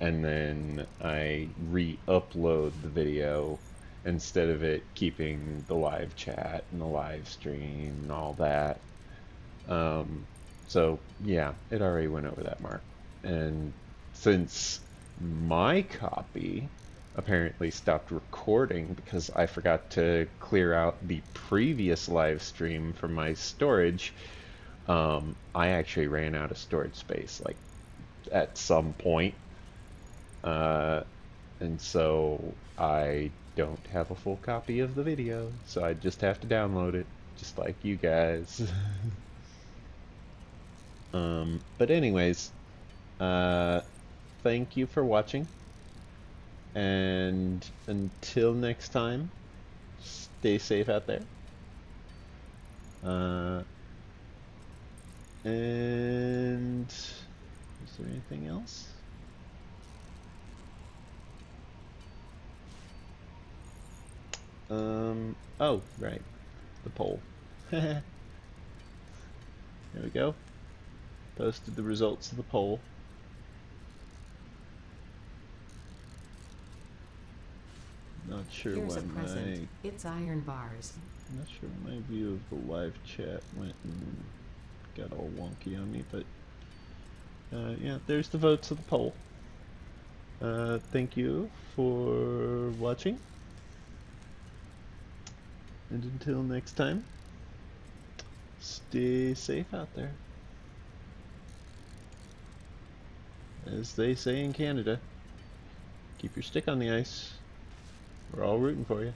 and then I re-upload the video instead of it keeping the live chat and the live stream and all that. So yeah, it already went over that mark. And since my copy apparently stopped recording because I forgot to clear out the previous live stream from my storage, I actually ran out of storage space like at some point. And so I don't have a full copy of the video, so I just have to download it, just like you guys. But anyways, thank you for watching, and until next time, stay safe out there. And is there anything else? Oh, right, the poll. There we go. Posted the results of the poll. Not sure Here's why a present. It's iron bars. not sure my view of the live chat went and got all wonky on me, but yeah, there's the votes of the poll. Thank you for watching, and until next time, stay safe out there. As they say in Canada, keep your stick on the ice. We're all rooting for you.